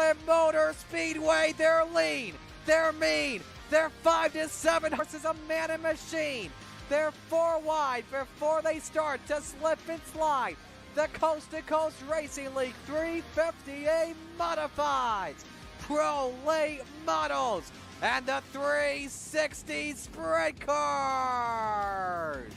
Charlotte Motor Speedway. They're lean, they're mean, they're 5 to 7 horses, a man and machine. They're 4 wide before they start to slip and slide. The Coast to Coast Racing League 350A Modifieds, Pro Late Models, and the 360 Sprint Cars.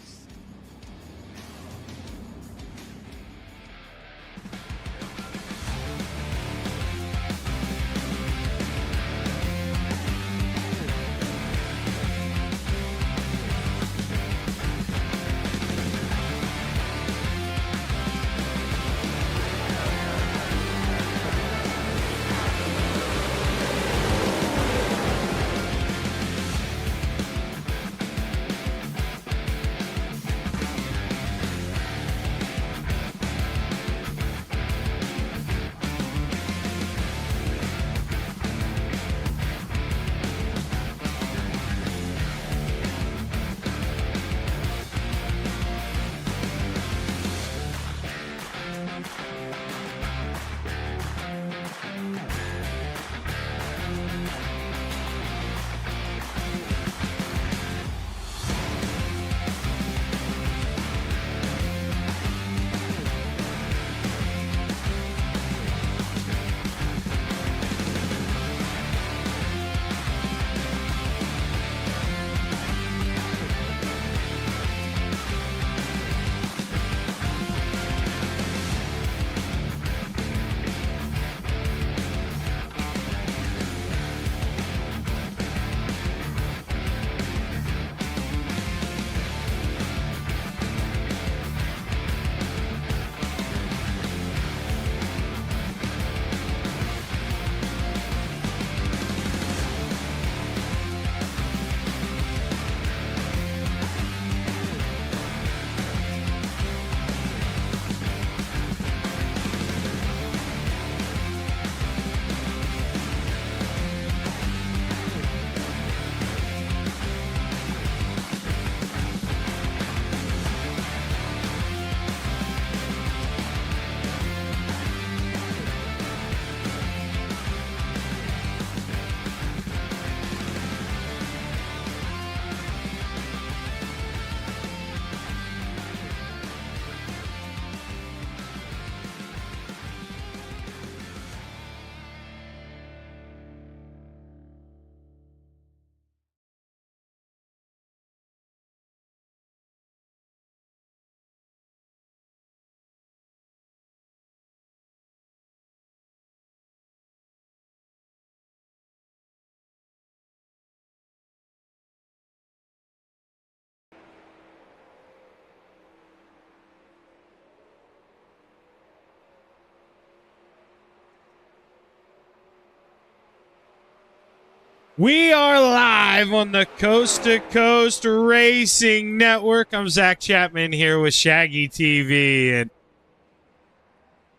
We are live on the Coast to Coast Racing Network. I'm Zach Chapman here with Shaggy TV. And,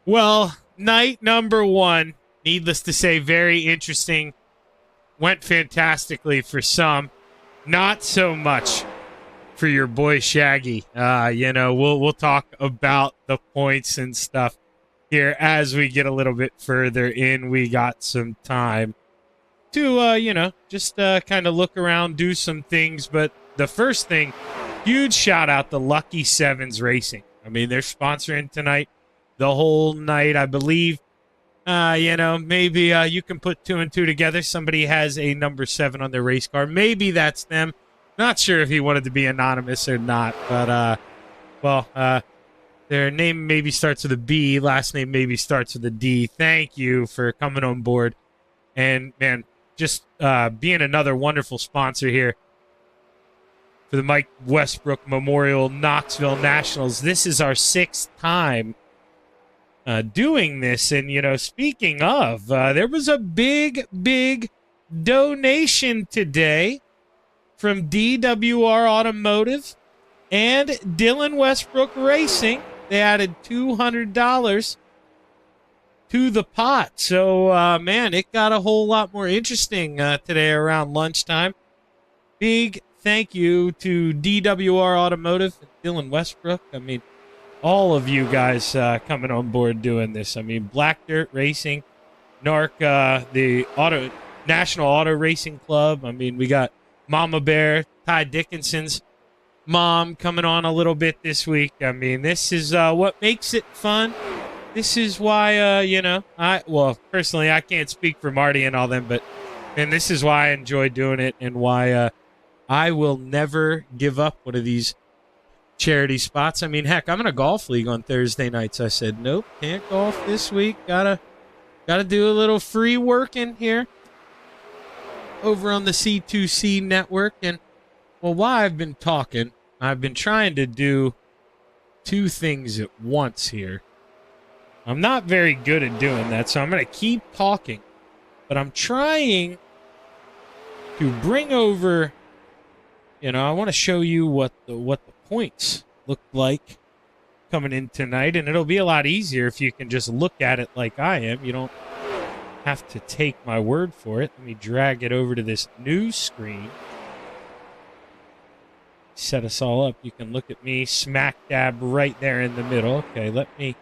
well, night number one, needless to say, very interesting. Went fantastically for some. Not so much for your boy Shaggy. We'll talk about the points and stuff here as we get a little bit further in. We got some time to, just kind of look around, do some things. But the first thing, huge shout out to Lucky Sevens Racing. I mean, they're sponsoring tonight the whole night, I believe. Maybe you can put 2 and 2 together. Somebody has a number 7 on their race car. Maybe that's them. Not sure if he wanted to be anonymous or not. But, their name maybe starts with a B. Last name maybe starts with a D. Thank you for coming on board. And, man, just being another wonderful sponsor here for the Mike Westbrook Memorial Knoxville Nationals. This is our 6th time doing this. And, speaking of, there was a big donation today from DWR Automotive and Dylan Westbrook Racing. They added $200 to the pot. So, man, it got a whole lot more interesting today around lunchtime. Big thank you to DWR Automotive and Dylan Westbrook. I mean, all of you guys coming on board doing this. I mean, Black Dirt Racing the National Auto Racing Club. I mean, we got Mama Bear, Ty Dickinson's mom coming on a little bit this week. I mean, this is what makes it fun. This is why, personally, I can't speak for Marty and all them, but, and this is why I enjoy doing it and why I will never give up one of these charity spots. I mean, heck, I'm in a golf league on Thursday nights. I said, nope, can't golf this week. Gotta do a little free working here over on the C2C network. And, well, while I've been talking, I've been trying to do two things at once here. I'm not very good at doing that, so I'm going to keep talking. But I'm trying to bring over, I want to show you what the points look like coming in tonight, and it'll be a lot easier if you can just look at it like I am. You don't have to take my word for it. Let me drag it over to this new screen. Set us all up. You can look at me smack dab right there in the middle. Okay, let me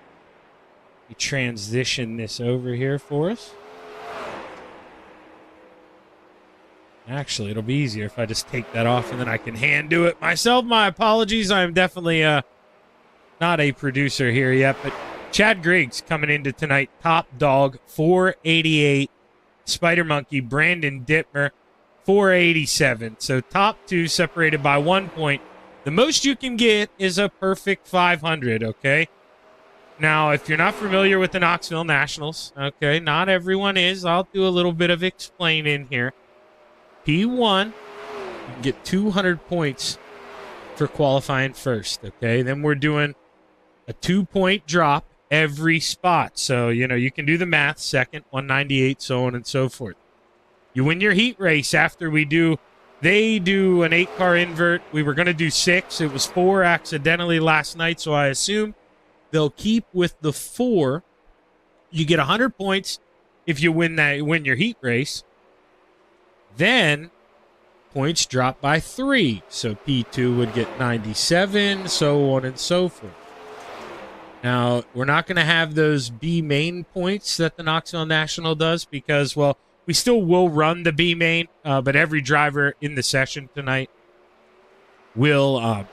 transition this over here for us. Actually, it'll be easier if I just take that off and then I can hand do it myself. My apologies. I'm definitely not a producer here yet, but Chad Griggs coming into tonight, top dog, 488. Spider Monkey, Brandon Dittmer, 487. So top two separated by 1 point. The most you can get is a perfect 500, okay? Now, if you're not familiar with the Knoxville Nationals, okay, not everyone is. I'll do a little bit of explaining here. P1, you can get 200 points for qualifying first, okay? Then we're doing a 2-point drop every spot. So, you can do the math, second, 198, so on and so forth. You win your heat race after they do an 8-car invert. We were going to do 6. It was 4 accidentally last night, so I assume they'll keep with the 4. You get 100 points if you win your heat race. Then points drop by 3. So P2 would get 97, so on and so forth. Now, we're not going to have those B main points that the Knoxville National does because, well, we still will run the B main, but every driver in the session tonight will,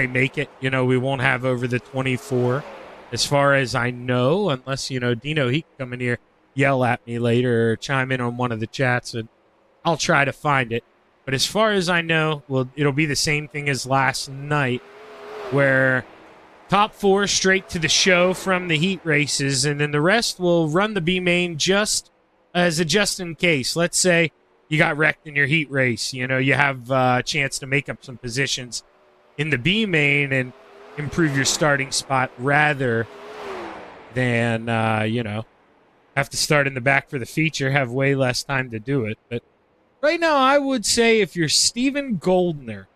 make it. We won't have over the 24 as far as I know, unless, Dino, he can come in here, yell at me later or chime in on one of the chats, and I'll try to find it. But as far as I know, well, it'll be the same thing as last night where top 4 straight to the show from the heat races, and then the rest will run the B main just as a just in case. Let's say you got wrecked in your heat race. You have a chance to make up some positions in the B main and improve your starting spot rather than, have to start in the back for the feature, have way less time to do it. But right now, I would say if you're Steven Goldner,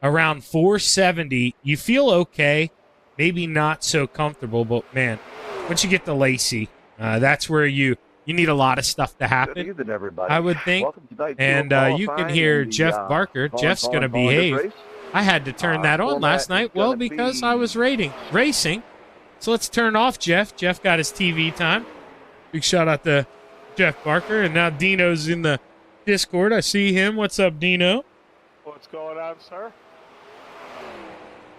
around 470, you feel okay, maybe not so comfortable, but man, once you get to Lacey, that's where you need a lot of stuff to happen. Good evening, everybody. I would think. And you can hear Jeff Barker. Jeff's going to behave. I had to turn that on last night, well, because I was racing. So let's turn off Jeff. Jeff got his TV time. Big shout out to Jeff Barker. And now Dino's in the Discord. I see him. What's up, Dino? What's going on, sir?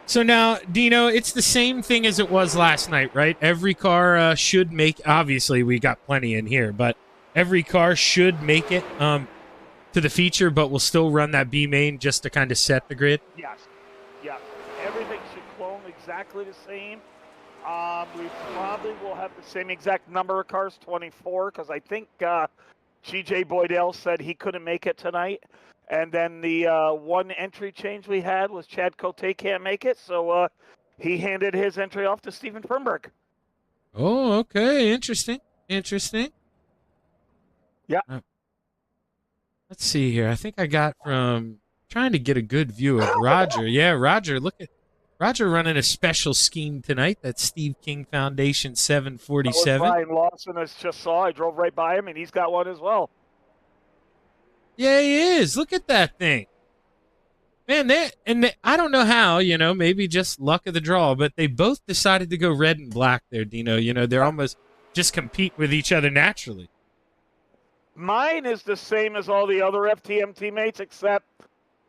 So now, Dino, it's the same thing as it was last night, right? Every car should make, obviously we got plenty in here, but every car should make it to the feature, but we'll still run that B main just to kind of set the grid? Yes. Everything should clone exactly the same. We probably will have the same exact number of cars, 24, because I think G.J. Boydell said he couldn't make it tonight. And then the one entry change we had was Chad Cote can't make it, so he handed his entry off to Steven Fernberg. Oh, okay. Interesting. Yeah. Let's see here. I think I got from trying to get a good view of Roger. Yeah, Roger. Look at Roger running a special scheme tonight. That's Steve King Foundation 747. Brian Lawson, as just saw. I drove right by him, and he's got one as well. Yeah, he is. Look at that thing. Man, I don't know how, maybe just luck of the draw, but they both decided to go red and black there, Dino. They're almost just compete with each other naturally. Mine is the same as all the other FTM teammates, except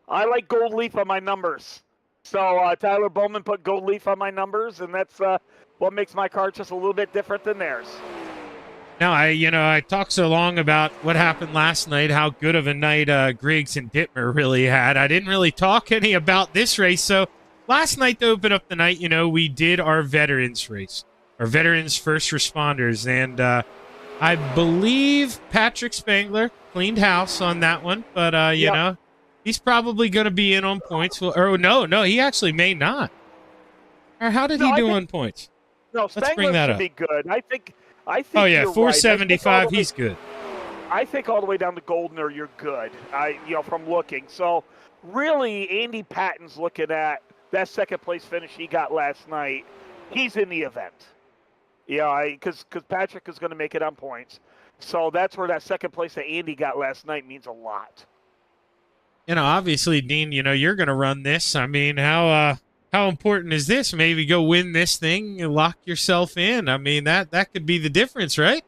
I like gold leaf on my numbers. So Tyler Bowman put gold leaf on my numbers, and that's what makes my car just a little bit different than theirs. Now, I talked so long about what happened last night, how good of a night Griggs and Dittmer really had. I didn't really talk any about this race. So last night to open up the night, we did our veterans race, our veterans first responders, and I believe Patrick Spangler cleaned house on that one, but he's probably going to be in on points. No, he actually may not. Or how did he do on points? No, Spangler should be good. I think. Oh yeah, you're 475. Right. He's good. I think all the way down to Goldner, you're good. From looking. So really, Andy Patton's looking at that second place finish he got last night. He's in the event. Because Patrick is going to make it on points. So that's where that second place that Andy got last night means a lot. Obviously, Dean, you're going to run this. I mean, how important is this? Maybe go win this thing and lock yourself in. I mean, that could be the difference, right?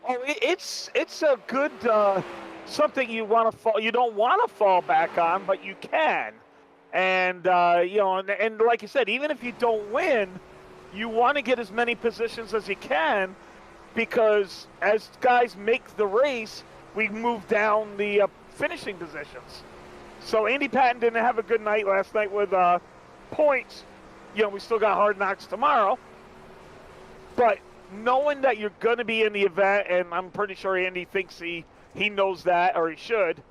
Oh, it's a good something you want to fall. You don't want to fall back on, but you can. And and like you said, even if you don't win, you want to get as many positions as you can, because as guys make the race, we move down the finishing positions. So Andy Patton didn't have a good night last night with points. We still got Hard Knocks tomorrow. But knowing that you're going to be in the event, and I'm pretty sure Andy thinks he knows that, or he should,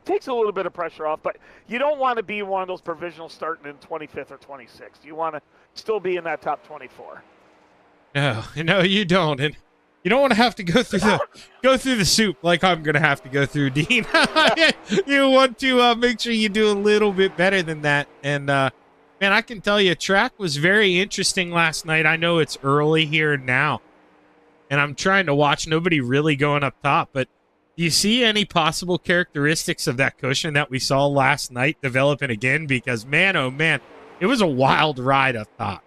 takes a little bit of pressure off. But you don't want to be one of those provisionals starting in 25th or 26th. You want to still be in that top 24. No, you don't. And you don't want to have to go through the soup like I'm going to have to go through, Dean. You want to make sure you do a little bit better than that. And, man, I can tell you, track was very interesting last night. I know it's early here and now, and I'm trying to watch nobody really going up top. But do you see any possible characteristics of that cushion that we saw last night developing again? Because, man, oh, man, it was a wild ride up top.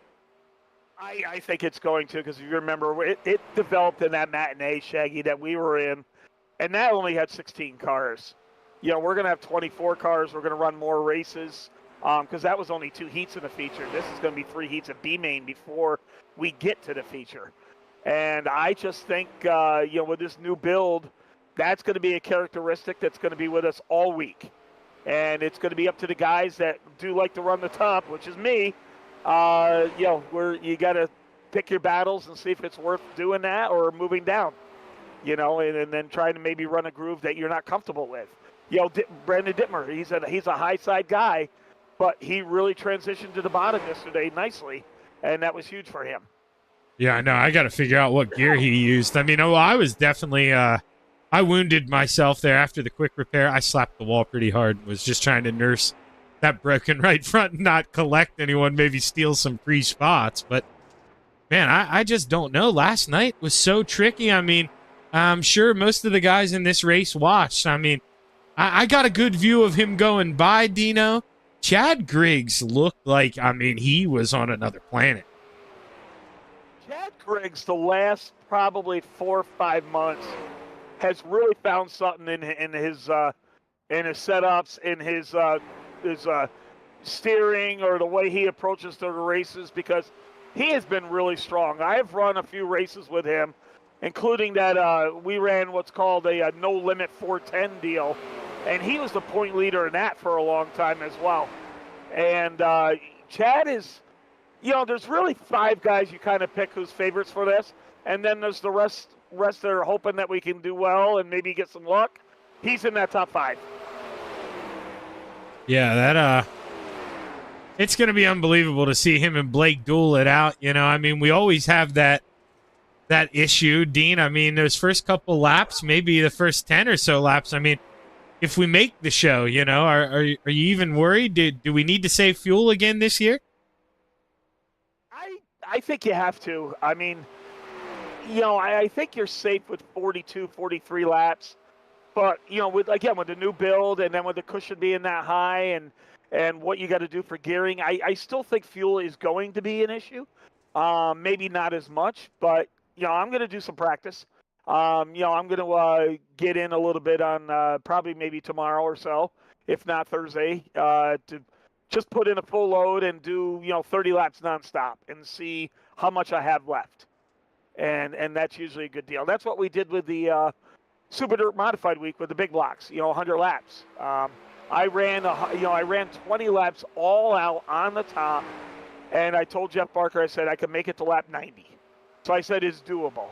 I think it's going to, because if you remember, it developed in that matinee, Shaggy, that we were in, and that only had 16 cars. We're going to have 24 cars. We're going to run more races, because that was only 2 heats in the feature. This is going to be 3 heats of B-main before we get to the feature. And I just think, with this new build, that's going to be a characteristic that's going to be with us all week. And it's going to be up to the guys that do like to run the top, which is me. Where you got to pick your battles and see if it's worth doing that or moving down, and then trying to maybe run a groove that you're not comfortable with. Brandon Dittmer, he's a high side guy, but he really transitioned to the bottom yesterday nicely, and that was huge for him. Yeah, I know. I got to figure out what gear he used. I mean, I was definitely I wounded myself there after the quick repair. I slapped the wall pretty hard and was just trying to nurse that broken right front and not collect anyone, maybe steal some free spots. But, man, I just don't know. Last night was so tricky. I mean, I'm sure most of the guys in this race watched. I mean, I got a good view of him going by, Dino. Chad Griggs looked like, he was on another planet. Chad Griggs, the last probably 4 or 5 months, has really found something in his setups, in his steering, or the way he approaches the races, because he has been really strong. I have run a few races with him, including that we ran what's called a no limit 410 deal, and he was the point leader in that for a long time as well. And Chad is, there's really 5 guys you kind of pick who's favorites for this, and then there's the rest that are hoping that we can do well and maybe get some luck. He's in that top 5. Yeah, it's going to be unbelievable to see him and Blake duel it out. We always have that issue, Dean. Those first couple laps, maybe the first 10 or so laps. If we make the show, are you even worried? Do we need to save fuel again this year? I think you have to. I think you're safe with 42, 43 laps. But, with the new build, and then with the cushion being that high, and what you got to do for gearing, I still think fuel is going to be an issue. Maybe not as much, but I'm going to do some practice. I'm going to get in a little bit on probably maybe tomorrow or so, if not Thursday, to just put in a full load and do 30 laps nonstop and see how much I have left. And that's usually a good deal. That's what we did with the Super Dirt Modified week with the big blocks. 100 laps. I ran 20 laps all out on the top, and I told Jeff Barker, I said I could make it to lap 90. So I said it's doable.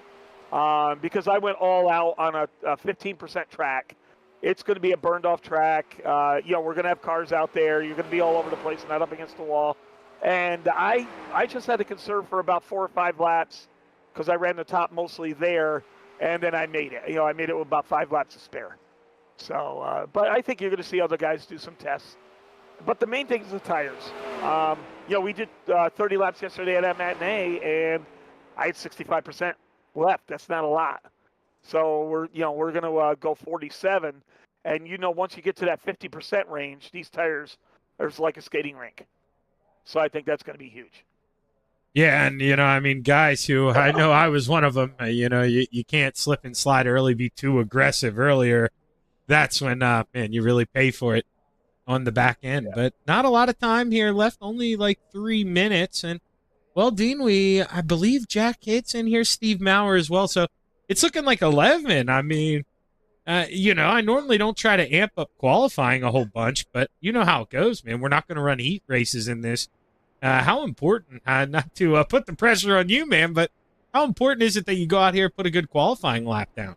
Because I went all out on a 15% track. It's going to be a burned off track. We're going to have cars out there. You're going to be all over the place, not up against the wall. And I just had to conserve for about 4 or 5 laps because I ran the top mostly there, and then I made it. I made it with about 5 laps to spare. So, but I think you're going to see other guys do some tests. But the main thing is the tires. We did 30 laps yesterday at that matinee, and I had 65% left. That's not a lot. So we're going to go 47, and once you get to that 50% range, these tires are like a skating rink. So I think that's going to be huge. Yeah, and guys who I know I was one of them. You can't slip and slide early, be too aggressive earlier. That's when you really pay for it on the back end. Yeah. But not a lot of time here left, only like 3 minutes. And well, Dean, I believe Jack Hitt's in here, Steve Maurer as well. So it's looking like 11. I normally don't try to amp up qualifying a whole bunch, but you know how it goes, man. We're not going to run heat races in this. How important, not to put the pressure on you, man, but how important is it that you go out here and put a good qualifying lap down?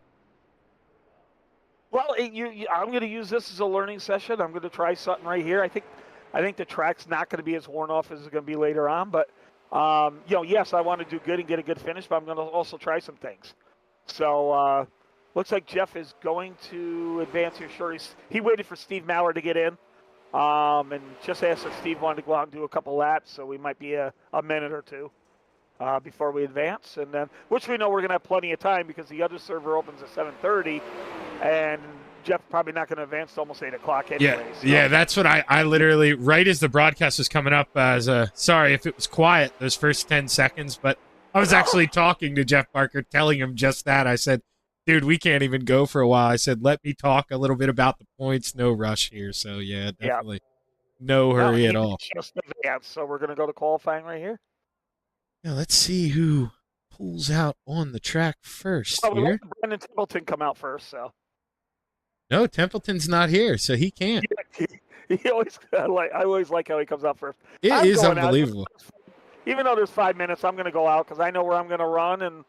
Well, I'm going to use this as a learning session. I'm going to try something right here. I think the track's not going to be as worn off as it's going to be later on, but yes, I want to do good and get a good finish, but I'm going to also try some things. So looks like Jeff is going to advance here. Sure, he waited for Steve Maurer to get in. And just asked if Steve wanted to go out and do a couple laps, so we might be a minute or two before we advance. And then, which we know we're going to have plenty of time because the other server opens at 7:30, and Jeff probably not going to advance to almost 8 o'clock anyway. Yeah, that's what I literally, right as the broadcast was coming up, sorry if it was quiet those first 10 seconds, but I was actually talking to Jeff Barker, telling him just that. I said, dude, we can't even go for a while. I said, let me talk a little bit about the points. No rush here. So, yeah, definitely no hurry at all. Just advance, so we're going to go to qualifying right here. Yeah, let's see who pulls out on the track first here. Brendan Templeton come out first, so. No, Templeton's not here, so he can't. He always I always like how he comes out first. It is unbelievable. Even though there's 5 minutes, I'm going to go out because I know where I'm going to run, and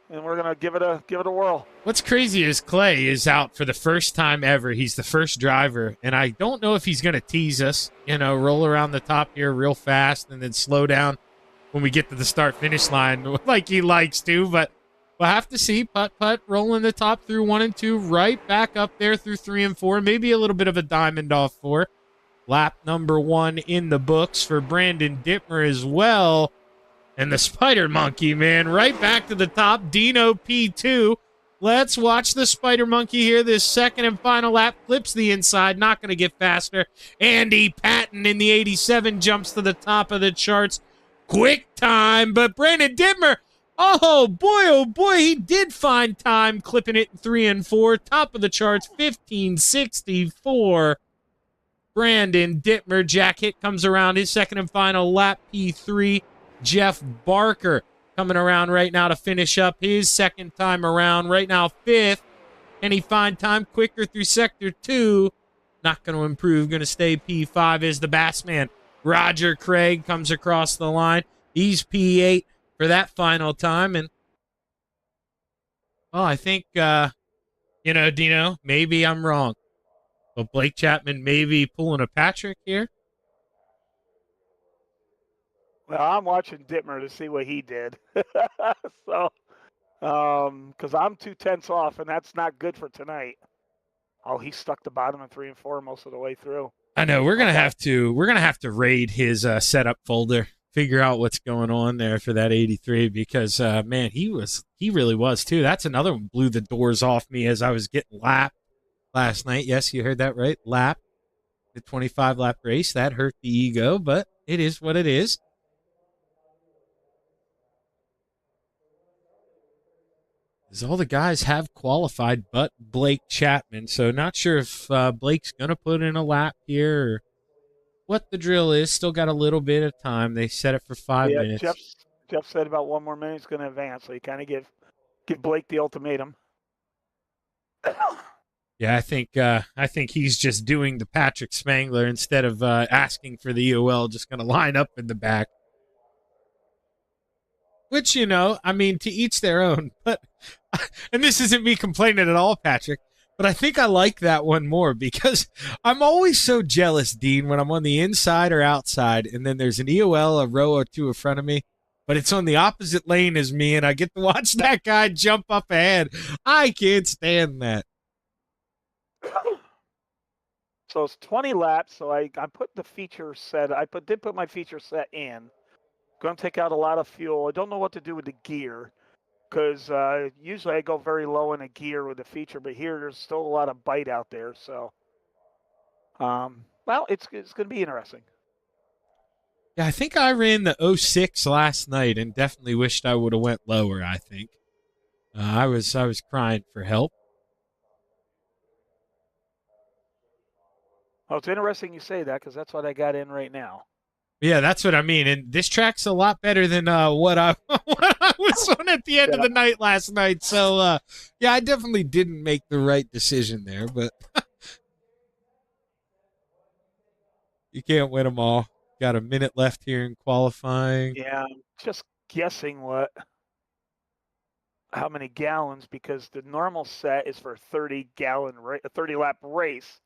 we're going to give it a whirl. What's crazy is Clay is out for the first time ever. He's the first driver, and I don't know if he's going to tease us, roll around the top here real fast and then slow down when we get to the start-finish line like he likes to, but we'll have to see. Putt, rolling the top through 1 and 2, right back up there through 3 and 4, maybe a little bit of a diamond off 4. Lap number 1 in the books for Brandon Dittmer as well. And the Spider Monkey, man, right back to the top. Dino P2. Let's watch the Spider Monkey here. This second and final lap clips the inside. Not going to get faster. Andy Patton in the 87 jumps to the top of the charts. Quick time, but Brandon Dittmer, oh boy, he did find time clipping it in 3 and 4. Top of the charts, 15:64. Brandon Dittmer. Jack Hitt comes around his second and final lap, P3. Jeff Barker coming around right now to finish up his second time around. Right now, 5th. Can he find time quicker through Sector 2? Not going to improve. Going to stay P5 as the Bassman. Roger Craig comes across the line. He's P8 for that final time. And, well, I think, Dino, maybe I'm wrong. But Blake Chapman maybe pulling a Patrick here. Well, I'm watching Dittmer to see what he did. So, because I'm 2/10 off, and that's not good for tonight. Oh, he stuck the bottom of 3 and 4 most of the way through. I know we're gonna have to raid his setup folder, figure out what's going on there for that 83 because man, he really was too. That's another one blew the doors off me as I was getting lapped last night. Yes, you heard that right, lap. The 25 lap race that hurt the ego, but it is what it is. Because all the guys have qualified but Blake Chapman. So not sure if Blake's going to put in a lap here or what the drill is. Still got a little bit of time. They set it for 5 minutes. Jeff said about 1 more minute he's going to advance. So you kind of give Blake the ultimatum. Yeah, I think he's just doing the Patrick Spangler instead of asking for the EOL, just going to line up in the back. Which, you know, I mean, to each their own. But, and this isn't me complaining at all, Patrick, but I think I like that one more because I'm always so jealous, Dean, when I'm on the inside or outside, and then there's an EOL a row or two in front of me, but it's on the opposite lane as me, and I get to watch that guy jump up ahead. I can't stand that. So it's 20 laps. So I put the feature set. Did put my feature set in. Going to take out a lot of fuel. I don't know what to do with the gear because usually I go very low in a gear with the feature, but here there's still a lot of bite out there. So, well, it's going to be interesting. Yeah, I think I ran the 06 last night and definitely wished I would have went lower. I think I was crying for help. Oh, it's interesting you say that because that's what I got in right now. Yeah, that's what I mean. And this track's a lot better than what I was on at the end of the night last night. So, yeah, I definitely didn't make the right decision there, but you can't win them all. Got a minute left here in qualifying. Yeah, I'm just guessing how many gallons because the normal set is for a 30 lap race.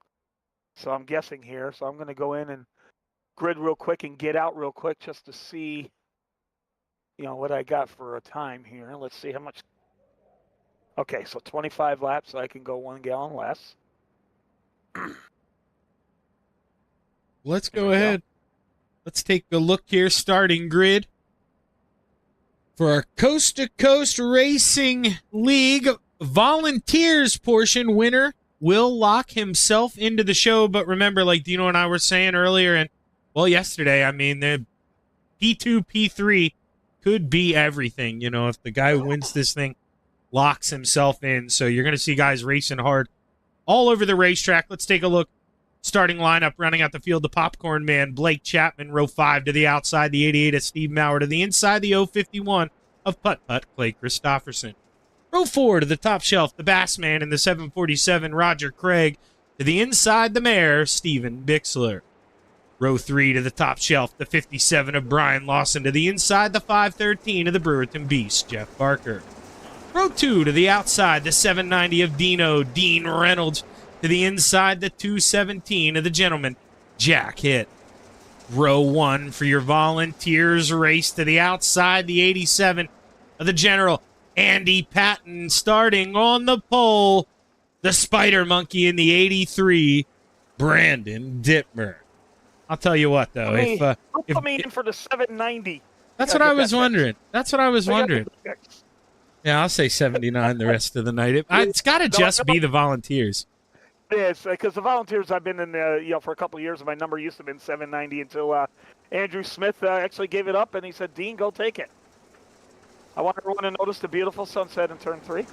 So I'm guessing here. So I'm going to go in and grid real quick and get out real quick just to see, you know, what I got for a time here. Let's see how much. Okay, so 25 laps, so I can go 1 gallon less. Let's go ahead. Let's take a look here. Starting grid for our Coast to Coast Racing League Volunteers portion. Winner will lock himself into the show. But remember, like Dino and I were saying earlier, and well, yesterday, I mean, the P2, P3 could be everything. You know, if the guy who wins this thing locks himself in. So you're going to see guys racing hard all over the racetrack. Let's take a look. Starting lineup, running out the field, the Popcorn Man, Blake Chapman, row 5 to the outside, the 88 of Steve Maurer to the inside, the 051 of Putt Putt, Clay Christopherson. Row 4 to the top shelf, the Bass Man and the 747, Roger Craig. To the inside, the Mayor, Steven Bixler. Row 3 to the top shelf, the 57 of Brian Lawson. To the inside, the 513 of the Brewerton Beast, Jeff Barker. Row 2 to the outside, the 790 of Dino, Dean Reynolds. To the inside, the 217 of the Gentleman, Jack Hitt. Row 1 for your Volunteers race. To the outside, the 87 of the General, Andy Patton. Starting on the pole, the Spider Monkey in the 83, Brandon Dittmer. I'll tell you what, though. Put me in for the 790. That's what I was wondering. That's what I was wondering. Yeah, I'll say 79 the rest of the night. It's got to just be the Volunteers. It is, because the Volunteers I've been in, for a couple of years, and my number used to have been 790 until Andrew Smith actually gave it up, and he said, Dean, go take it. I want everyone to notice the beautiful sunset in turn 3.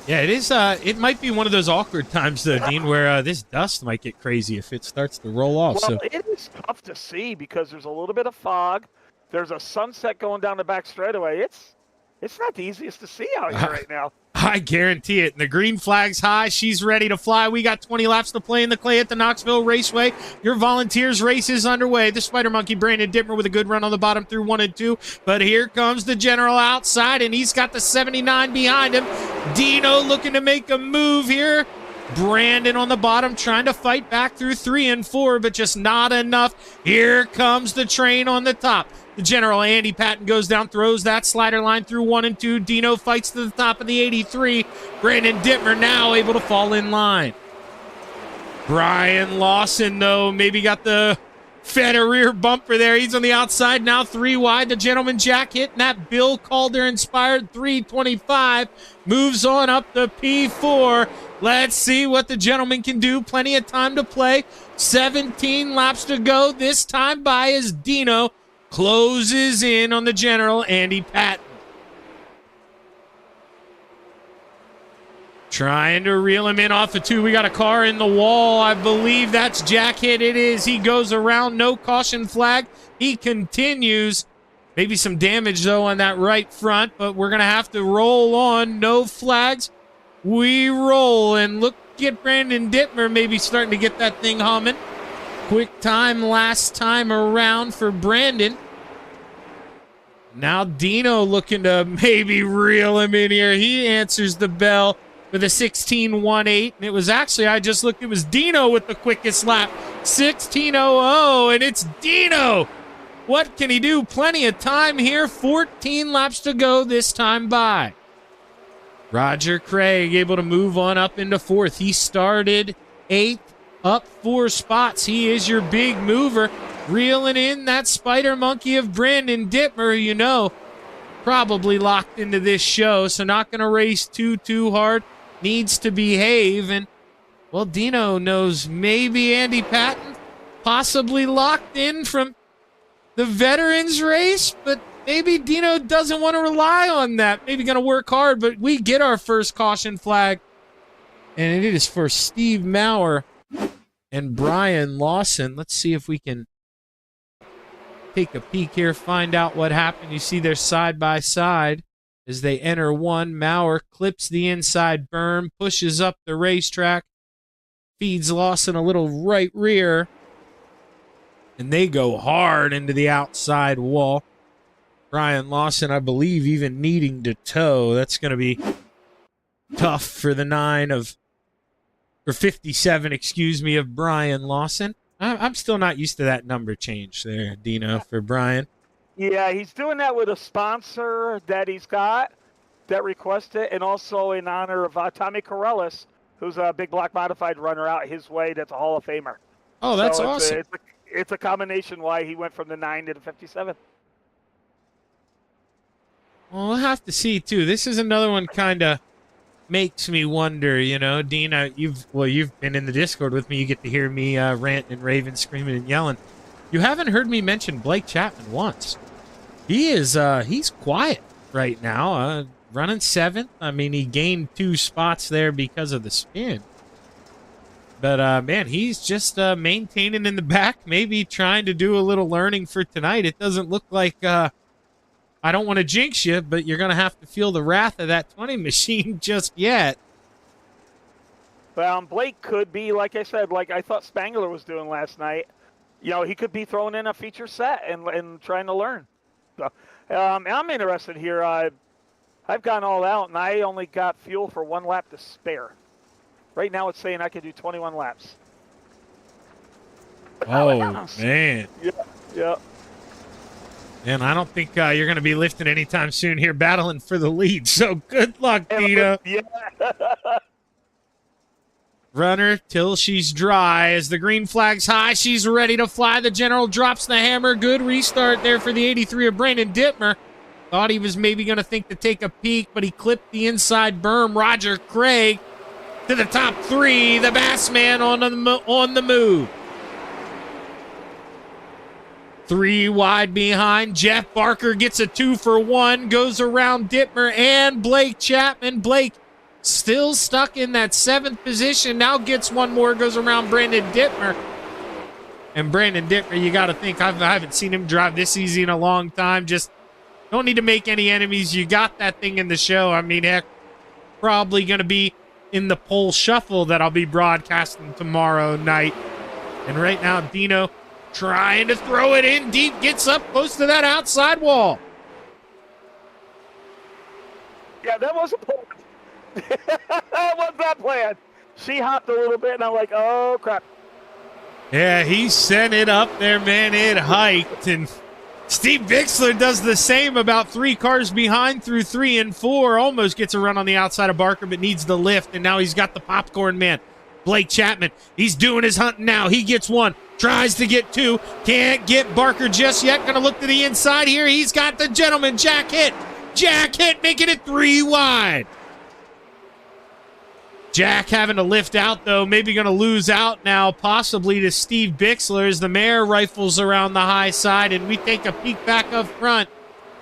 Yeah, it is. It might be one of those awkward times, though, Dean, where this dust might get crazy if it starts to roll off. Well, it is tough to see because there's a little bit of fog. There's a sunset going down the back straightaway. It's not the easiest to see out here right now. I guarantee it. And the green flag's high. She's ready to fly. We got 20 laps to play in the clay at the Knoxville Raceway. Your Volunteers race is underway. The Spider Monkey, Brandon Dittmer, with a good run on the bottom through 1 and 2. But here comes the General outside, and he's got the 79 behind him. Dino looking to make a move here. Brandon on the bottom trying to fight back through 3 and 4, but just not enough. Here comes the train on the top. The General, Andy Patton, goes down, throws that slider line through 1 and 2. Dino fights to the top of the 83. Brandon Dittmer now able to fall in line. Brian Lawson, though, maybe got the fed a rear bumper there. He's on the outside now, 3 wide. The Gentleman, Jack Hitt, and that Bill Calder-inspired 325 moves on up the P4. Let's see what the Gentleman can do. Plenty of time to play. 17 laps to go. This time by as Dino closes in on the General, Andy Patton. Trying to reel him in off the 2. We got a car in the wall. I believe that's Jack Hit. It is. He goes around. No caution flag. He continues. Maybe some damage, though, on that right front, but we're going to have to roll on. No flags. We roll, and look at Brandon Dittmer maybe starting to get that thing humming. Quick time last time around for Brandon. Now Dino looking to maybe reel him in here. He answers the bell with a 16.18, and it was actually, I just looked, it was Dino with the quickest lap. 16.00, and it's Dino. What can he do? Plenty of time here. 14 laps to go this time by. Roger Craig able to move on up into 4th. He started 8th, up 4 spots. He is your big mover. Reeling in that spider monkey of Brandon Dittmer, you know, probably locked into this show, so not going to race too hard. Needs to behave, and, well, Dino knows maybe Andy Patton possibly locked in from the veterans race, but maybe Dino doesn't want to rely on that. Maybe going to work hard, but we get our first caution flag, and it is for Steve Maurer and Brian Lawson. Let's see if we can take a peek here, find out what happened. You see they're side by side as they enter 1. Maurer clips the inside berm, pushes up the racetrack, feeds Lawson a little right rear, and they go hard into the outside wall. Brian Lawson, I believe, even needing to tow. That's going to be tough for the 57, of Brian Lawson. I'm still not used to that number change there, Dino, for Brian. Yeah, he's doing that with a sponsor that he's got that requested, and also in honor of Tommy Corellis, who's a big block modified runner out his way that's a Hall of Famer. Oh, that's awesome. It's a combination why he went from the 9 to the 57. Well, we'll have to see, too. This is another one kind of makes me wonder, you know. Dina, you've been in the Discord with me. You get to hear me ranting and raving, screaming and yelling. You haven't heard me mention Blake Chapman once. He's quiet right now, running 7th. I mean, he gained 2 spots there because of the spin. But, man, he's just maintaining in the back, maybe trying to do a little learning for tonight. It doesn't look like, I don't want to jinx you, but you're going to have to feel the wrath of that 20 machine just yet. Well, Blake could be, like I said, like I thought Spangler was doing last night. You know, he could be throwing in a feature set and trying to learn. So, I'm interested here. I've gone all out, and I only got fuel for 1 lap to spare. Right now it's saying I could do 21 laps. Oh, man. Yeah. And I don't think you're going to be lifting anytime soon here, battling for the lead. So good luck, Dina. Yeah. Runner till she's dry. As the green flag's high, she's ready to fly. The general drops the hammer. Good restart there for the 83 of Brandon Dittmer. Thought he was maybe going to think to take a peek, but he clipped the inside berm. Roger Craig to the top 3. The Bassman on the move. 3 wide behind. Jeff Barker gets a 2 for 1. Goes around Dittmer and Blake Chapman. Blake still stuck in that 7th position. Now gets 1 more. Goes around Brandon Dittmer. And Brandon Dittmer, you got to think, I haven't seen him drive this easy in a long time. Just don't need to make any enemies. You got that thing in the show. I mean, heck, probably going to be in the pole shuffle that I'll be broadcasting tomorrow night. And right now, Dino trying to throw it in deep, gets up close to that outside wall. Yeah, that wasn't planned. That was not planned. She hopped a little bit, and I'm like, oh, crap. Yeah, he sent it up there, man. It hiked, and Steve Bixler does the same about 3 cars behind through 3 and 4. Almost gets a run on the outside of Barker, but needs the lift, and now he's got the popcorn man. Blake Chapman, he's doing his hunting now. He gets 1, tries to get 2, can't get Barker just yet. Going to look to the inside here. He's got the gentleman, Jack Hit. Jack Hit making it 3 wide. Jack having to lift out, though. Maybe going to lose out now, possibly to Steve Bixler as the mare rifles around the high side, and we take a peek back up front.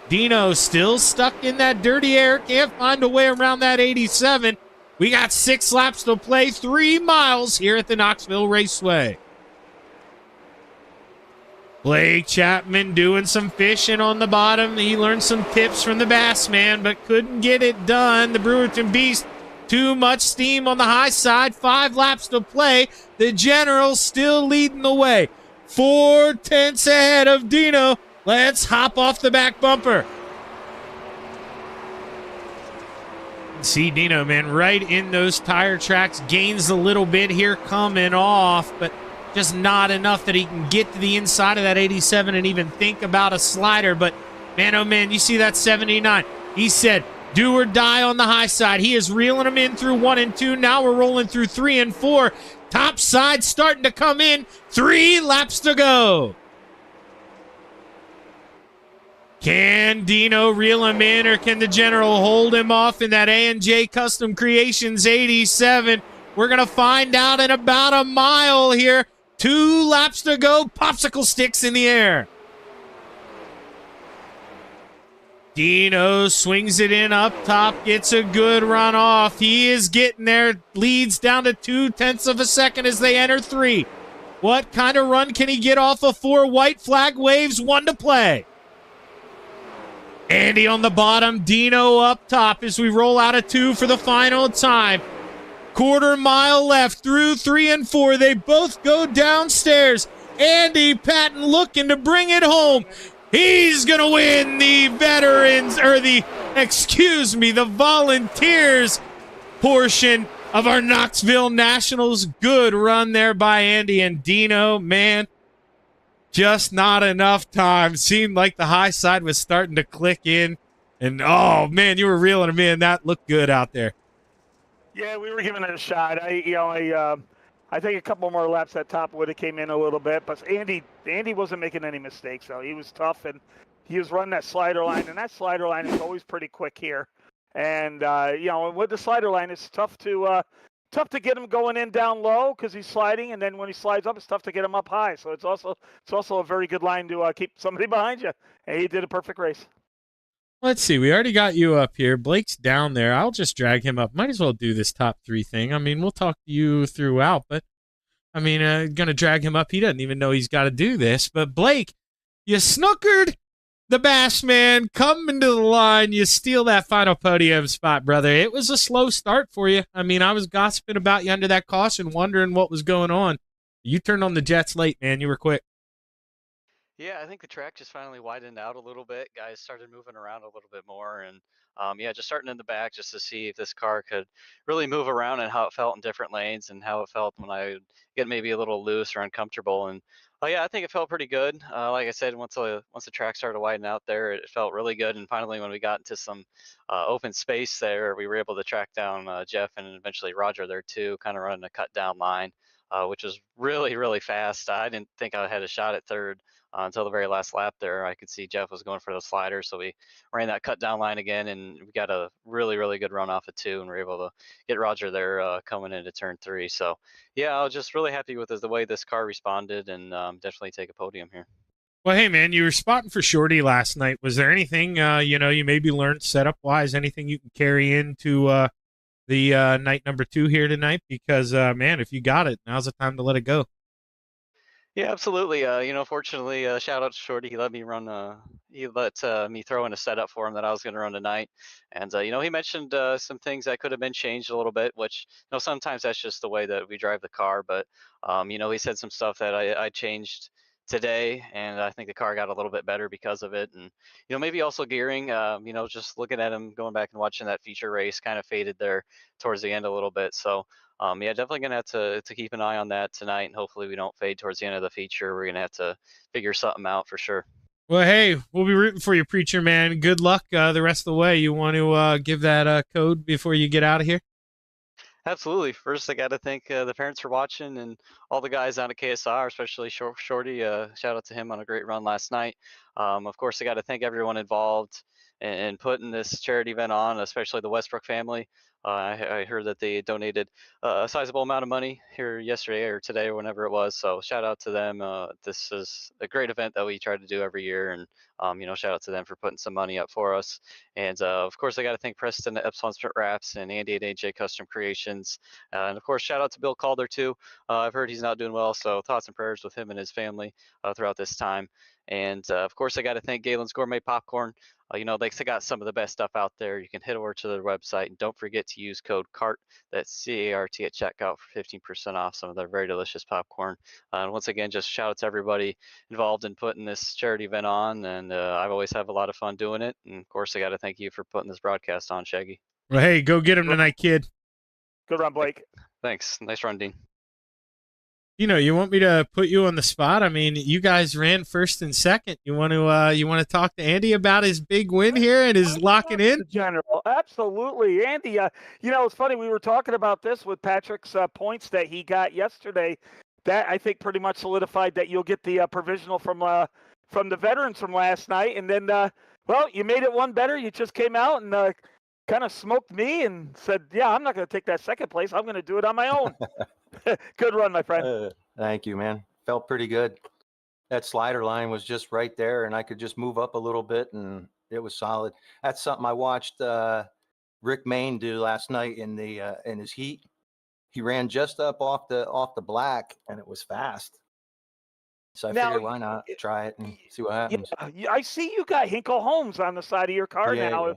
Dino still stuck in that dirty air. Can't find a way around that 87. We got 6 laps to play, 3 miles here at the Knoxville Raceway. Blake Chapman doing some fishing on the bottom. He learned some tips from the Bass Man, but couldn't get it done. The Brewerton Beast, too much steam on the high side. 5 laps to play. The General still leading the way. 4 tenths ahead of Dino. Let's hop off the back bumper. See Dino, man, right in those tire tracks. Gains a little bit here coming off, but just not enough that he can get to the inside of that 87 and even think about a slider. But, man, oh, man, you see that 79. He said, do or die on the high side. He is reeling them in through 1 and 2. Now we're rolling through 3 and 4. Top side starting to come in. 3 laps to go. Can Dino reel him in, or can the General hold him off in that A&J Custom Creations 87? We're going to find out in about a mile here. 2 laps to go. Popsicle sticks in the air. Dino swings it in up top, gets a good run off. He is getting there. Leads down to 2 tenths of a second as they enter 3. What kind of run can he get off of 4? White flag waves, 1 to play. Andy on the bottom, Dino up top as we roll out of 2 for the final time. 1/4 mile left through 3 and 4. They both go downstairs. Andy Patton looking to bring it home. He's going to win the the volunteers portion of our Knoxville Nationals. Good run there by Andy and Dino. Man, just not enough time. Seemed like the high side was starting to click in. And, oh, man, you were reeling him in. That looked good out there. Yeah, we were giving it a shot. I think a couple more laps that top would have came in a little bit, but Andy wasn't making any mistakes, though. He was tough, and he was running that slider line, and that slider line is always pretty quick here. And with the slider line, it's tough to get him going in down low because he's sliding, and then when he slides up, it's tough to get him up high. So it's also a very good line to keep somebody behind you. And he did a perfect race. Let's see. We already got you up here. Blake's down there. I'll just drag him up. Might as well do this top 3 thing. I mean, we'll talk to you throughout, but I mean, going to drag him up. He doesn't even know he's got to do this. But Blake, you snookered the Bass Man. Come into the line. You steal that final podium spot, brother. It was a slow start for you. I mean, I was gossiping about you under that caution, wondering what was going on. You turned on the jets late, man. You were quick. Yeah, I think the track just finally widened out a little bit. Guys started moving around a little bit more, and just starting in the back just to see if this car could really move around and how it felt in different lanes and how it felt when I would get maybe a little loose or uncomfortable. And I think it felt pretty good. Like I said, once the track started to widen out there, it felt really good. And finally, when we got into some open space there, we were able to track down Jeff and eventually Roger there too, kind of running a cut down line, which was really, really fast. I didn't think I had a shot at third. Until the very last lap there, I could see Jeff was going for the slider, so we ran that cut down line again, and we got a really, really good run off of 2, and we were able to get Roger there coming into turn 3. So, yeah, I was just really happy with the way this car responded, and definitely take a podium here. Well, hey, man, you were spotting for Shorty last night. Was there anything, you maybe learned setup-wise, anything you can carry into the night number 2 here tonight? Because, man, if you got it, now's the time to let it go. Yeah, absolutely. Fortunately, shout out to Shorty. He let me run. He let me throw in a setup for him that I was going to run tonight, and he mentioned some things that could have been changed a little bit, which sometimes that's just the way that we drive the car. But he said some stuff that I changed today, and I think the car got a little bit better because of it. And maybe also gearing. Just looking at him going back and watching that feature race, kind of faded there towards the end a little bit. So. Definitely going to have to keep an eye on that tonight, and hopefully we don't fade towards the end of the feature. We're going to have to figure something out for sure. Well, hey, we'll be rooting for you, Preacher, man. Good luck the rest of the way. You want to give that code before you get out of here? Absolutely. First, I got to thank the parents for watching and all the guys down at KSR, especially Shorty. Shout out to him on a great run last night. Of course, I got to thank everyone involved in putting this charity event on, especially the Westbrook family. I heard that they donated a sizable amount of money here yesterday or today or whenever it was. So shout out to them. This is a great event that we try to do every year, and shout out to them for putting some money up for us. And of course, I got to thank Preston at Epsilon Sprint Wraps and Andy at AJ Custom Creations, and of course, shout out to Bill Calder too. I've heard he's not doing well, so thoughts and prayers with him and his family throughout this time. And of course, I got to thank Galen's Gourmet Popcorn. They got some of the best stuff out there. You can head over to their website, and don't forget to use code CART, that's CART, at checkout for 15% off some of their very delicious popcorn. And once again, just shout out to everybody involved in putting this charity event on, and I always have a lot of fun doing it. And of course, I got to thank you for putting this broadcast on, Shaggy. Well, hey, go get him tonight, kid. Good run, Blake. Thanks. Nice run, Dean. You want me to put you on the spot? I mean, you guys ran first and second. You want to talk to Andy about his big win here and his locking in? General, absolutely, Andy. It's funny, we were talking about this with Patrick's points that he got yesterday. That I think pretty much solidified that you'll get the provisional from the veterans from last night, and then you made it one better. You just came out and kind of smoked me and said, "Yeah, I'm not going to take that second place. I'm going to do it on my own." Good run, my friend. Thank you, man. Felt pretty good. That slider line was just right there, and I could just move up a little bit, and it was solid. That's something I watched Rick Mayne do last night in his heat. He ran just up off the black, and it was fast. So I figured, why not try it and see what happens? Yeah, I see you got Hinkle Holmes on the side of your car now. Yeah.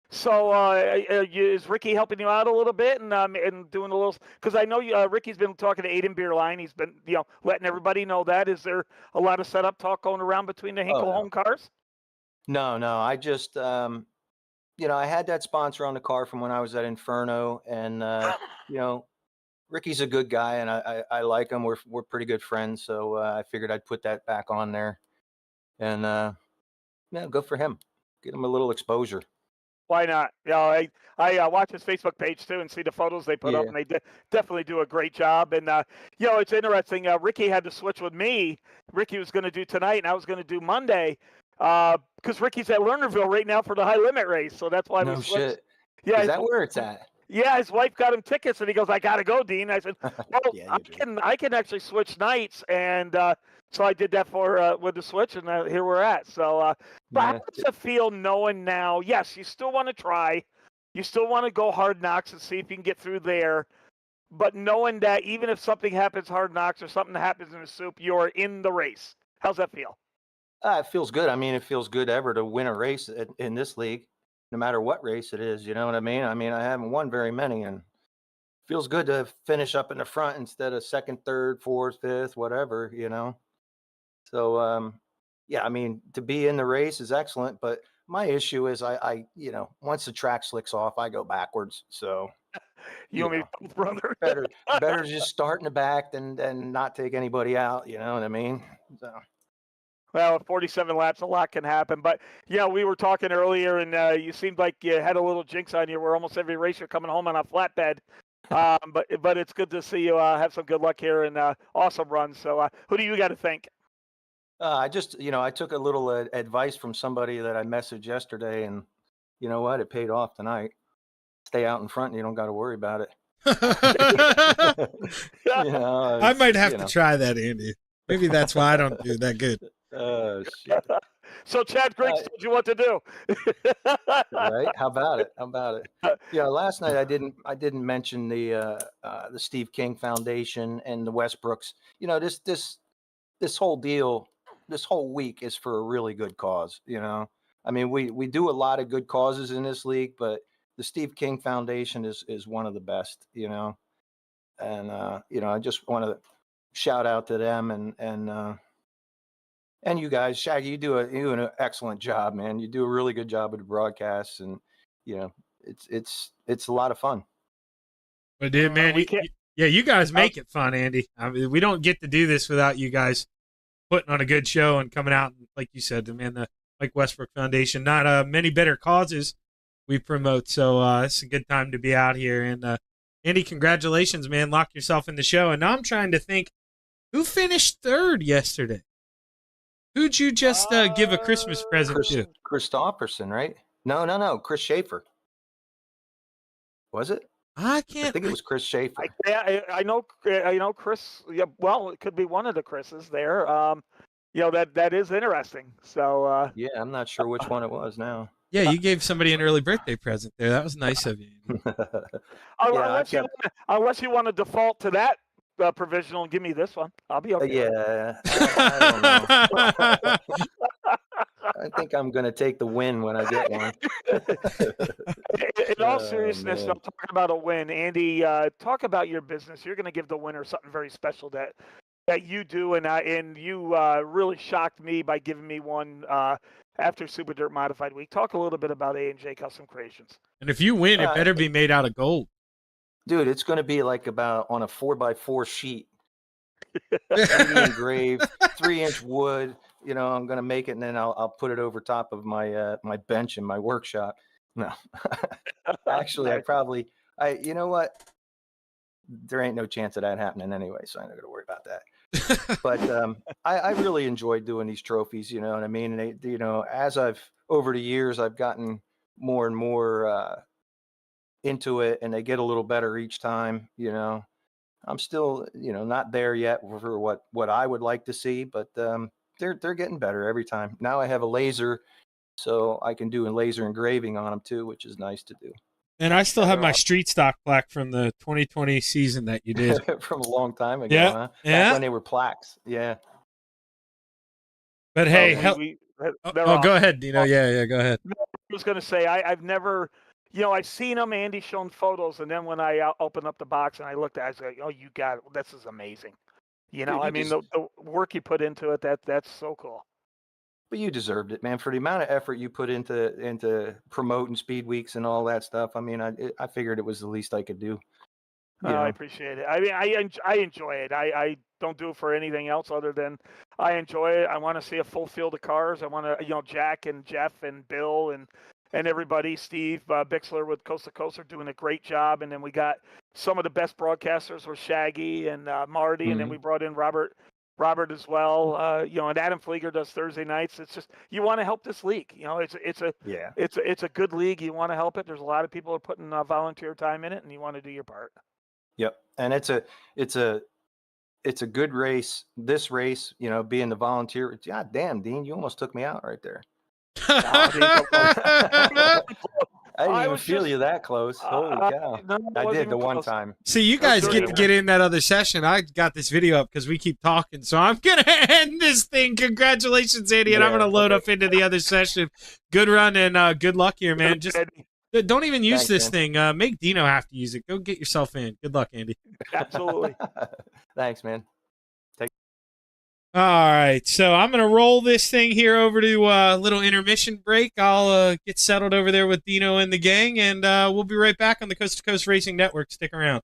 So is Ricky helping you out a little bit and doing a little? Because I know Ricky's been talking to Aiden Beerline. He's been letting everybody know that. Is there a lot of setup talk going around between the Hinkle Home cars? No. I just I had that sponsor on the car from when I was at Inferno, and Ricky's a good guy, and I like him. We're pretty good friends, so I figured I'd put that back on there, and go for him. Get him a little exposure. Why not? I watch his Facebook page too and see the photos they put up, and they definitely do a great job. And it's interesting. Ricky had to switch with me. Ricky was going to do tonight, and I was going to do Monday because Ricky's at Lernerville right now for the high limit race. So that's why we switched. Shit. Yeah, is that where it's at? Yeah, his wife got him tickets, and he goes, "I gotta go, Dean." I said, "Well, I can actually switch nights," and so I did that with the switch, and here we're at. So, but how does it feel knowing now? Yes, you still want to try, you still want to go Hard Knocks and see if you can get through there, but knowing that even if something happens Hard Knocks or something happens in the Soup, you're in the race. How's that feel? It feels good. I mean, it feels good ever to win a race in this league, no matter what race it is. You know what I mean? I mean, I haven't won very many, and feels good to finish up in the front instead of second, third, fourth, fifth, whatever, So, I mean, to be in the race is excellent, but my issue is I once the track slicks off, I go backwards. So you and me both, brother. better just start in the back than not take anybody out. You know what I mean? So. Well, at 47 laps, a lot can happen. But, we were talking earlier, and you seemed like you had a little jinx on you where almost every race you're coming home on a flatbed. But it's good to see you have some good luck here and awesome run. So who do you got to thank? I just, I took a little advice from somebody that I messaged yesterday, and you know what? It paid off tonight. Stay out in front and you don't got to worry about it. I might have to try that, Andy. Maybe that's why I don't do that good. Oh, shit. So Chad Griggs told you what to do. Right? How about it? Last night I didn't mention the Steve King Foundation and the Westbrooks. This whole deal, this whole week is for a really good cause. I mean, we do a lot of good causes in this league, but the Steve King Foundation is one of the best. And I just want to shout out to them and you guys. Shaggy, you do an excellent job, man. You do a really good job with the broadcasts, and it's a lot of fun. Well, dude, man, you guys make it fun, Andy. I mean, we don't get to do this without you guys putting on a good show and coming out, like you said, man, the Mike Westbrook Foundation. Not many better causes we promote, so it's a good time to be out here. And Andy, congratulations, man. Lock yourself in the show. And now I'm trying to think, who finished third yesterday? Who'd you just give a Christmas present to? Christopherson, right? No. Chris Schaefer. Was it? I I can't. think it was Chris Schaefer. I know Chris. Yeah, well, it could be one of the Chris's there. That is interesting. So Yeah, I'm not sure which one it was now. Yeah, you gave somebody an early birthday present there. That was nice of you. unless you want to default to that provisional and give me this one, I'll be okay. Yeah, I don't know. I think I'm going to take the win when I get one. In all seriousness, man. I'm talking about a win. Andy, talk about your business. You're going to give the winner something very special that you do, and you really shocked me by giving me one after Super Dirt Modified Week. Talk a little bit about A&J Custom Creations. And if you win, it better be made out of gold. Dude, it's going to be like about on a 4x4 sheet. 3D engraved, 3-inch wood. You know, I'm going to make it, and then I'll put it over top of my my bench in my workshop. No, actually, nice. You know what? There ain't no chance of that happening anyway, so I'm not going to worry about that. But I really enjoy doing these trophies. You know what I mean? And they, as over the years, I've gotten more and more into it, and they get a little better each time. You know, I'm still, not there yet for what I would like to see, but they're getting better every time. Now I have a laser, so I can do a laser engraving on them too, which is nice to do. And I still have my street stock plaque from the 2020 season that you did. From a long time ago, yeah. huh? Yeah. Back when they were plaques. Yeah. But hey, go ahead, Dino. Yeah, go ahead. I was going to say, I've never, I've seen them, Andy shown photos, and then when I opened up the box and I looked at it, I was like, oh, you got it. This is amazing. Dude, the work you put into it, that's so cool. But you deserved it, man, for the amount of effort you put into promoting Speed Weeks and all that stuff. I mean, I figured it was the least I could do. I appreciate it. I mean, I enjoy it. I don't do it for anything else other than I enjoy it. I want to see a full field of cars. I want to, Jack and Jeff and Bill and everybody, Steve Bixler with Coast to Coast are doing a great job. And then we got some of the best broadcasters were Shaggy and Marty, Mm-hmm. and then we brought in Robert as well. And Adam Flieger does Thursday nights. It's just you want to help this league. It's a good league. You want to help it. There's a lot of people are putting volunteer time in it, and you want to do your part. Yep, and it's a good race. This race, being the volunteer. God damn, Dean, you almost took me out right there. I didn't even feel you that close. Holy cow. No, I did the one time. See, you guys get to get in that other session. I got this video up because we keep talking, so I'm going to end this thing. Congratulations, Andy, and I'm going to load up into the other session. Good run and good luck here, man. Just don't even use this thing. Make Dino have to use it. Go get yourself in. Good luck, Andy. Absolutely. Thanks, man. All right, so I'm going to roll this thing here over to a little intermission break. I'll get settled over there with Dino and the gang, and we'll be right back on the Coast to Coast Racing Network. Stick around.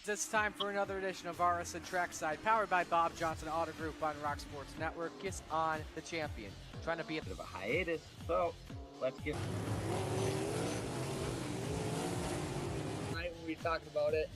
It's time for another edition of RSN Trackside, powered by Bob Johnson Auto Group on Rock Sports Network. Kiss on the champion. Trying to be a bit of a hiatus, so let's get. Right when we talked about it.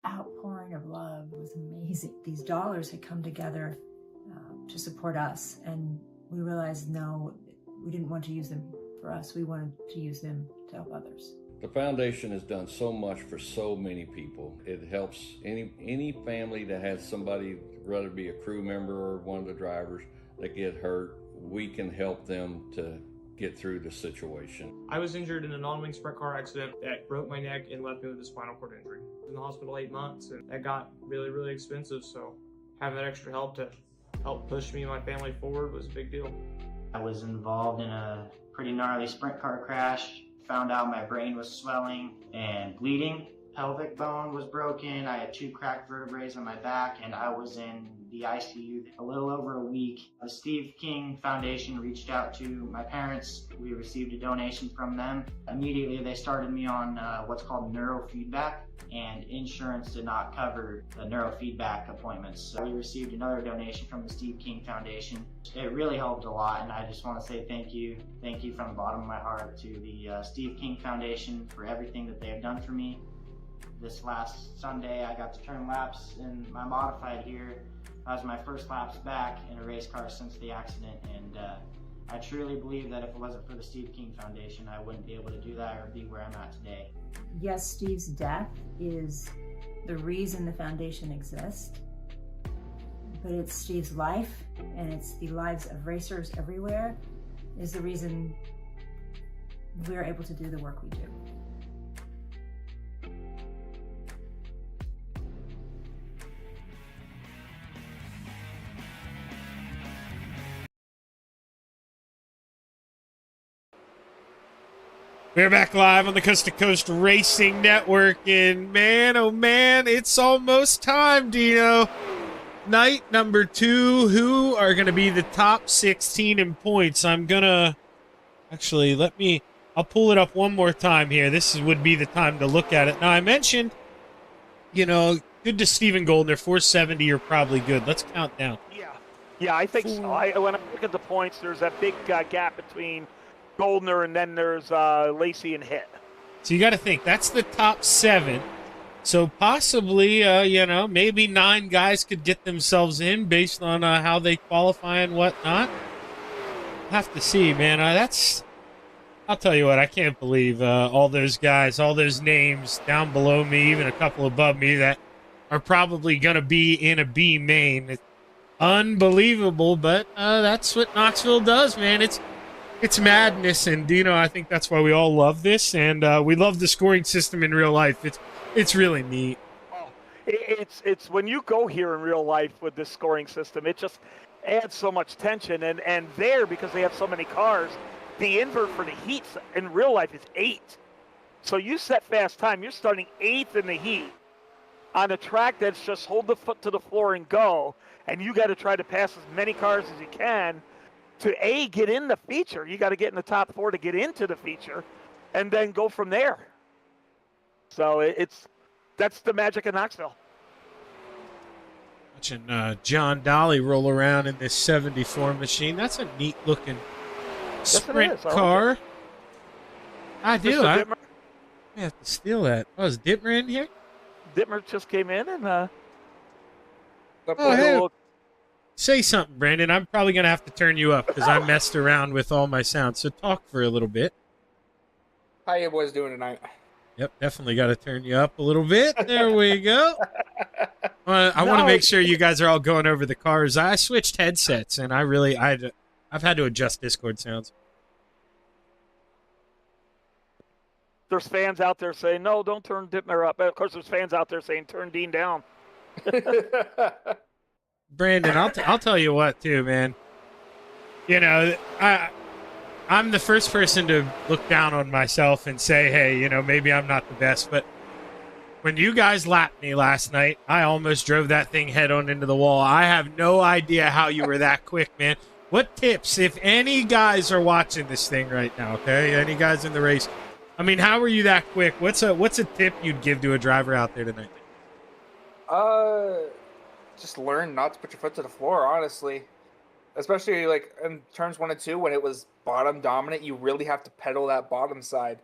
Outpouring of love was amazing. These dollars had come together to support us, and we realized, no, we didn't want to use them for us. We wanted to use them to help others. The foundation has done so much for so many people. It helps any family that has somebody, whether it be a crew member or one of the drivers, that get hurt. We can help them to get through the situation. I was injured in a non-wing sprint car accident that broke my neck and left me with a spinal cord injury. I was in the hospital 8 months, and that got really, really expensive, so having that extra help to help push me and my family forward was a big deal. I was involved in a pretty gnarly sprint car crash. Found out my brain was swelling and bleeding. Pelvic bone was broken. I had 2 cracked vertebrae on my back, and I was in the ICU a little over a week. The Steve King Foundation reached out to my parents. We received a donation from them. Immediately they started me on what's called neurofeedback, and insurance did not cover the neurofeedback appointments. So we received another donation from the Steve King Foundation. It really helped a lot, and I just want to say thank you. Thank you from the bottom of my heart to the Steve King Foundation for everything that they have done for me. This last Sunday I got to turn laps in my modified here. That was my first laps back in a race car since the accident, and I truly believe that if it wasn't for the Steve King Foundation, I wouldn't be able to do that or be where I'm at today. Yes, Steve's death is the reason the foundation exists, but it's Steve's life, and it's the lives of racers everywhere, is the reason we're able to do the work we do. We're back live on the Coast to Coast Racing Network, and man, oh man, it's almost time, Dino. Night number 2, who are going to be the top 16 in points? I'm going to, actually, I'll pull it up one more time here. Would be the time to look at it. Now, I mentioned, good to Stephen Goldner, 470 are probably good. Let's count down. Yeah, I think so. When I look at the points, there's that big gap between Goldner, and then there's Lacey and Hitt. So you got to think, that's the top 7. So possibly, maybe 9 guys could get themselves in based on how they qualify and whatnot. Have to see, man. I'll tell you what, I can't believe all those guys, all those names down below me, even a couple above me that are probably going to be in a B main. It's unbelievable, but that's what Knoxville does, man. It's madness, and Dino, I think that's why we all love this, and we love the scoring system in real life. It's really neat. Oh, it's when you go here in real life with this scoring system, it just adds so much tension. And there, because they have so many cars, the invert for the heats in real life is 8. So you set fast time, you're starting 8th in the heat on a track that's just hold the foot to the floor and go, and you got to try to pass as many cars as you can to get in the feature. You got to get in the top 4 to get into the feature, and then go from there. So that's the magic of Knoxville. Watching John Dolly roll around in this 74 machine. That's a neat looking sprint car. I do. I have to steal that. Oh, is Dittmer in here? Dittmer just came in and hey. Say something, Brandon. I'm probably going to have to turn you up because I messed around with all my sounds. So talk for a little bit. How you boys doing tonight? Yep, definitely got to turn you up a little bit. There we go. I want to make sure you guys are all going over the cars. I switched headsets, and I've had to adjust Discord sounds. There's fans out there saying, no, don't turn Dittmer up. Of course, there's fans out there saying, turn Dean down. Brandon, I'll tell you what, too, man. You know, I'm the first person to look down on myself and say, hey, you know, maybe I'm not the best. But when you guys lapped me last night, I almost drove that thing head on into the wall. I have no idea how you were that quick, man. What tips, if any guys are watching this thing right now, okay, any guys in the race, I mean, how were you that quick? What's a tip you'd give to a driver out there tonight? Just learn not to put your foot to the floor, honestly. Especially like in turns 1 and 2 when it was bottom dominant, you really have to pedal that bottom side.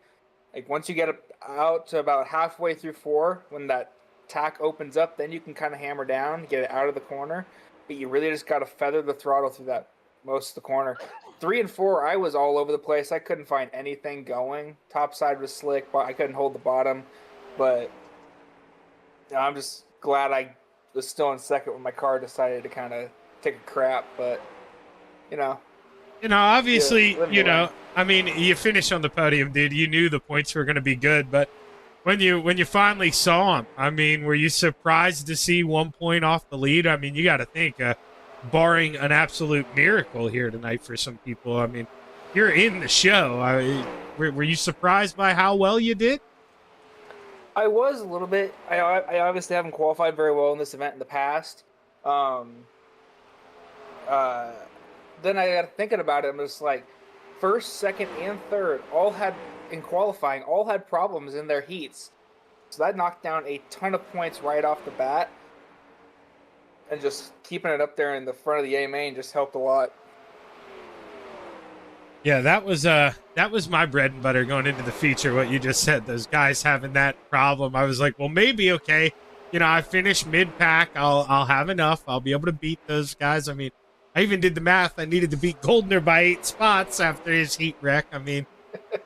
Like once you get out to about halfway through 4, when that tack opens up, then you can kind of hammer down, get it out of the corner. But you really just got to feather the throttle through that most of the corner. 3 and 4, I was all over the place. I couldn't find anything going. Top side was slick, but I couldn't hold the bottom. But you know, I'm just glad I was still in second when my car decided to kind of take a crap. But you know, obviously, you know, I mean, you finished on the podium, dude. You knew the points were going to be good, but when you finally saw him, I mean, were you surprised to see 1 point off the lead? I mean, you got to think, barring an absolute miracle here tonight for some people, I mean, you're in the show. Were you surprised by how well you did? I was a little bit. I obviously haven't qualified very well in this event in the past. Then I got thinking about it. I'm just like, first, second, and third all had problems in their heats. So that knocked down a ton of points right off the bat. And just keeping it up there in the front of the A main just helped a lot. Yeah, that was my bread and butter going into the feature, what you just said. Those guys having that problem. I was like, well, maybe, okay. You know, I finished mid-pack. I'll have enough. I'll be able to beat those guys. I mean, I even did the math. I needed to beat Goldner by 8 spots after his heat wreck. I mean,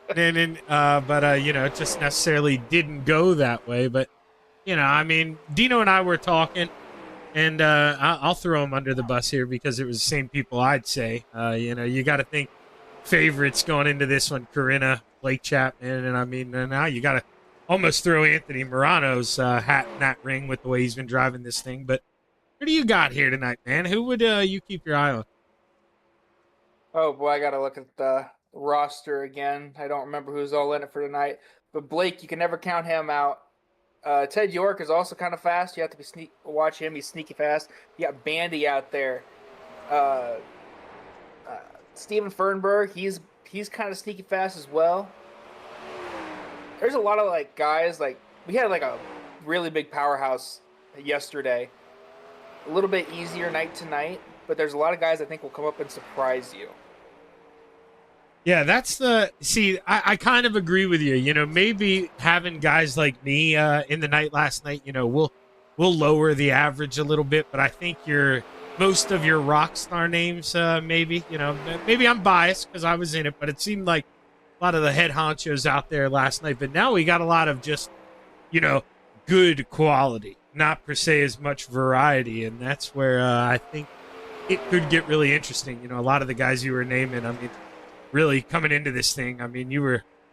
but you know, it just necessarily didn't go that way. But, you know, I mean, Dino and I were talking, and I'll throw him under the bus here because it was the same people I'd say. You know, you got to think favorites going into this one, Corinna, Blake Chapman, and I mean, now you got to almost throw Anthony Morano's hat in that ring with the way he's been driving this thing. But who do you got here tonight, man? Who would you keep your eye on? Oh, boy, I got to look at the roster again. I don't remember who's all in it for tonight. But Blake, you can never count him out. Ted York is also kind of fast. You have to watch him. He's sneaky fast. You got Bandy out there. Steven Fernberg, he's kind of sneaky fast as well. There's a lot of like guys, like we had like a really big powerhouse yesterday. A little bit easier night to night, but there's a lot of guys I think will come up and surprise you. Yeah, I kind of agree with you. You know, maybe having guys like me in the night last night, you know, will lower the average a little bit, but I think most of your rock star names, maybe, you know, maybe I'm biased because I was in it, but it seemed like a lot of the head honchos out there last night. But now we got a lot of just, you know, good quality, not per se as much variety, and that's where I think it could get really interesting. You know, a lot of the guys you were naming, I mean, really coming into this thing. I mean,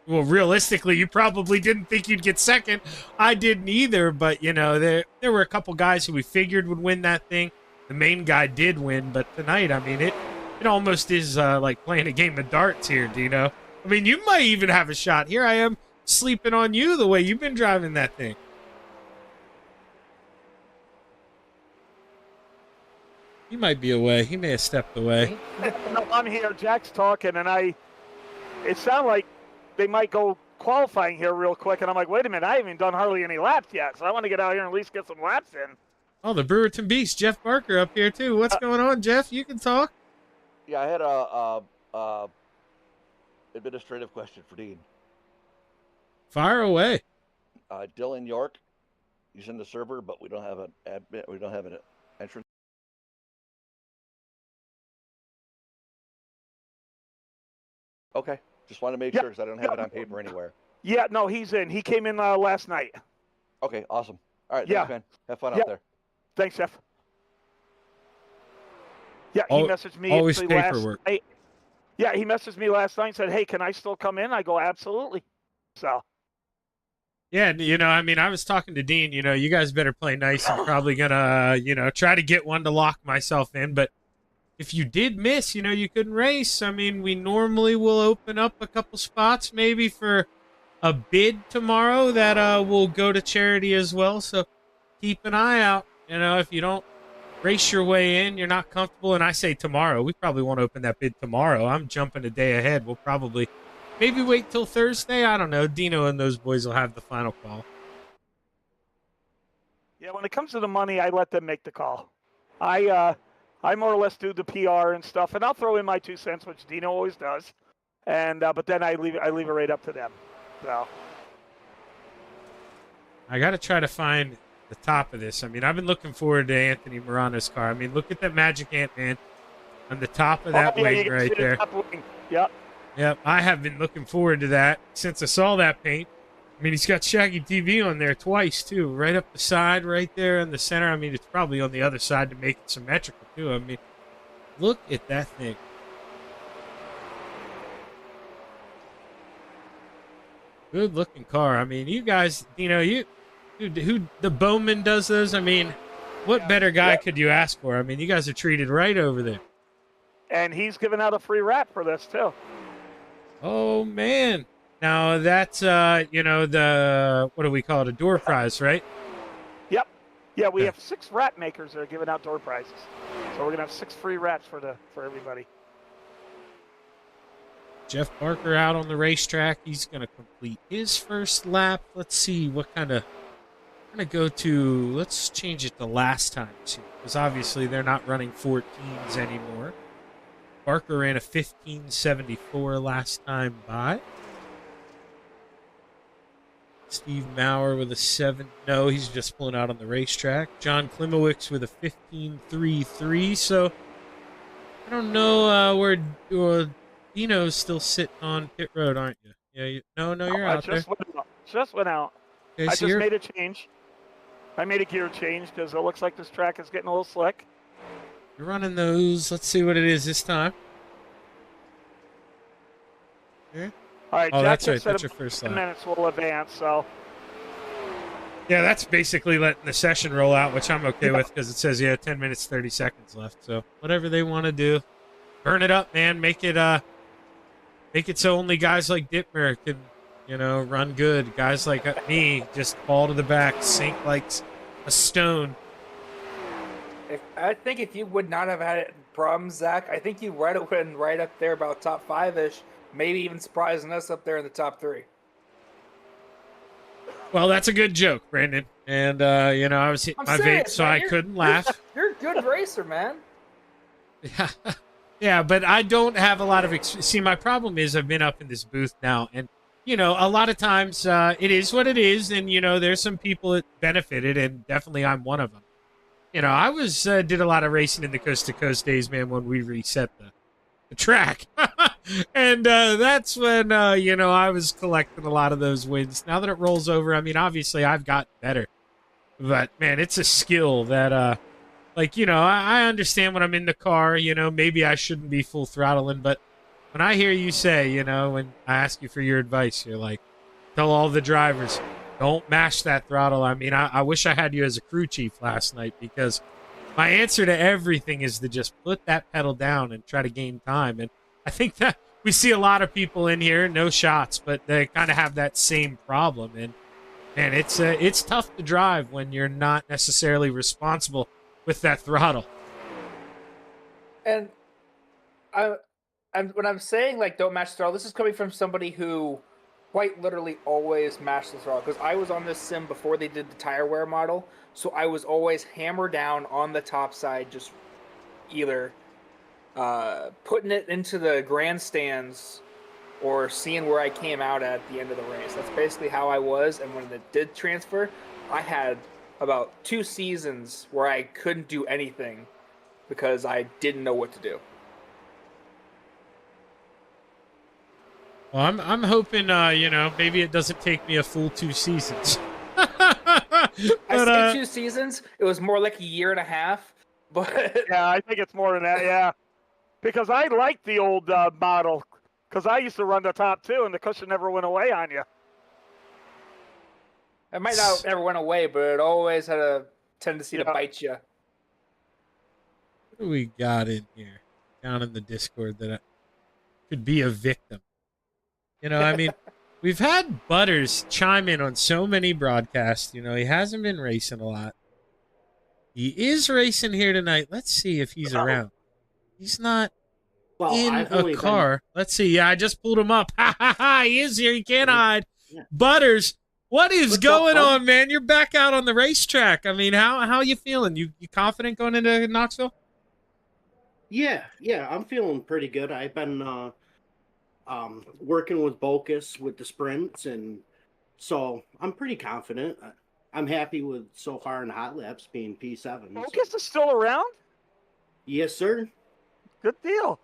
well, realistically, you probably didn't think you'd get second. I didn't either, but, there were a couple guys who we figured would win that thing. The main guy did win, but tonight, I mean, it almost is like playing a game of darts here, Dino. I mean, you might even have a shot. Here I am sleeping on you the way you've been driving that thing. He might be away. He may have stepped away. No, I'm here. Jack's talking, and it sounded like they might go qualifying here real quick. And I'm like, wait a minute, I haven't even done hardly any laps yet. So I want to get out here and at least get some laps in. Oh, the Brewerton Beast, Jeff Barker up here, too. What's going on, Jeff? You can talk. Yeah, I had a administrative question for Dean. Fire away. Dylan York, he's in the server, but we don't have an admit. We don't have an entrance. Okay, just want to make sure because I don't have it on paper anywhere. Yeah, no, he's in. He came in last night. Okay, awesome. All right, thanks, man. Have fun out there. Thanks, Jeff. Yeah, he messaged me always actually paperwork. last night. Yeah, he messaged me last night and said, hey, can I still come in? I go, absolutely. So. Yeah, I mean, I was talking to Dean, you guys better play nice. I'm probably going to, try to get one to lock myself in. But if you did miss, you couldn't race. I mean, we normally will open up a couple spots maybe for a bid tomorrow that will go to charity as well. So keep an eye out. If you don't race your way in, you're not comfortable. And I say tomorrow, we probably won't open that bid tomorrow. I'm jumping a day ahead. We'll probably maybe wait till Thursday. I don't know. Dino and those boys will have the final call. Yeah, when it comes to the money, I let them make the call. I more or less do the PR and stuff, and I'll throw in my 2 cents, which Dino always does. And but then I leave it right up to them. So I got to try to find the top of this. I mean, I've been looking forward to Anthony Morano's car. I mean, look at that Magic Ant-Man on the top of that wing right there. Yep. Yep, I have been looking forward to that since I saw that paint. I mean, he's got Shaggy TV on there twice, too. Right up the side, right there in the center. I mean, it's probably on the other side to make it symmetrical, too. I mean, look at that thing. Good-looking car. I mean, you guys, who the Bowman does those. I mean, what better guy could you ask for? I mean, you guys are treated right over there. And he's giving out a free wrap for this, too. Oh, man. Now, that's, what do we call it, a door prize, right? Yep. Yeah, we have 6 wrap makers that are giving out door prizes. So we're going to have 6 free wraps for everybody. Jeff Barker out on the racetrack. He's going to complete his first lap. Let's see what kind of... I'm going to go to... Let's change it to last times here, because obviously they're not running 14s anymore. Barker ran a 15.74 last time by. Steve Maurer with a 7. No, he's just pulling out on the racetrack. John Klimowicz with a 15.33. So I don't know where Dino's still sitting on pit road, aren't you? Yeah. You're out there. Just went out. Okay, I so just made a change. I made a gear change because it looks like this track is getting a little slick. You're running those. Let's see what it is this time. Okay. All right, oh, Jack that's right. That's your first lap. 10 minutes will advance, so. Yeah, that's basically letting the session roll out, which I'm okay with because it says, 10 minutes, 30 seconds left. So whatever they want to do. Burn it up, man. Make it so only guys like Dittmer can, run good. Guys like me just fall to the back, sink like a stone. I think if you would not have had problems, Zach, I think you would have been right up there about top 5-ish, maybe even surprising us up there in the top 3. Well, that's a good joke, Brandon. And, I was hitting my vape, so I couldn't laugh. You're a good racer, man. Yeah, but I don't have a lot of... See, my problem is I've been up in this booth now, and, a lot of times it is what it is, and, there's some people that benefited, and definitely I'm one of them. I did a lot of racing in the coast-to-coast days, man, when we reset the track. And that's when, I was collecting a lot of those wins. Now that it rolls over, I mean, obviously I've gotten better. But, man, it's a skill that, I understand when I'm in the car, maybe I shouldn't be full throttling. But when I hear you say, you know, when I ask you for your advice, you're like, tell all the drivers, don't mash that throttle. I mean, I wish I had you as a crew chief last night, because my answer to everything is to just put that pedal down and try to gain time. And I think that we see a lot of people in here, no shots, but they kind of have that same problem. And man, it's tough to drive when you're not necessarily responsible with that throttle. And when I'm saying like don't mash the throttle, this is coming from somebody who quite literally always mashed the throttle, because I was on this sim before they did the tire wear model, so I was always hammer down on the top side, just either putting it into the grandstands or seeing where I came out at the end of the race. That's basically how I was. And when it did transfer, I had about 2 seasons where I couldn't do anything because I didn't know what to do. Well, I'm hoping, you know, maybe it doesn't take me a full 2 seasons. I say 2 seasons. It was more like a year and a half. But yeah, I think it's more than that. Yeah, because I liked the old model, because I used to run the top too, and the cushion never went away on you. It might not ever went away, but it always had a tendency to bite you. What do we got in here down in the Discord that could be a victim? You know, I mean, we've had Butters chime in on so many broadcasts. You know, he hasn't been racing a lot. He is racing here tonight. Let's see if he's around. He's not in a car. Let's see. Yeah, I just pulled him up. Ha ha ha! He is here. He can't hide. Yeah. Butters, what is going on, man? You're back out on the racetrack. I mean, how are you feeling? You confident going into Knoxville? Yeah, I'm feeling pretty good. I've been working with Bocus with the sprints, and so I'm pretty confident. I'm happy with so far in the hot laps being P7. Bocus is still around? Yes, sir. Good deal.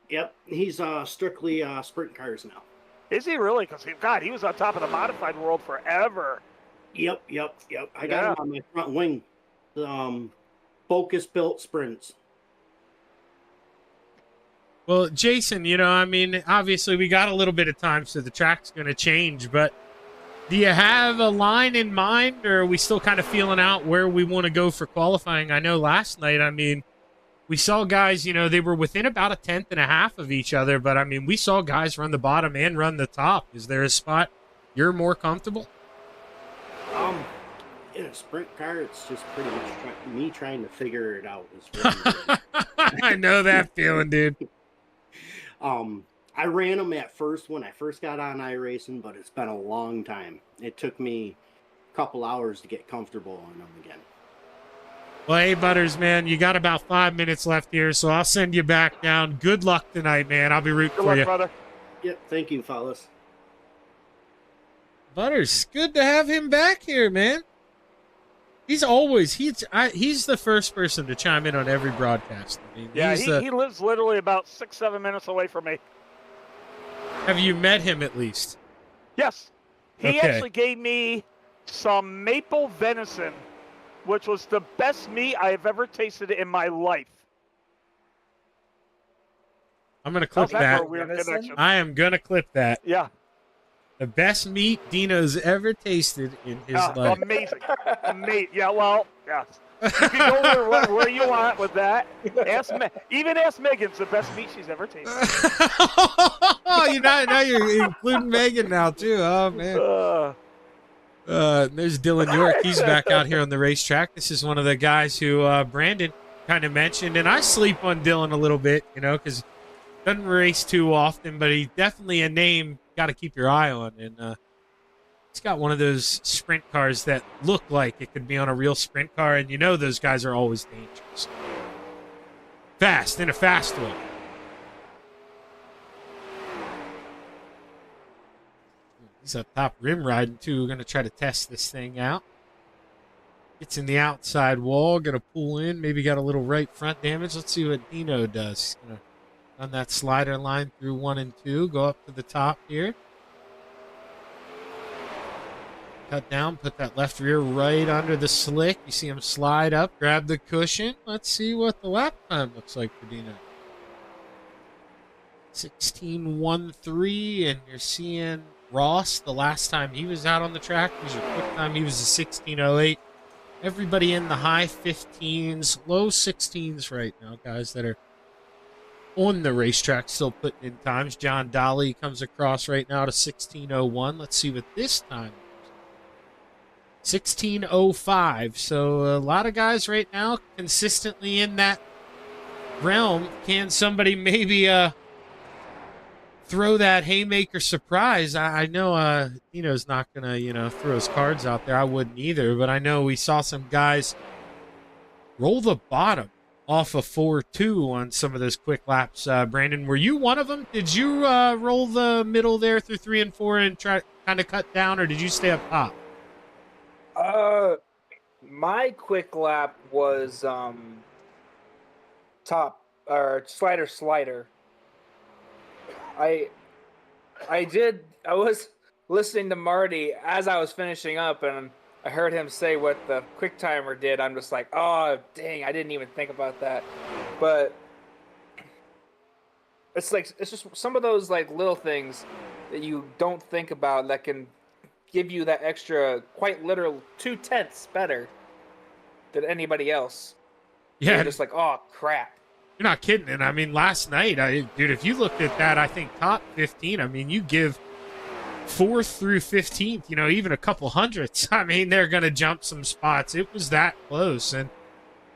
Yep, he's strictly sprint cars now. Is he really? Because he was on top of the modified world forever. Yep. I got him on my front wing. Bocus built sprints. Well, Jason, you know, I mean, obviously we got a little bit of time, so the track's going to change, but do you have a line in mind, or are we still kind of feeling out where we want to go for qualifying? I know last night, I mean, we saw guys, you know, they were within about a 1/10 and a half of each other, but I mean, we saw guys run the bottom and run the top. Is there a spot you're more comfortable? In a sprint car, it's just pretty much me trying to figure it out. Is I know that feeling, dude. I ran them at first when I first got on iRacing, but it's been a long time. It took me a couple hours to get comfortable on them again. Well, hey, Butters, man, you got about 5 minutes left here, so I'll send you back down. Good luck tonight, man. I'll be rooting for you. Brother. Yep, thank you, fellas. Butters, good to have him back here, man. He's the first person to chime in on every broadcast. I mean, yeah, he lives literally about 6-7 minutes away from me. Have you met him at least? Yes. He actually gave me some maple venison, which was the best meat I have ever tasted in my life. I'm going to clip that. I am going to clip that. Yeah. The best meat Dino's ever tasted in his life. Amazing. Yeah, well, yeah. You can go where you want with that. Even ask Megan's the best meat she's ever tasted. Oh, now you're including Megan now, too. Oh, man. There's Dylan York. He's back out here on the racetrack. This is one of the guys who Brandon kind of mentioned. And I sleep on Dylan a little bit, you know, because he doesn't race too often, but he's definitely a name got to keep your eye on. And he's got one of those sprint cars that look like it could be on a real sprint car, and you know those guys are always dangerous. Fast, in a fast one. He's up top rim riding, too. We're going to try to test this thing out. Gets in the outside wall, going to pull in. Maybe got a little right front damage. Let's see what Dino does. Going to run that slider line through 1 and 2. Go up to the top here. Cut down, put that left rear right under the slick. You see him slide up, grab the cushion. Let's see what the lap time looks like for Dino. 16.13, and you're seeing Ross, the last time he was out on the track, was your quick time. He was a 16.08. Everybody in the high 15s, low 16s right now, guys that are on the racetrack still putting in times. John Dolly comes across right now to 16.01. Let's see what this time is. 16.05. So a lot of guys right now consistently in that realm. Can somebody maybe throw that haymaker surprise? I know Dino's not going to, throw his cards out there. I wouldn't either, but I know we saw some guys roll the bottom off of 4.2 on some of those quick laps. Brandon, were you one of them? Did you roll the middle there through 3 and 4 and try kind of cut down, or did you stay up top? My quick lap was top or slider. I was listening to Marty as I was finishing up, and I heard him say what the quick timer did. I'm just like, oh dang, I didn't even think about that. But it's just some of those like little things that you don't think about that can give you that extra, quite literal 0.2 better than anybody else. Yeah, you're just like, oh crap. You're not kidding. And I mean, last night, dude, if you looked at that, I think top 15, I mean, you give 4th through 15th, even a couple hundredths. I mean, they're going to jump some spots. It was that close and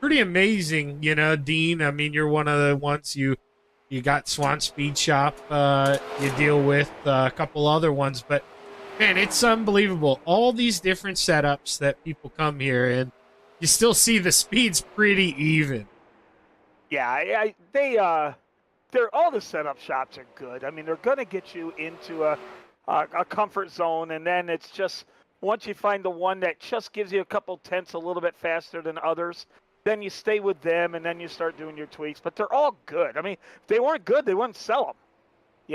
pretty amazing, Dean. I mean, you're one of the ones you got Swan Speed Shop you deal with, a couple other ones. But, man, it's unbelievable. All these different setups that people come here, and you still see the speeds pretty even. Yeah, they're all the setup shops are good. I mean, they're going to get you into a comfort zone, and then it's just once you find the one that just gives you a couple tenths a little bit faster than others, then you stay with them, and then you start doing your tweaks. But they're all good. I mean, if they weren't good, they wouldn't sell them.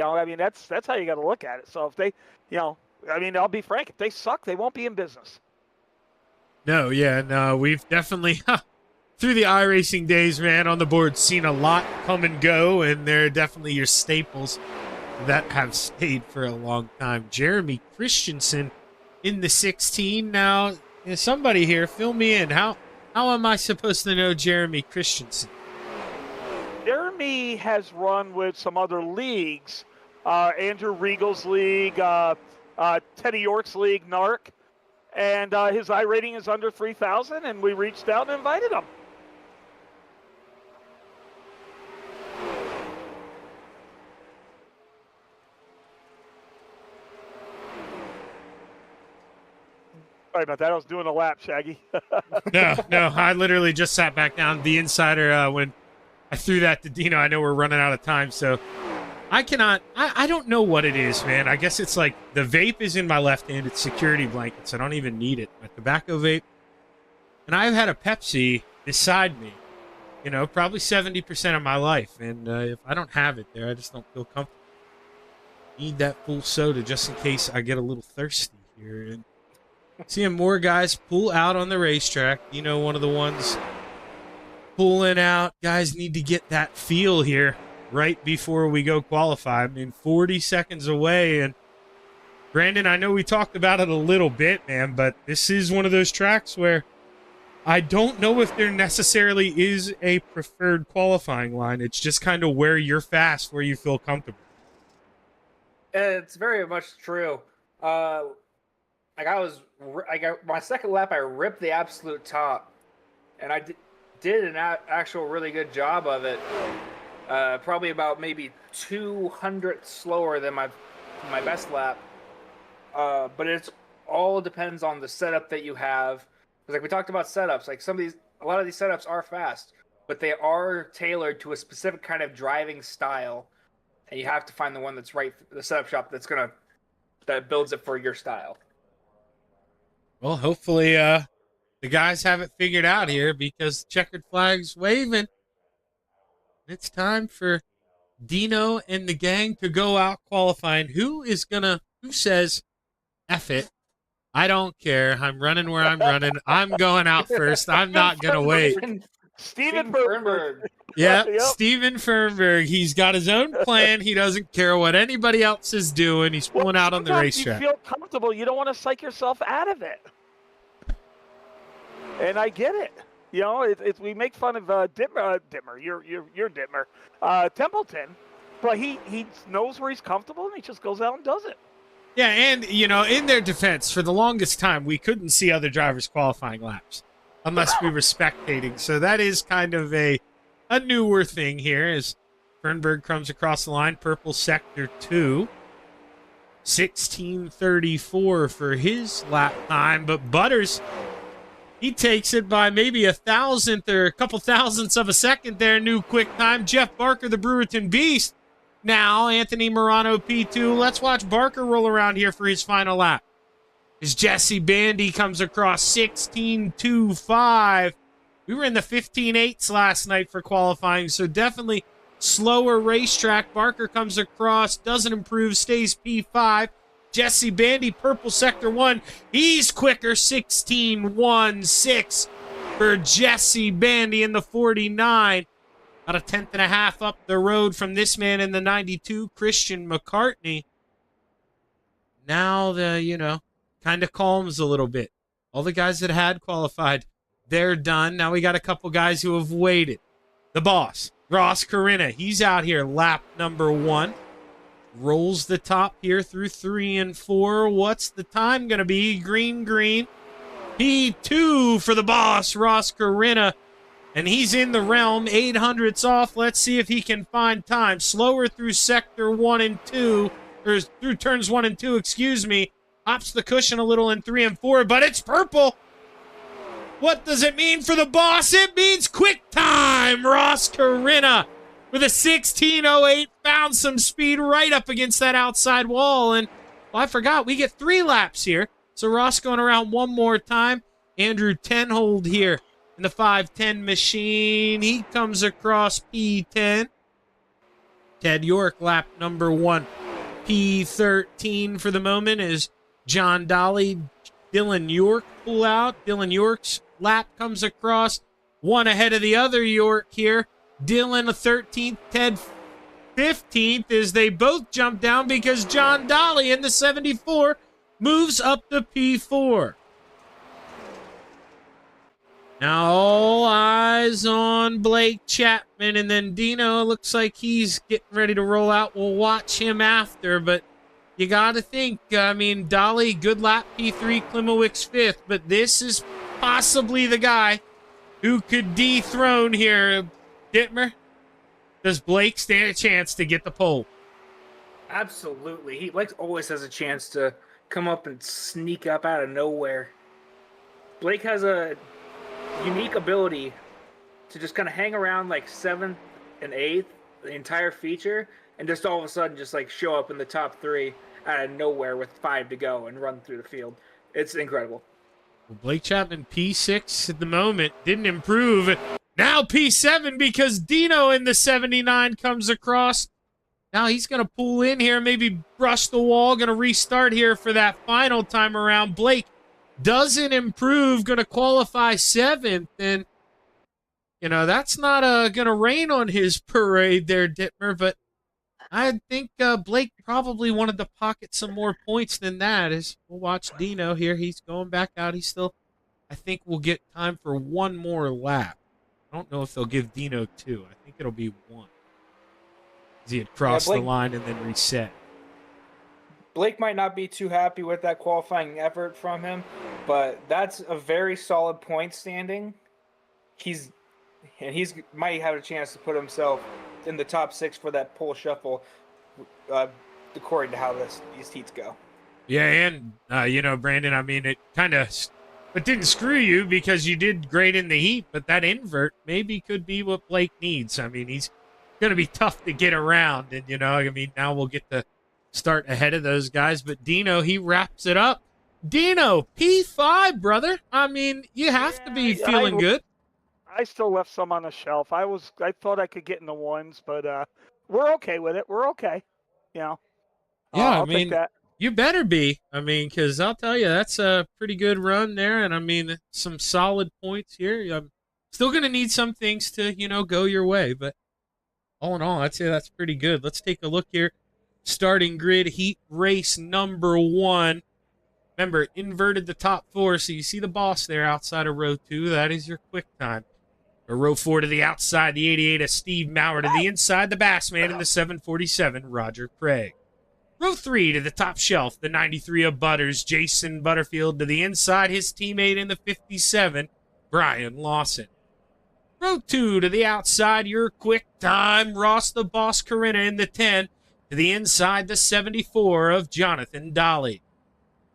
I mean, that's how you got to look at it. So if they, I mean, I'll be frank, if they suck, they won't be in business. No, we've definitely through the iRacing days, man, on the board, seen a lot come and go, and they're definitely your staples that have stayed for a long time. Jeremy Christensen in the 16. Now, somebody here, fill me in. How am I supposed to know Jeremy Christensen? Jeremy has run with some other leagues, Andrew Regal's league, Teddy York's league, NARC, and his iRating is under 3,000, and we reached out and invited him. Sorry about that. I was doing a lap, Shaggy. No. I literally just sat back down. The insider, when I threw that to Dino, I know we're running out of time, so I cannot. I don't know what it is, man. I guess it's like the vape is in my left hand. It's security blankets. I don't even need it. My tobacco vape. And I've had a Pepsi beside me, probably 70% of my life. And if I don't have it there, I just don't feel comfortable. Need that full soda just in case I get a little thirsty here. And seeing more guys pull out on the racetrack. One of the ones pulling out. Guys need to get that feel here right before we go qualify. I mean, 40 seconds away. And Brandon, I know we talked about it a little bit, man, but this is one of those tracks where I don't know if there necessarily is a preferred qualifying line. It's just kind of where you're fast, where you feel comfortable. It's very much true. My second lap, I ripped the absolute top, and I did an actual really good job of it. Probably about maybe 200 slower than my best lap. But it's all depends on the setup that you have. Like we talked about setups, like a lot of these setups are fast, but they are tailored to a specific kind of driving style, and you have to find the one that's right for the setup shop that builds it for your style. Well, hopefully the guys have it figured out here, because checkered flag's waving. It's time for Dino and the gang to go out qualifying. Who says, F it, I don't care, I'm running where I'm running, I'm going out first, I'm not going to wait. Steven Bernberg. Yeah, Yep. Steven Fernberg. He's got his own plan. He doesn't care what anybody else is doing. He's pulling out on the Sometimes racetrack. You feel comfortable. You don't want to psych yourself out of it. And I get it. You know, we make fun of Dittmer. You're Dittmer. Templeton, but he knows where he's comfortable and he just goes out and does it. Yeah, and, you know, in their defense, for the longest time, we couldn't see other drivers qualifying laps unless we were spectating. So that is kind of a newer thing here as Fernberg comes across the line, purple sector 2. 16:34 for his lap time, but Butters, he takes it by maybe a thousandth or a couple thousandths of a second there. New quick time. Jeff Barker, the Brewerton Beast. Now, Anthony Morano, P2. Let's watch Barker roll around here for his final lap. As Jesse Bandy comes across 16.25. We were in the 15.8s last night for qualifying, so definitely slower racetrack. Barker comes across, doesn't improve, stays P5. Jesse Bandy, purple sector 1. He's quicker, 16.16 for Jesse Bandy in the 49. About a tenth and a half up the road from this man in the 92, Christian McCartney. Now kind of calms a little bit. All the guys that had qualified, they're done. Now we got a couple guys who have waited. The boss, Ross Corinna, he's out here, lap number 1. Rolls the top here through 3 and 4. What's the time going to be? Green. P2 for the boss, Ross Corinna. And he's in the realm, 800ths off. Let's see if he can find time. Slower through sector 1 and 2, or through turns 1 and 2, excuse me. Hops the cushion a little in 3 and 4, but it's purple. What does it mean for the boss? It means quick time. Ross Corinna with a 16.08 found some speed right up against that outside wall. And I forgot, we get 3 laps here. So Ross going around one more time. Andrew Tenhold here in the 5:10 machine. He comes across P10. Ted York, lap number 1. P13 for the moment as John Dolly, Dylan York pull out. Dylan York's lap comes across. One ahead of the other York here. Dylan 13th, Ted 15th as they both jump down because John Dolly in the 74 moves up to P4. Now all eyes on Blake Chapman, and then Dino looks like he's getting ready to roll out. We'll watch him after, but you got to think, Dolly, good lap, P3, Klimowicz 5th, but this is possibly the guy who could dethrone here. Dittmer, does Blake stand a chance to get the pole? Absolutely. He always has a chance to come up and sneak up out of nowhere. Blake has a unique ability to just kind of hang around like 7th and 8th, the entire feature, and just all of a sudden just show up in the top 3 out of nowhere with 5 to go and run through the field. It's incredible. Well, Blake Chapman, P6 at the moment, didn't improve. Now P7 because Dino in the 79 comes across. Now he's going to pull in here, maybe brush the wall, going to restart here for that final time around. Blake doesn't improve, going to qualify 7th, and, that's not going to rain on his parade there, Dittmer, but I think Blake probably wanted to pocket some more points than that. As we'll watch Dino here. He's going back out. He's still, I think we'll get time for one more lap. I don't know if they'll give Dino 2. I think it'll be 1. He had crossed the line and then reset. Blake might not be too happy with that qualifying effort from him, but that's a very solid point standing. He's might have a chance to put himself in the top 6 for that pole shuffle, according to how these heats go. Yeah, and Brandon, it didn't screw you because you did great in the heat, but that invert maybe could be what Blake needs. He's going to be tough to get around, and now we'll get to start ahead of those guys. But Dino, he wraps it up. Dino, P5, brother. You have to be feeling good. I still left some on the shelf. I thought I could get in the 1s, but we're okay with it. We're okay. Yeah, I'll take that. You better be. Because I'll tell you, that's a pretty good run there, and some solid points here. Still going to need some things to, go your way. But all in all, I'd say that's pretty good. Let's take a look here. Starting grid, heat race number 1. Remember, inverted the top 4, so you see the boss there outside of row 2. That is your quick time. Or row 4 to the outside, the 88 of Steve Maurer. To the inside, the Bassman in the 747, Roger Craig. Row 3 to the top shelf, the 93 of Butters, Jason Butterfield. To the inside, his teammate in the 57, Brian Lawson. Row 2 to the outside, your quick time, Ross the Boss Corinna in the 10. To the inside, the 74 of Jonathan Dolly.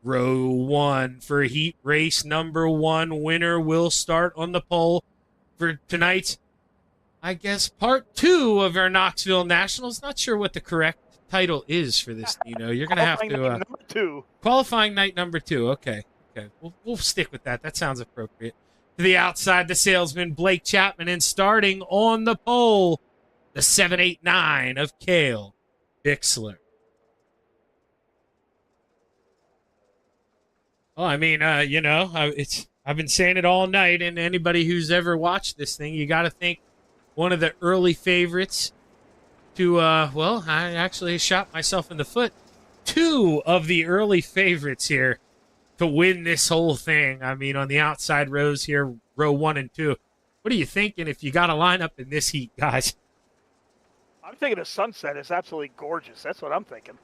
Row 1 for heat race number 1. Winner will start on the pole for tonight's, I guess, part 2 of our Knoxville Nationals. Not sure what the correct title is for this, Dino. You're going to have to... number 2. Qualifying night number 2. Okay. We'll stick with that. That sounds appropriate. To the outside, the salesman, Blake Chapman, and starting on the pole, the 789 of Cale Bixler. Well, I mean, I've been saying it all night, and anybody who's ever watched this thing, you got to think one of the early favorites to, I actually shot myself in the foot. 2 of the early favorites here to win this whole thing. I mean, on the outside rows here, row 1 and 2. What are you thinking if you got a lineup in this heat, guys? I'm thinking the sunset is absolutely gorgeous. That's what I'm thinking.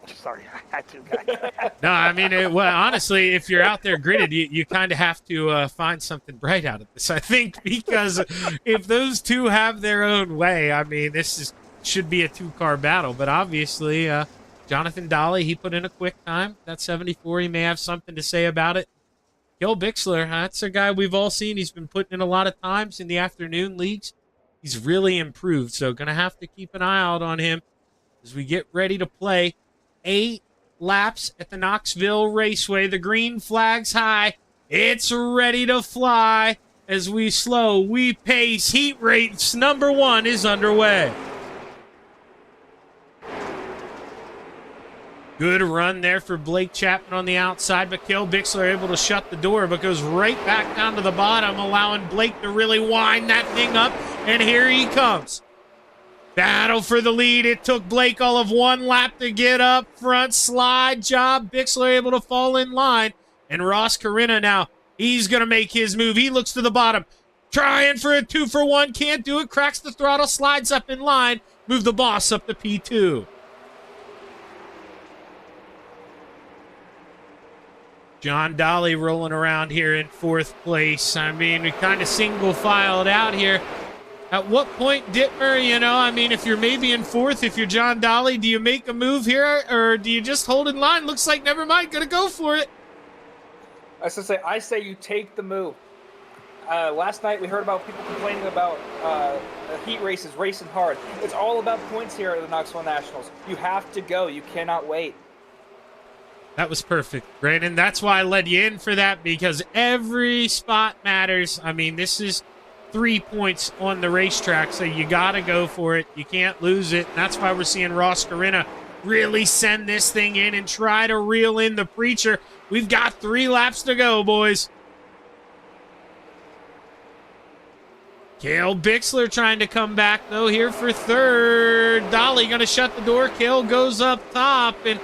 Sorry, I had to, guys. No, I mean, honestly, if you're out there gridded, you kind of have to find something bright out of this, I think, because if those two have their own way, I mean, should be a 2-car battle. But obviously, Jonathan Dolly, he put in a quick time. That 74, he may have something to say about it. Cale Bixler, that's a guy we've all seen. He's been putting in a lot of times in the afternoon leagues. He's really improved, so going to have to keep an eye out on him as we get ready to play 8 laps at the Knoxville Raceway. The green flag's high. It's ready to fly as we slow, we pace. Heat race number 1 is underway. Good run there for Blake Chapman on the outside, but Cale Bixler able to shut the door, but goes right back down to the bottom, allowing Blake to really wind that thing up, and here he comes. Battle for the lead. It took Blake all of 1 lap to get up front. Slide job. Bixler able to fall in line. And Ross Corinna now, he's going to make his move. He looks to the bottom. Trying for a 2-for-1. Can't do it. Cracks the throttle. Slides up in line. Move the boss up to P2. John Dolly rolling around here in 4th place. I mean, we kind of single filed out here. At what point, Dittmer, if you're maybe in 4th, if you're John Dolly, do you make a move here, or do you just hold in line? Looks like never mind, gonna go for it. I say you take the move. Last night we heard about people complaining about heat races, racing hard. It's all about points here at the Knoxville Nationals. You have to go. You cannot wait. That was perfect, Brandon. That's why I led you in for that, because every spot matters. I mean, this is 3 points on the racetrack, so you got to go for it. You can't lose it. And that's why we're seeing Ross Corinna really send this thing in and try to reel in the preacher. We've got 3 laps to go, boys. Cale Bixler trying to come back, though, here for 3rd. Dolly going to shut the door. Cale goes up top, and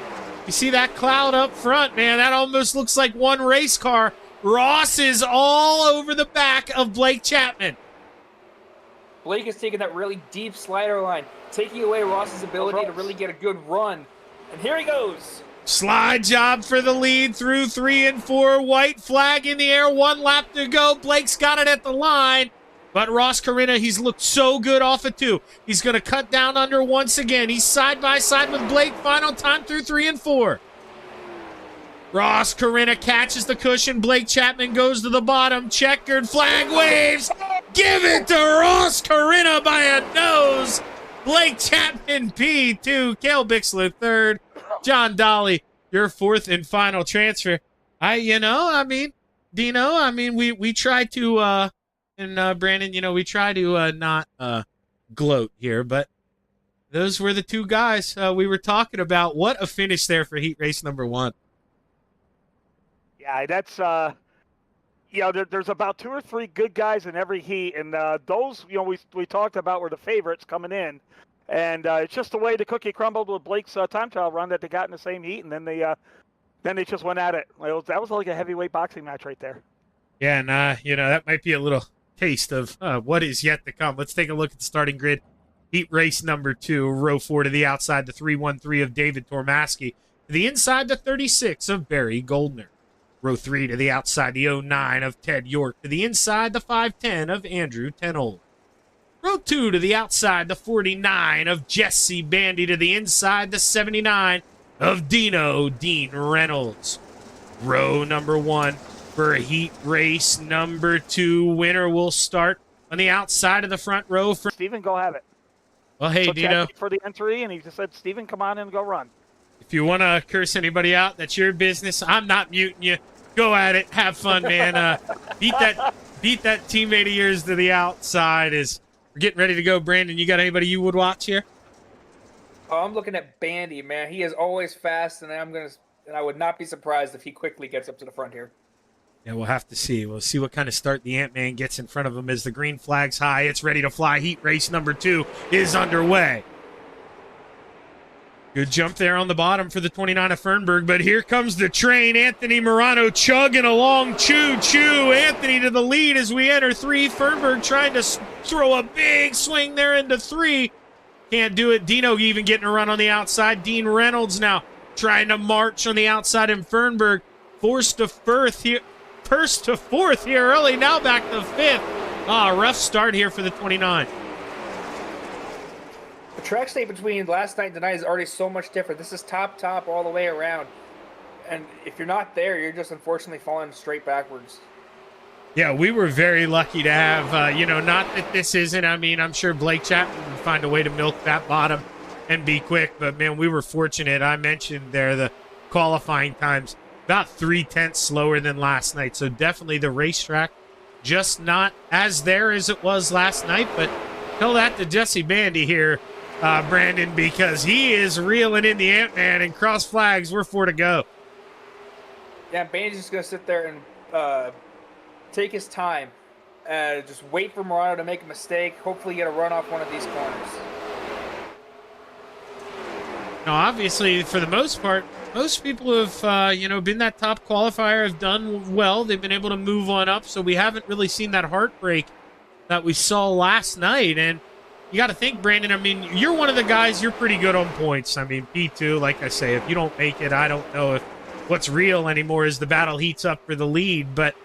you see that cloud up front, man. That almost looks like one race car. Ross is all over the back of Blake Chapman. Blake is taking that really deep slider line, taking away Ross's ability to really get a good run. And here he goes. Slide job for the lead through 3 and 4. White flag in the air. 1 lap to go. Blake's got it at the line. But Ross Corinna, he's looked so good off of 2. He's going to cut down under once again. He's side by side with Blake. Final time through 3 and 4. Ross Corinna catches the cushion. Blake Chapman goes to the bottom. Checkered flag waves. Give it to Ross Corinna by a nose. Blake Chapman P2. Cale Bixler 3rd. John Dolly, your 4th and final transfer. Dino, we try to, Brandon, we try to not gloat here, but those were the 2 guys we were talking about. What a finish there for heat race number 1. Yeah, that's there's about 2 or 3 good guys in every heat, and those, we talked about were the favorites coming in, and it's just the way the cookie crumbled with Blake's time trial run that they got in the same heat, and then they just went at it. That was like a heavyweight boxing match right there. Yeah, and that might be a little taste of what is yet to come. Let's take a look at the starting grid. Heat race number 2, row 4 to the outside, the 313 of David Tormaski. To the inside, the 36 of Barry Goldner. Row 3 to the outside, the 09 of Ted York. To the inside, the 510 of Andrew Tenhold. Row 2 to the outside, the 49 of Jesse Bandy. To the inside, the 79 of Dean Reynolds. Row number 1 for heat race number 2. Winner will start on the outside of the front row. Steven, go have it. Well, hey, so Dino. For the entry, and he just said, Steven, come on in and go run. If you want to curse anybody out, that's your business. I'm not muting you. Go at it. Have fun, man. Beat that teammate of yours to the outside. We're getting ready to go. Brandon, you got anybody you would watch here? Oh, I'm looking at Bandy, man. He is always fast, and I would not be surprised if he quickly gets up to the front here. Yeah, we'll have to see. We'll see what kind of start the Ant-Man gets in front of him as the green flag's high. It's ready to fly. Heat race number 2 is underway. Good jump there on the bottom for the 29 of Fernberg, but here comes the train. Anthony Morano chugging along. Choo-choo. Anthony to the lead as we enter 3. Fernberg trying to throw a big swing there into 3. Can't do it. Dino even getting a run on the outside. Dean Reynolds now trying to march on the outside, and Fernberg forced to fourth here early. Now back to 5th. Rough start here for the 29. The track state between last night and tonight is already so much different. This is top all the way around. And if you're not there, you're just unfortunately falling straight backwards. Yeah, we were very lucky to have, not that this isn't, I'm sure Blake Chapman would find a way to milk that bottom and be quick, but man, we were fortunate. I mentioned there the qualifying times, about 3/10 slower than last night. So definitely the racetrack just not as there as it was last night, but tell that to Jesse Bandy here, Brandon, because he is reeling in the Ant-Man, and cross flags, we're 4 to go. Yeah, Bandy's just going to sit there and take his time, just wait for Morano to make a mistake, hopefully get a run off one of these corners. Now, obviously, for the most part, most people who have, been that top qualifier have done well. They've been able to move on up, so we haven't really seen that heartbreak that we saw last night. And you got to think, Brandon, you're one of the guys, you're pretty good on points. P2, like I say, if you don't make it, I don't know if what's real anymore as the battle heats up for the lead. But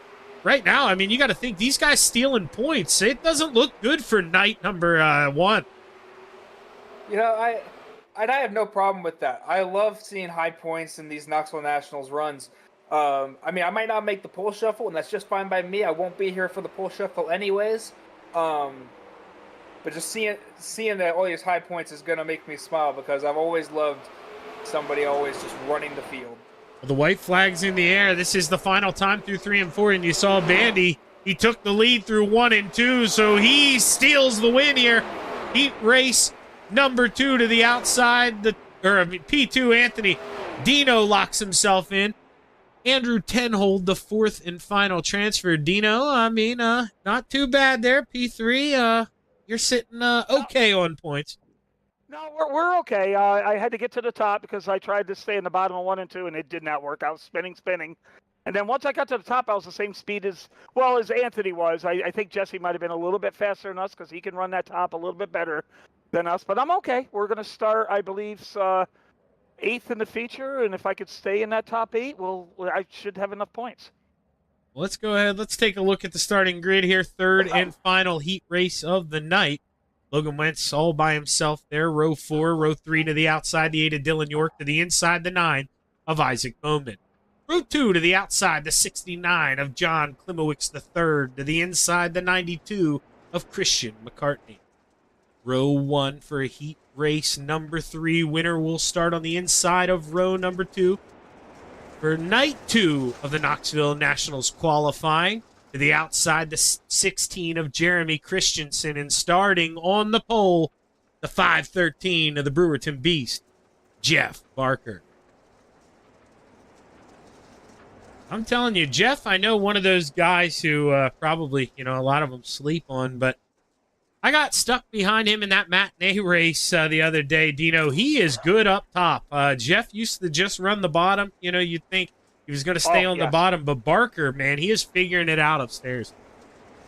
right now, you got to think, these guys stealing points. It doesn't look good for night number 1. I have no problem with that. I love seeing high points in these Knoxville Nationals runs. I might not make the pole shuffle, and that's just fine by me. I won't be here for the pole shuffle anyways. But just seeing that all these high points is going to make me smile, because I've always loved somebody always just running the field. The white flag's in the air. This is the final time through 3 and 4, and you saw Bandy. He took the lead through 1 and 2, so he steals the win here. Heat race number 2 to the outside. P2, Anthony Dino locks himself in. Andrew Tenhold, the 4th and final transfer. Dino, not too bad there. P3, you're sitting okay on points. No, we're okay. I had to get to the top because I tried to stay in the bottom of 1 and 2, and it did not work. I was spinning. And then once I got to the top, I was the same speed as Anthony was. I think Jesse might have been a little bit faster than us because he can run that top a little bit better than us. But I'm okay. We're going to start, I believe, 8th in the feature. And if I could stay in that top 8, I should have enough points. Let's go ahead. Let's take a look at the starting grid here. 3rd and final heat race of the night. Logan Wentz all by himself there. Row 4, row 3 to the outside, the 8 of Dylan York, to the inside, the 9 of Isaac Bowman. Row 2 to the outside, the 69 of John Klimowicz III, to the inside, the 92 of Christian McCartney. Row 1 for a heat race number 3. Winner will start on the inside of row number 2. For night 2 of the Knoxville Nationals qualifying, to the outside, the 16 of Jeremy Christensen, and starting on the pole, the 513 of the Brewerton Beast, Jeff Barker. I'm telling you, Jeff, I know one of those guys who probably, a lot of them sleep on, but I got stuck behind him in that matinee race the other day, Dino. He is good up top. Jeff used to just run the bottom. You'd think he was going to stay on the bottom, but Barker, man, he is figuring it out upstairs.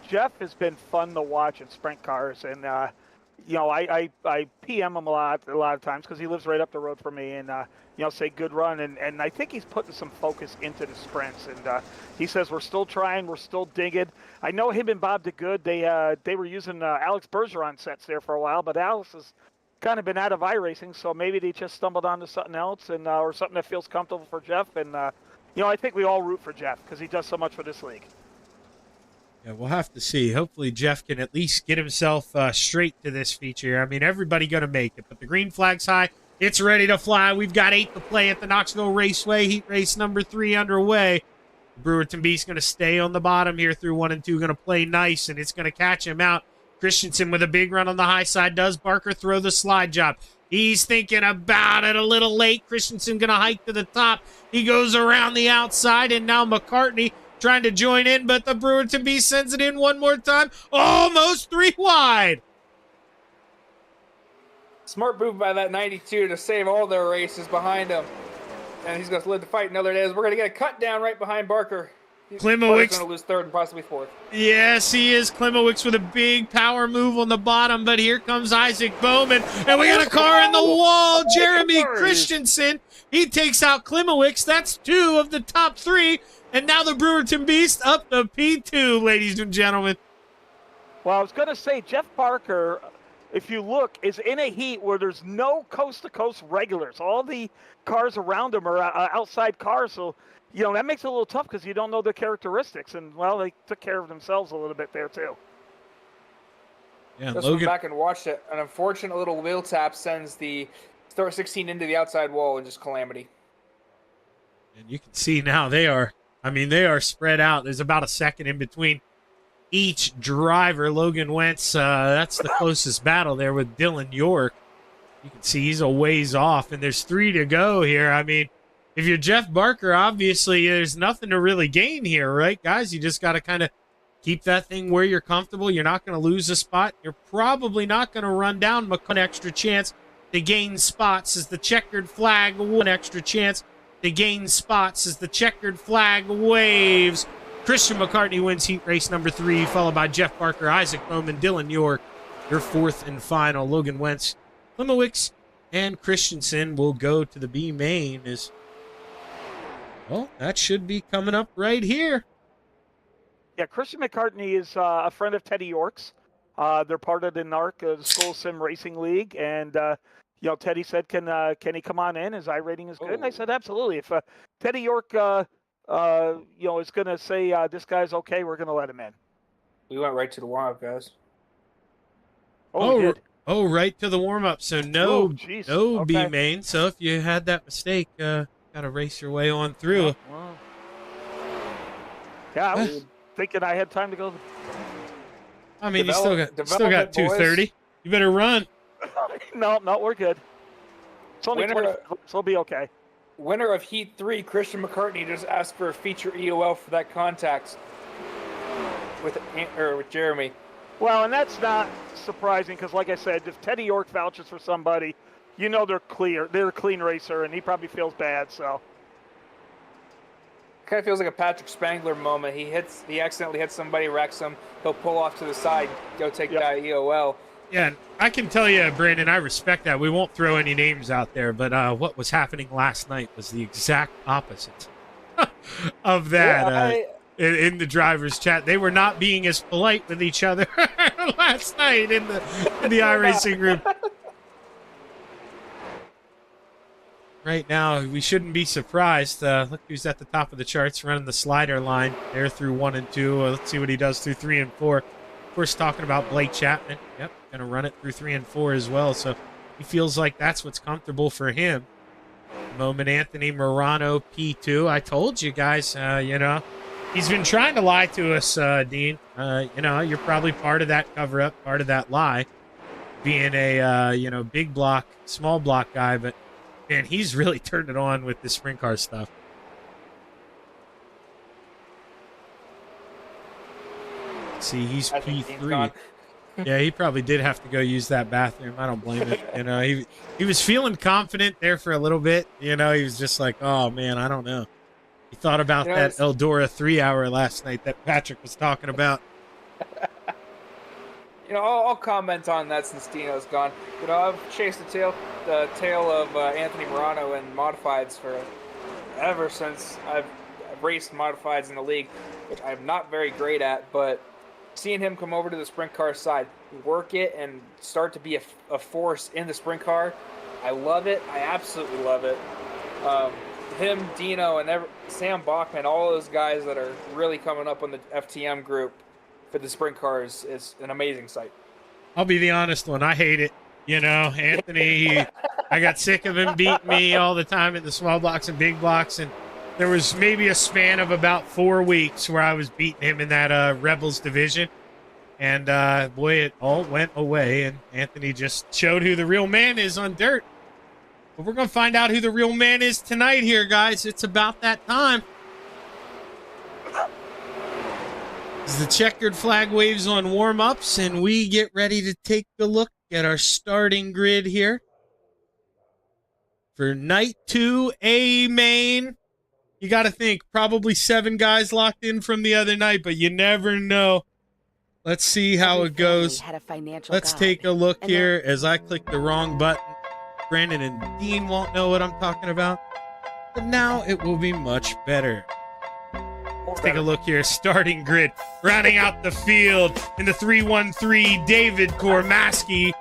Jeff has been fun to watch in sprint cars, and I PM him a lot of times because he lives right up the road from me, and say good run, and I think he's putting some focus into the sprints, and he says we're still trying, we're still digging. I know him and Bob DeGood, they were using Alex Bergeron sets there for a while, but Alex has kind of been out of iRacing, so maybe they just stumbled onto something else, and or something that feels comfortable for Jeff, and I think we all root for Jeff because he does so much for this league. Yeah, we'll have to see. Hopefully Jeff can at least get himself straight to this feature. I mean, everybody going to make it, but the green flag's high. It's ready to fly. We've got 8 to play at the Knoxville Raceway. Heat race number 3 underway. Brewerton Beast going to stay on the bottom here through 1 and 2. Going to play nice, and it's going to catch him out. Christensen with a big run on the high side. Does Barker throw the slide job? He's thinking about it a little late. Christensen going to hike to the top. He goes around the outside, and now McCartney trying to join in, but the Brewerton Beast sends it in one more time. Almost 3 wide. Smart move by that 92 to save all their races behind him. And he's going to live to fight another day. We're going to get a cut down right behind Barker. Klimowicz going to lose 3rd and possibly 4th. Yes, he is. Klimowicz with a big power move on the bottom, but here comes Isaac Bowman, and we got a car in the wall. Jeremy Christensen, he takes out Klimowicz. That's 2 of the top 3, and now the Brewerton Beast up to P2, ladies and gentlemen. Well, I was going to say, Jeff Barker, if you look, is in a heat where there's no coast-to-coast regulars. All the cars around him are outside cars, so, that makes it a little tough because you don't know the characteristics. And, well, they took care of themselves a little bit there, too. Yeah, Just went back and watched it. An unfortunate little wheel tap sends the Start 16 into the outside wall and just calamity. And you can see now they are spread out. There's about a second in between each driver. Logan Wentz, that's the closest battle there with Dylan York. You can see he's a ways off, and there's 3 to go here. I mean, if you're Jeff Barker, obviously there's nothing to really gain here, right, guys? You just got to kind of keep that thing where you're comfortable. You're not going to lose a spot. You're probably not going to run down an extra chance to gain spots as the checkered flag, one extra chance to gain spots as the checkered flag waves. Christian McCartney wins heat race number 3, followed by Jeff Barker, Isaac Bowman, Dylan York. Your 4th and final. Logan Wentz, Klimowicz, and Christensen will go to the B main. Well, that should be coming up right here. Yeah, Christian McCartney is a friend of Teddy York's. They're part of the NARC, the School Sim Racing League, and Teddy said, "Can he come on in? His iRating is good." And I said, "Absolutely. If Teddy York, is going to say this guy's okay, we're going to let him in." We went right to the warm-up, guys. We did. Oh, right to the warm-up. So no B main. So if you had that mistake, got to race your way on through. Wow. Yeah, I was thinking I had time to go. I mean, you still got 2:30. You better run. No, we're good. It's only 20, so we'll be okay. Winner of Heat 3, Christian McCartney, just asked for a feature EOL for that contact with Jeremy. Well, and that's not surprising because, like I said, if Teddy York vouches for somebody, they're clear. They're a clean racer, and he probably feels bad. So, kind of feels like a Patrick Spangler moment. He accidentally hits somebody, wrecks him. He'll pull off to the side, go take that EOL. Yeah, and I can tell you, Brandon, I respect that. We won't throw any names out there, but what was happening last night was the exact opposite of that. In the driver's chat, they were not being as polite with each other last night in the iRacing group. Right now, we shouldn't be surprised. Look who's at the top of the charts running the slider line there through 1 and 2. Let's see what he does through 3 and 4. Of course, talking about Blake Chapman. Yep, going to run it through 3 and 4 as well. So he feels like that's what's comfortable for him. Moment Anthony Morano, P2. I told you guys, he's been trying to lie to us, Dean. You're probably part of that cover-up, part of that lie, being a, big block, small block guy. But, man, he's really turned it on with the sprint car stuff. See, he's I think Dean's P3. gone. Yeah, he probably did have to go use that bathroom. I don't blame him. You know, he was feeling confident there for a little bit. You know, he was just like, oh, man, I don't know. He thought about You know, that Eldora 3-hour last night that Patrick was talking about. You know, I'll comment on that since Dino's gone. You know, I've chased the tail of Anthony Morano in modifieds for ever since I've raced modifieds in the league, which I'm not very great at, but seeing him come over to the sprint car side, work it, and start to be a force in the sprint car, I love it. I absolutely love it. Him, Dino, and Sam Bachman, all those guys that are really coming up on the FTM group for the sprint cars is an amazing sight. I'll be the honest one. I hate it. You know, Anthony, I got sick of him beating me all the time in the small blocks and big blocks, and there was maybe a span of about 4 weeks where I was beating him in that Rebels division. And, boy, it all went away, and Anthony just showed who the real man is on dirt. But we're going to find out who the real man is tonight here, guys. It's about that time. As the checkered flag waves on warm-ups, and we get ready to take a look at our starting grid here. For night 2, A main. You got to think, probably 7 guys locked in from the other night, but you never know. Let's see how it goes. Let's take a look here as I click the wrong button. Brandon and Dean won't know what I'm talking about, but now it will be much better. Let's take a look here. Starting grid. Rounding out the field in the 313, David Kormaski.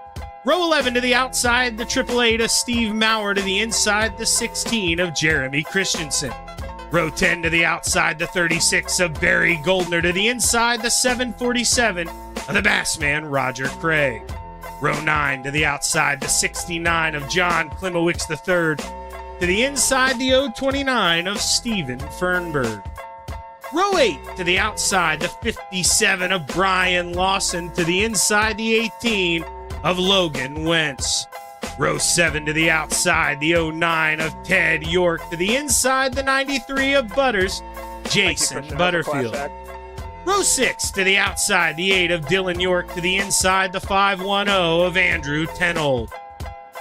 Row 11 to the outside, the AAA to Steve Maurer. To the inside, the 16 of Jeremy Christensen. Row 10 to the outside, the 36 of Barry Goldner. To the inside, the 747 of the Bassman, Roger Craig. Row 9 to the outside, the 69 of John Klimowicz III. To the inside, the 029 of Steven Fernberg. Row 8 to the outside, the 57 of Brian Lawson. To the inside, the 18 of Logan Wentz. Row 7 to the outside, the 09 of Ted York. To the inside, the 93 of Butters, Jason Butterfield. Row 6 to the outside, the 8 of Dylan York. To the inside, the 510 of Andrew Tenold.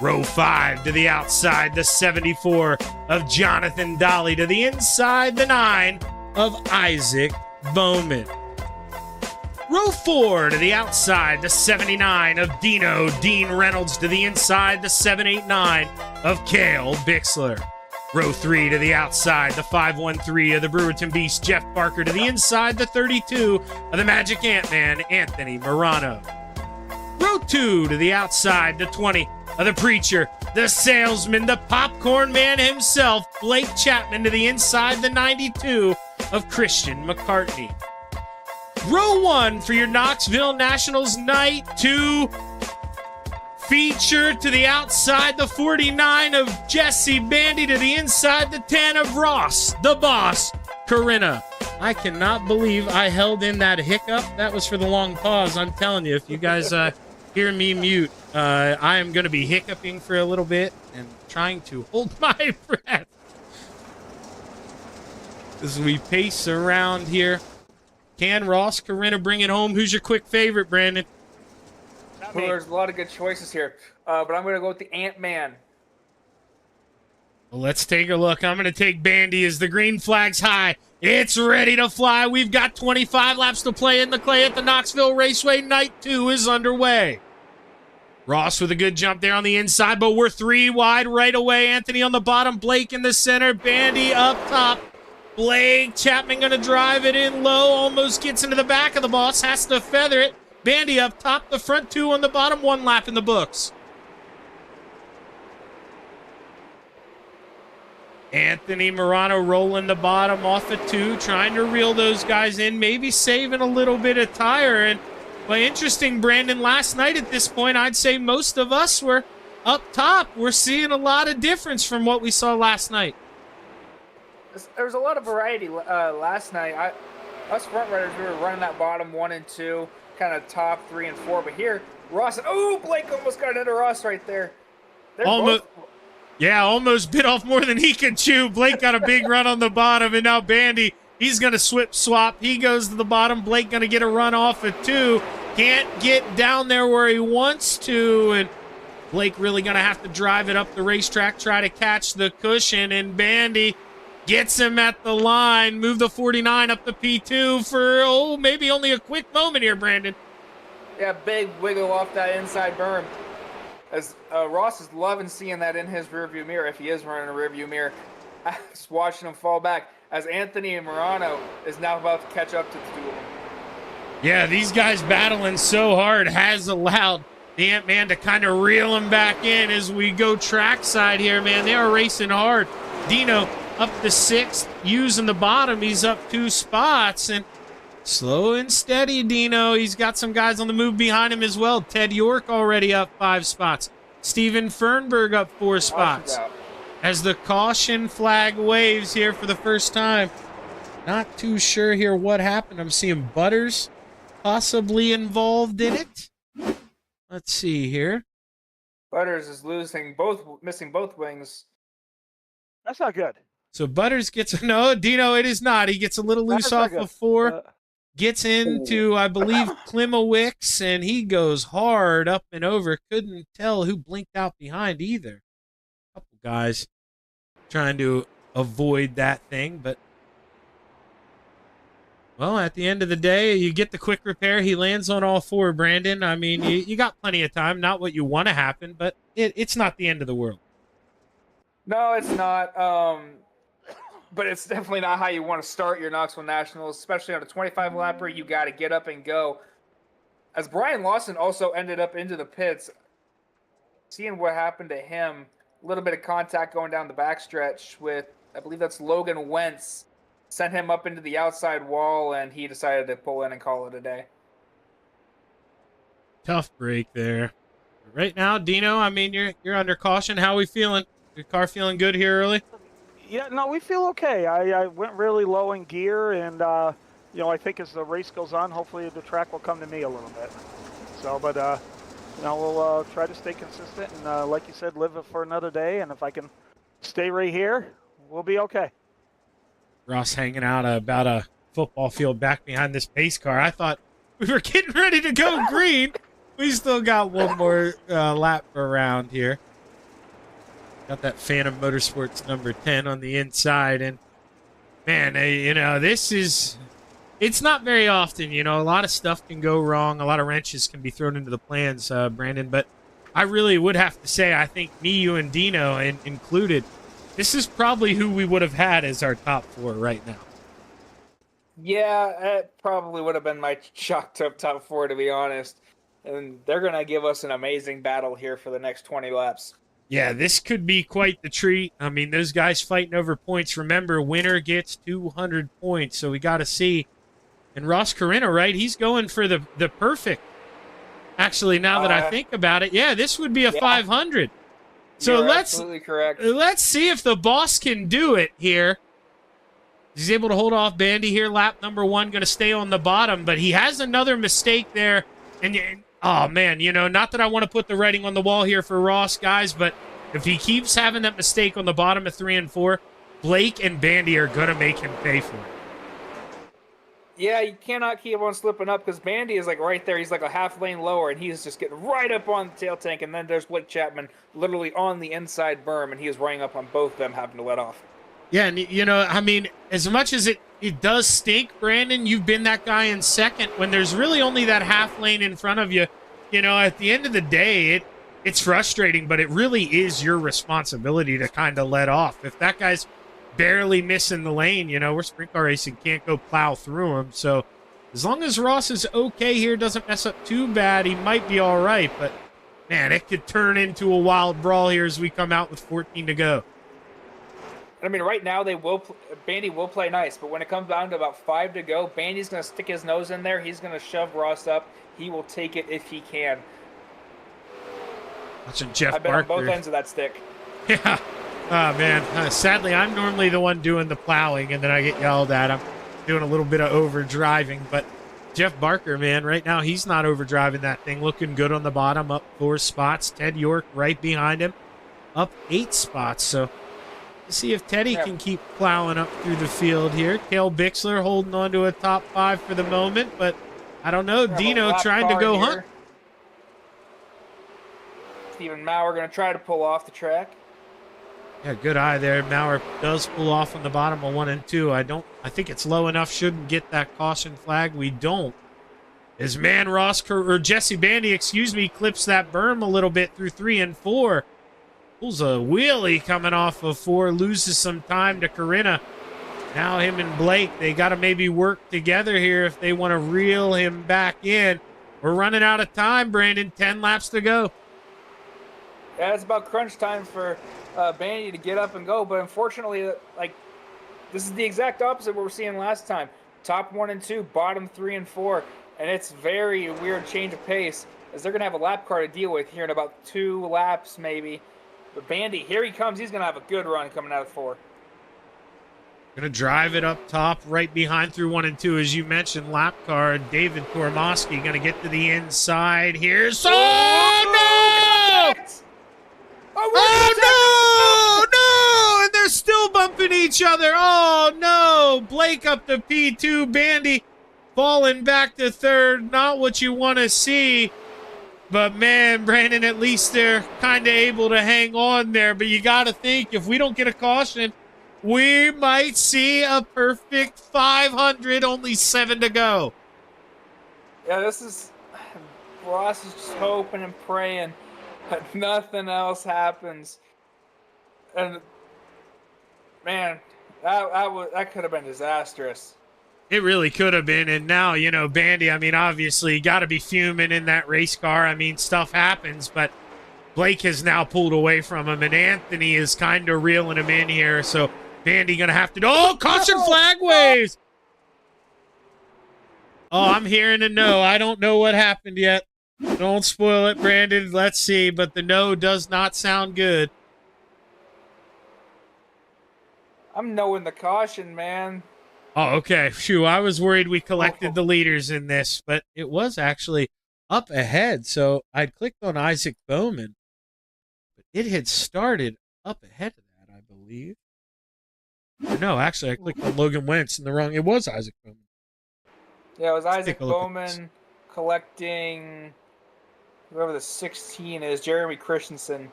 Row 5 to the outside, the 74 of Jonathan Dolly. To the inside, the 9 of Isaac Bowman. Row 4 to the outside, the 79 of Dean Reynolds. To the inside, the 789 of Cale Bixler. Row 3 to the outside, the 513 of the Brewerton Beast, Jeff Barker. To the inside, the 32 of the Magic Ant-Man, Anthony Morano. Row 2 to the outside, the 20 of the Preacher, the Salesman, the Popcorn Man himself, Blake Chapman. To the inside, the 92 of Christian McCartney. Row 1 for your Knoxville Nationals Night 2 feature. To the outside, the 49 of Jesse Bandy. To the inside, the 10 of Ross, the Boss, Corinna. I cannot believe I held in that hiccup. That was for the long pause. I'm telling you, if you guys hear me mute, I am going to be hiccuping for a little bit and trying to hold my breath as we pace around here. Can Ross, Corinna bring it home? Who's your quick favorite, Brandon? Well, there's a lot of good choices here, but I'm going to go with the Ant-Man. Well, let's take a look. I'm going to take Bandy as the green flag's high. It's ready to fly. We've got 25 laps to play in the clay at the Knoxville Raceway. Night 2 is underway. Ross with a good jump there on the inside, but we're 3 wide right away. Anthony on the bottom, Blake in the center, Bandy up top. Blake Chapman going to drive it in low, almost gets into the back of the Boss, has to feather it. Bandy up top, the front 2 on the bottom, 1 lap in the books. Anthony Morano rolling the bottom off of 2, trying to reel those guys in, maybe saving a little bit of tire. But interesting, Brandon, last night at this point, I'd say most of us were up top. We're seeing a lot of difference from what we saw last night. There was a lot of variety last night. Us front runners, we were running that bottom 1 and 2, kind of top 3 and 4. But here, Ross, Blake almost got into Ross right there. Almost bit off more than he could chew. Blake got a big run on the bottom, and now Bandy He's going to swap. He goes to the bottom. Blake going to get a run off at 2. Can't get down there where he wants to. And Blake really going to have to drive it up the racetrack, try to catch the cushion. And Bandy gets him at the line. Move the 49 up the P2 for, maybe only a quick moment here, Brandon. Yeah, big wiggle off that inside berm. As Ross is loving seeing that in his rearview mirror, if he is running a rearview mirror. Just watching him fall back as Anthony and Morano is now about to catch up to the two of them. Yeah, these guys battling so hard has allowed the Ant-Man to kind of reel him back in as we go trackside here, man. They are racing hard. Dino up the 6th, using the bottom. He's up 2 spots, and slow and steady, Dino. He's got some guys on the move behind him as well. Ted York already up 5 spots. Steven Fernberg up 4 spots. As the caution flag waves here for the first time. Not too sure here what happened. I'm seeing Butters possibly involved in it. Let's see here. Butters is missing both wings. That's not good. So Butters gets, no, Dino, it is not. He gets a little loose off of 4. Gets into, I believe, Klimowicz, and he goes hard up and over. Couldn't tell who blinked out behind either. Couple guys trying to avoid that thing, but well, at the end of the day, you get the quick repair. He lands on all 4, Brandon. I mean, you got plenty of time. Not what you want to happen, but it's not the end of the world. No, it's not. But it's definitely not how you want to start your Knoxville Nationals, especially on a 25-lapper. You got to get up and go. As Brian Lawson also ended up into the pits, seeing what happened to him, a little bit of contact going down the backstretch with, I believe that's Logan Wentz, sent him up into the outside wall, and he decided to pull in and call it a day. Tough break there. Right now, Dino, I mean, you're under caution. How are we feeling? Your car feeling good here early? Yeah, no, we feel okay. I went really low in gear, and I think as the race goes on, hopefully the track will come to me a little bit. So, but we'll try to stay consistent and, like you said, live for another day. And if I can stay right here, we'll be okay. Ross hanging out about a football field back behind this pace car. I thought we were getting ready to go green. We still got one more lap around here. Got that Phantom Motorsports number 10 on the inside. And, man, it's not very often, a lot of stuff can go wrong. A lot of wrenches can be thrown into the plans, Brandon. But I really would have to say, I think me, you, and Dino included, this is probably who we would have had as our top 4 right now. Yeah, it probably would have been my chalked up top 4, to be honest. And they're going to give us an amazing battle here for the next 20 laps. Yeah, this could be quite the treat. I mean, those guys fighting over points. Remember, winner gets 200 points, so we got to see. And Ross Carino, right? He's going for the perfect. Actually, now that I think about it, yeah, this would be a 500. So absolutely correct. Let's see if the boss can do it here. He's able to hold off Bandy here. Lap number 1, going to stay on the bottom, but he has another mistake there. And oh, man, not that I want to put the writing on the wall here for Ross, guys, but if he keeps having that mistake on the bottom of 3 and 4, Blake and Bandy are going to make him pay for it. Yeah, you cannot keep on slipping up because Bandy is like right there. He's like a half lane lower, and he's just getting right up on the tail tank. And then there's Blake Chapman literally on the inside berm, and he is running up on both of them, having to let off. Yeah, and I mean, as much as it does stink, Brandon, you've been that guy in second when there's really only that half lane in front of you. At the end of the day, it's frustrating, but it really is your responsibility to kind of let off. If that guy's barely missing the lane, we're sprint car racing, can't go plow through him. So as long as Ross is okay here, doesn't mess up too bad, he might be all right. But, man, it could turn into a wild brawl here as we come out with 14 to go. I mean, right now Bandy will play nice, but when it comes down to about 5 to go, Bandy's going to stick his nose in there. He's going to shove Ross up. He will take it if he can. Watching Jeff I've been Barker. on both ends of that stick. Yeah. Oh, man. Sadly, I'm normally the one doing the plowing, and then I get yelled at. I'm doing a little bit of overdriving, but Jeff Barker, man, right now he's not overdriving that thing. Looking good on the bottom, up 4 spots. Ted York right behind him, up 8 spots. So See if Teddy can keep plowing up through the field here. Cale Bixler holding on to a top 5 for the moment, but I don't know. Dino trying to go hunt. Stephen Maurer going to try to pull off the track. Yeah, good eye there. Maurer does pull off on the bottom of 1 and 2. I think it's low enough. Shouldn't get that caution flag. We don't. As man Jesse Bandy, clips that berm a little bit through 3 and 4. Pulls a wheelie coming off of 4, loses some time to Corinna. Now him and Blake, they got to maybe work together here if they want to reel him back in. We're running out of time, Brandon. 10 laps to go. Yeah, it's about crunch time for Bandy to get up and go, but unfortunately, this is the exact opposite of what we're seeing last time. Top 1 and 2, bottom 3 and 4, and it's very weird change of pace as they're going to have a lap car to deal with here in about 2 laps maybe. But Bandy, here he comes. He's going to have a good run coming out of 4. Going to drive it up top, right behind through 1 and 2, as you mentioned. Lap car, David Kormoski going to get to the inside here. So, oh, no! Oh, no! And they're still bumping each other. Oh, no! Blake up to P2. Bandy falling back to 3rd. Not what you want to see. But, man, Brandon, at least they're kind of able to hang on there. But you got to think, if we don't get a caution, we might see a perfect 500, only 7 to go. Yeah, Ross is just hoping and praying that nothing else happens. And, man, that could have been disastrous. It really could have been, and now, Bandy, obviously, got to be fuming in that race car. Stuff happens, but Blake has now pulled away from him, and Anthony is kind of reeling him in here, so Bandy going to have to... Oh, caution flag waves! Oh, I'm hearing a no. I don't know what happened yet. Don't spoil it, Brandon. Let's see, but the no does not sound good. I'm knowing the caution, man. Oh, okay. Phew, I was worried we collected the leaders in this, but it was actually up ahead. So I'd clicked on Isaac Bowman, but it had started up ahead of that, I believe. Or no, actually, I clicked on Logan Wentz in the wrong. It was Isaac Bowman. Yeah, it was Isaac Bowman collecting whoever the 16 is, Jeremy Christensen.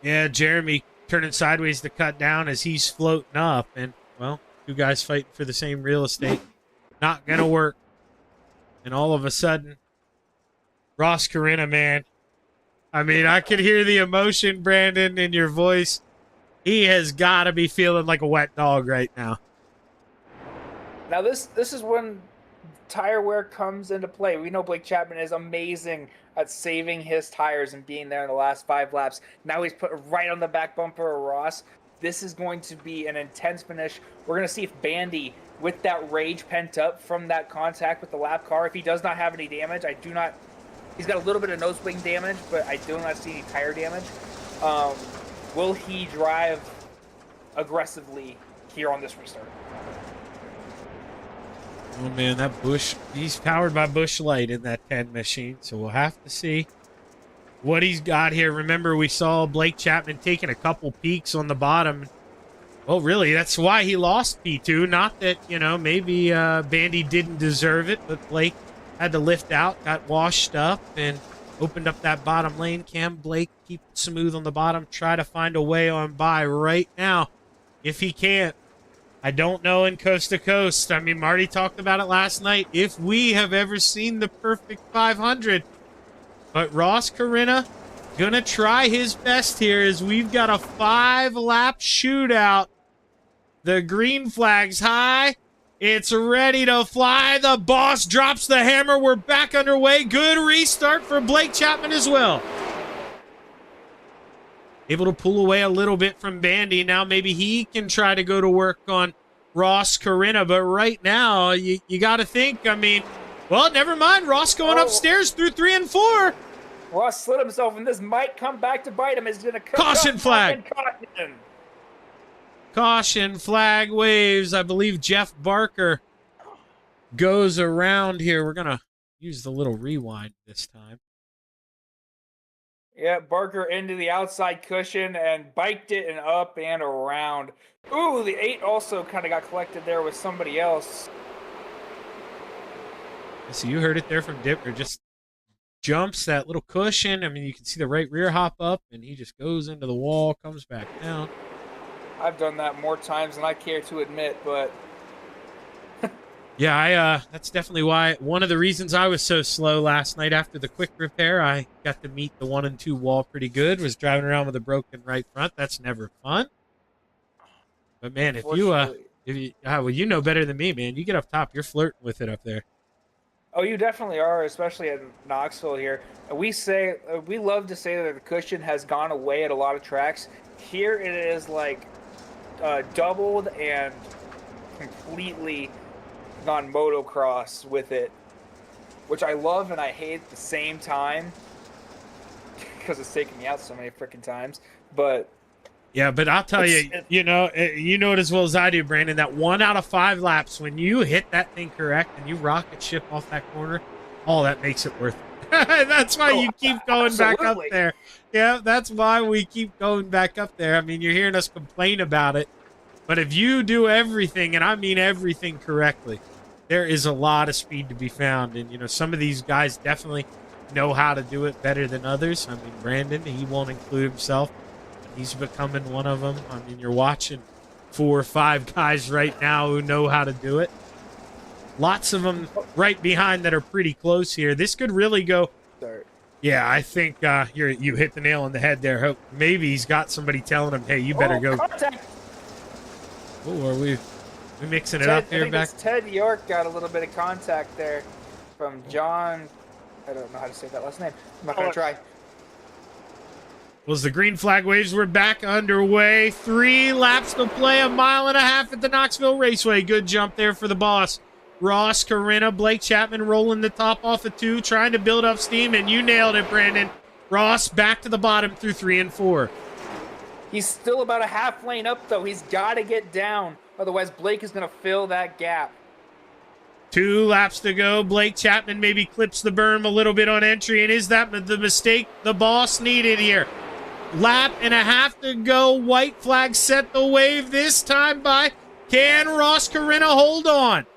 Yeah, Jeremy turning sideways to cut down as he's floating up, and, well, 2 guys fighting for the same real estate. Not going to work. And all of a sudden, Ross Corinna, man. I could hear the emotion, Brandon, in your voice. He has got to be feeling like a wet dog right now. Now, this is when tire wear comes into play. We know Blake Chapman is amazing at saving his tires and being there in the last 5 laps. Now he's put right on the back bumper of Ross. This is going to be an intense finish. We're going to see if Bandy, with that rage pent up from that contact with the lap car, if he does not have any damage, he's got a little bit of nose wing damage, but I do not see any tire damage. Will he drive aggressively here on this restart? Oh, man, that Busch, he's powered by Busch Light in that 10 machine, so we'll have to see what he's got here. Remember, we saw Blake Chapman taking a couple peaks on the bottom. Well, really, that's why he lost P2. Not that, maybe Bandy didn't deserve it, but Blake had to lift out, got washed up, and opened up that bottom lane. Can Blake keep it smooth on the bottom, try to find a way on by right now? If he can't, I don't know in coast to coast. Marty talked about it last night. If we have ever seen the perfect 500, but Ross Corinna gonna try his best here as we've got a 5-lap shootout. The green flag's high. It's ready to fly. The boss drops the hammer. We're back underway. Good restart for Blake Chapman as well. Able to pull away a little bit from Bandy. Now maybe he can try to go to work on Ross Corinna. But right now, you got to think, well, never mind. Ross going upstairs through 3 and 4. Ross slid himself, and this might come back to bite him. He's going to caution flag. Caution flag waves. I believe Jeff Barker goes around here. We're going to use the little rewind this time. Yeah, Barker into the outside cushion and biked it and up and around. Ooh, the 8 also kind of got collected there with somebody else. So you heard it there from Dipper. Just jumps that little cushion. I mean, you can see the right rear hop up, and he just goes into the wall, comes back down. I've done that more times than I care to admit, but... Yeah, that's definitely why. One of the reasons I was so slow last night after the quick repair, I got to meet the 1 and 2 wall pretty good. Was driving around with a broken right front. That's never fun. But man, if you well, you know better than me, man. You get up top, you're flirting with it up there. Oh, you definitely are, especially at Knoxville here. We love to say that the cushion has gone away at a lot of tracks. Here it is like doubled and completely gone motocross with it, which I love and I hate at the same time because it's taken me out so many freaking times. But yeah, but I'll tell you, you know it as well as I do, Brandon, that 1 out of 5 laps, when you hit that thing correct and you rocket ship off that corner, all that makes it worth it. That's why you keep going back up there. Yeah, that's why we keep going back up there. I mean, you're hearing us complain about it, but if you do everything, and I mean everything correctly, there is a lot of speed to be found. And, you know, some of these guys definitely know how to do it better than others. I mean, Brandon, he won't include himself. He's becoming one of them. I mean, you're watching 4 or 5 guys right now who know how to do it. Lots of them right behind that are pretty close here. This could really go. Yeah, I think you hit the nail on the head there. Hope maybe he's got somebody telling him, "Hey, you better go." Contact. Oh, are we mixing it up here? I think Ted York got a little bit of contact there from John. I don't know how to say that last name. I'm not gonna try. Was the green flag waves were back underway. 3 laps to play, 1.5 miles at the Knoxville Raceway. Good jump there for the boss. Ross, Corinna, Blake Chapman rolling the top off of 2, trying to build up steam, and you nailed it, Brandon. Ross back to the bottom through 3 and 4. He's still about a half lane up, though. He's got to get down. Otherwise, Blake is going to fill that gap. 2 laps to go. Blake Chapman maybe clips the berm a little bit on entry, and is that the mistake the boss needed here? Lap and a half to go. White flag set the wave this time by. Can Ross Corinna hold on?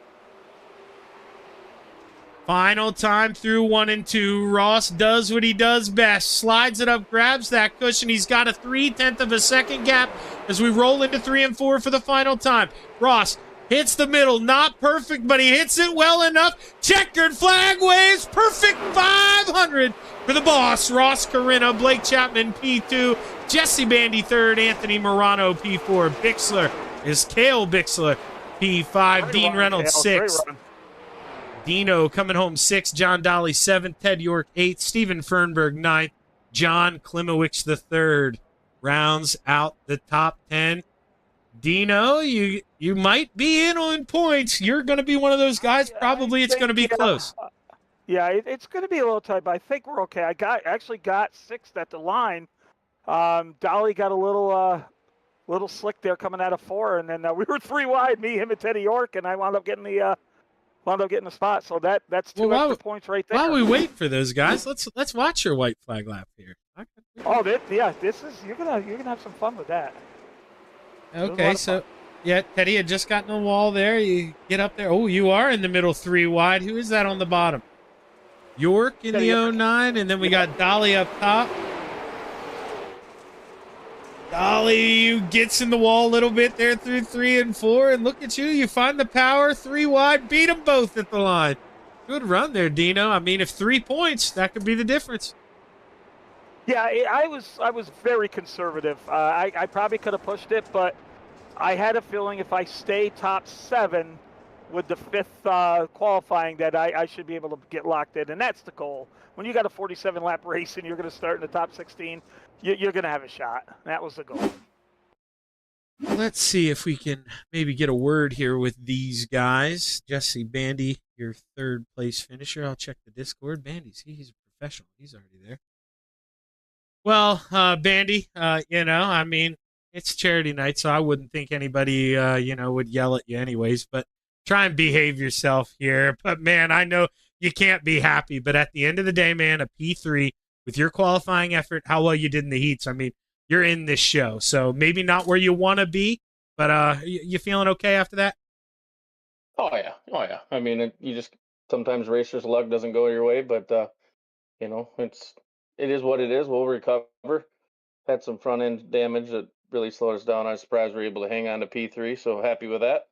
Final time through 1 and 2. Ross does what he does best. Slides it up, grabs that cushion. He's got a 0.3 of a second gap as we roll into 3 and 4 for the final time. Ross hits the middle. Not perfect, but he hits it well enough. Checkered flag waves. Perfect 500 for the boss. Ross Corinna, Blake Chapman, P2. Jesse Bandy, 3rd. Anthony Morano, P4. Bixler is Cale Bixler, P5. Dean Reynolds, 6th. Dino coming home 6th. John Dolly 7th. Ted York 8th. Steven Fernberg 9th. John Klimowicz the 3rd rounds out the top 10. Dino, you might be in on points. You're going to be one of those guys. Probably it's going to be close. Yeah, it's going to be a little tight, but I think we're okay. I actually got 6th at the line. Dolly got a little slick there coming out of 4, and then we were 3 wide, me, him, and Teddy York, and I wound up getting the spot. So that's 2 extra points right there. While we wait for those guys, let's watch your white flag lap here. This is you're gonna have some fun with that. Okay, so yeah, Teddy had just gotten a wall there. You get up there. Oh, you are in the middle 3 wide. Who is that on the bottom? York in the 09, and then we got Dolly up top. Dolly gets in the wall a little bit there through 3 and 4, and look at you. You find the power, 3 wide, beat them both at the line. Good run there, Dino. I mean, if 3 points, that could be the difference. Yeah, I was very conservative. I probably could have pushed it, but I had a feeling if I stay top 7 with the 5th qualifying that I should be able to get locked in, and that's the goal. When you got a 47-lap race and you're going to start in the top 16, you're going to have a shot. That was the goal. Let's see if we can maybe get a word here with these guys. Jesse Bandy, your 3rd place finisher. I'll check the Discord. Bandy's he's a professional. He's already there. Well, Bandy, I mean, it's charity night, so I wouldn't think anybody, would yell at you anyways, but try and behave yourself here. But, man, I know you can't be happy, but at the end of the day, man, a P3 with your qualifying effort, how well you did in the heats. I mean, you're in this show, so maybe not where you want to be, but you feeling okay after that? Oh yeah, oh yeah. I mean, you just sometimes racers' luck doesn't go your way, but you know, it is what it is. We'll recover. Had some front end damage that really slowed us down. I was surprised we were able to hang on to P3, so happy with that.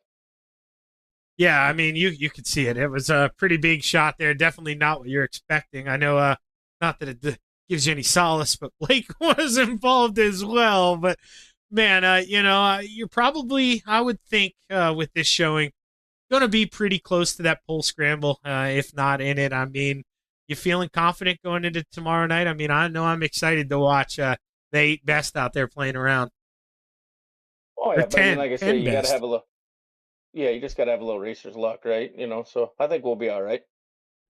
Yeah, I mean, you could see it. It was a pretty big shot there. Definitely not what you're expecting. I know, not that it gives you any solace, but Blake was involved as well. But man, you're probably, I would think, with this showing, going to be pretty close to that pole scramble, if not in it. I mean, you feeling confident going into tomorrow night? I mean, I know I'm excited to watch the 8 best out there playing around. Oh Or yeah, but I mean, 10, like I 10 say, you got to best. have a little. Yeah, you just got to have a little racer's luck, right? You know, so I think we'll be all right.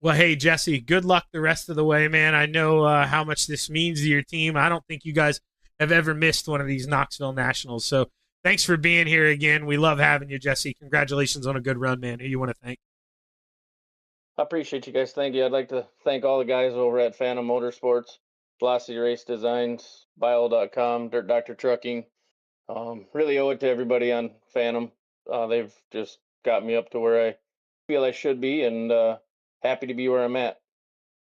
Well, hey, Jesse, good luck the rest of the way, man. I know how much this means to your team. I don't think you guys have ever missed one of these Knoxville Nationals. So thanks for being here again. We love having you, Jesse. Congratulations on a good run, man. Who you want to thank? I appreciate you guys. Thank you. I'd like to thank all the guys over at Phantom Motorsports, Velocity Race Designs, Bio.com, Dirt Doctor Trucking. Really owe it to everybody on Phantom. They've just got me up to where I feel I should be, and happy to be where I'm at.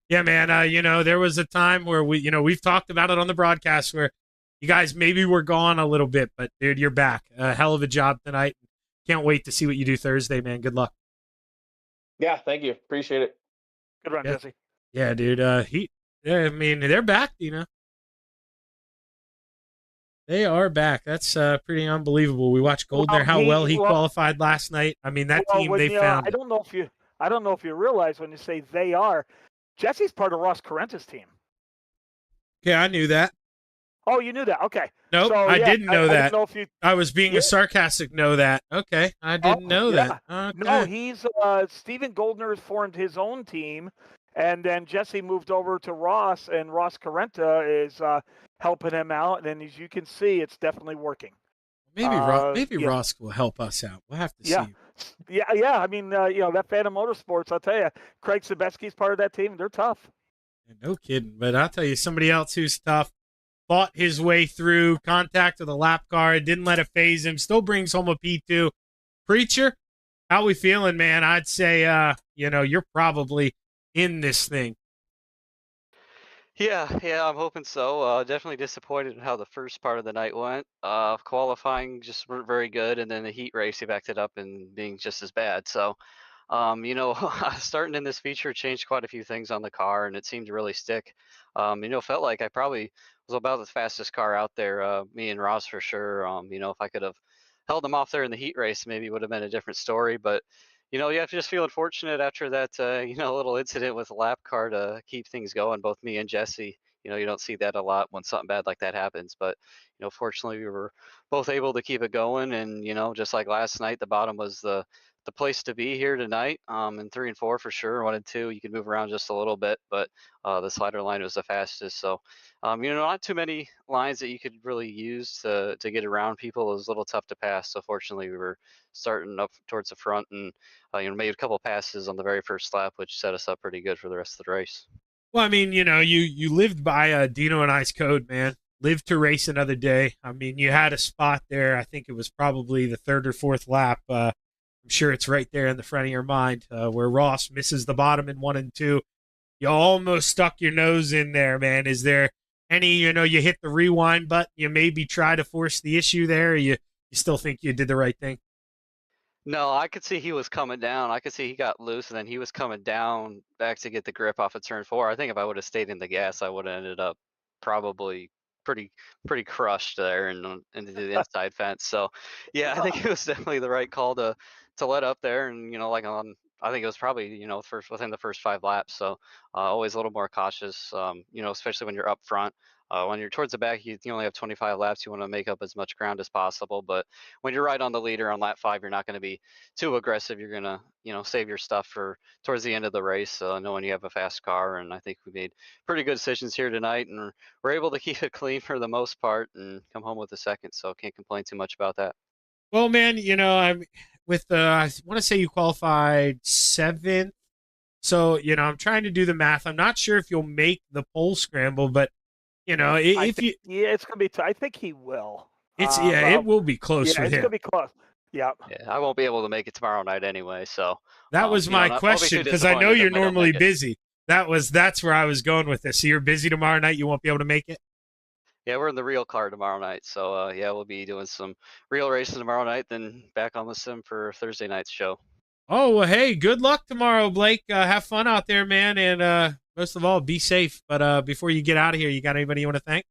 Yeah, man. There was a time where we've talked about it on the broadcast where you guys maybe were gone a little bit, but dude, you're back. A hell of a job tonight. Can't wait to see what you do Thursday, man. Good luck. Yeah, thank you. Appreciate it. Good run, Yeah. Jesse. Yeah, dude. I mean, they're back. They are back. That's pretty unbelievable. We watched Goldner, how well he qualified last night. I mean, that team, they found I it. don't know if you realize when you say they are, Jesse's part of Ross Carenta's team. Okay, I knew that. Oh, you knew that? Okay. Nope, So, I didn't know that. I don't know if I was being a sarcastic know that. Okay, I didn't know that. Okay. No, he's Stephen Goldner has formed his own team, and then Jesse moved over to Ross, and Ross Carenta is helping him out. And as you can see, it's definitely working. Maybe Ross will help us out. We'll have to see. Yeah. I mean, that Phantom Motorsports, I'll tell you, Craig Sebesky's part of that team. They're tough. No kidding. But I'll tell you, somebody else who's tough, fought his way through contact with a lap car, didn't let it phase him, still brings home a P2. Preacher, how we feeling, man? I'd say, you're probably in this thing. Yeah, I'm hoping so. Definitely disappointed in how the first part of the night went. Qualifying just weren't very good, and then the heat race, they backed it up and being just as bad. So, starting in this feature changed quite a few things on the car, and it seemed to really stick. Felt like I probably was about the fastest car out there, me and Ross for sure. If I could have held them off there in the heat race, maybe it would have been a different story. But you have to just feel fortunate after that, little incident with the lap car to keep things going. Both me and Jesse, you don't see that a lot when something bad like that happens. But, fortunately, we were both able to keep it going. And, just like last night, the bottom was the place to be here tonight. In 3 and 4 for sure. 1 and 2, you could move around just a little bit, but the slider line was the fastest. So, not too many lines that you could really use to get around people. It was a little tough to pass. So fortunately, we were starting up towards the front and made a couple passes on the very first lap, which set us up pretty good for the rest of the race. Well, I mean, you lived by Dino and I's code, man. Live to race another day. I mean, you had a spot there. I think it was probably the 3rd or 4th lap. I'm sure it's right there in the front of your mind where Ross misses the bottom in 1 and 2. You almost stuck your nose in there, man. Is there any, you hit the rewind button, you maybe try to force the issue there, or you still think you did the right thing? No, I could see he was coming down. I could see he got loose, and then he was coming down back to get the grip off of turn 4. I think if I would have stayed in the gas, I would have ended up probably pretty crushed there and into the inside fence. So, yeah, I think it was definitely the right call to let up there, and I think it was probably within the first 5 laps. So always a little more cautious, especially when you're up front. When you're towards the back, you only have 25 laps. You want to make up as much ground as possible. But when you're right on the leader on lap 5, you're not going to be too aggressive. You're going to, save your stuff for towards the end of the race, knowing you have a fast car. And I think we made pretty good decisions here tonight, and we're able to keep it clean for the most part and come home with a second. So can't complain too much about that. Well, man, I want to say you qualified 7th So, I'm trying to do the math. I'm not sure if you'll make the pole scramble, but, if you. Yeah, it's going to be I think he will. It will be close Yeah, with it's him. going to be close. Yeah. Yeah, I won't be able to make it tomorrow night anyway, so. That was my I'll be question, too because I know disappointed you're if I don't normally make it. busy. That's where I was going with this. So you're busy tomorrow night. You won't be able to make it. Yeah, we're in the real car tomorrow night, so yeah, we'll be doing some real racing tomorrow night, then back on the sim for Thursday night's show. Oh, well, hey, good luck tomorrow, Blake. Have fun out there, man, and most of all, be safe. But before you get out of here, you got anybody you want to thank?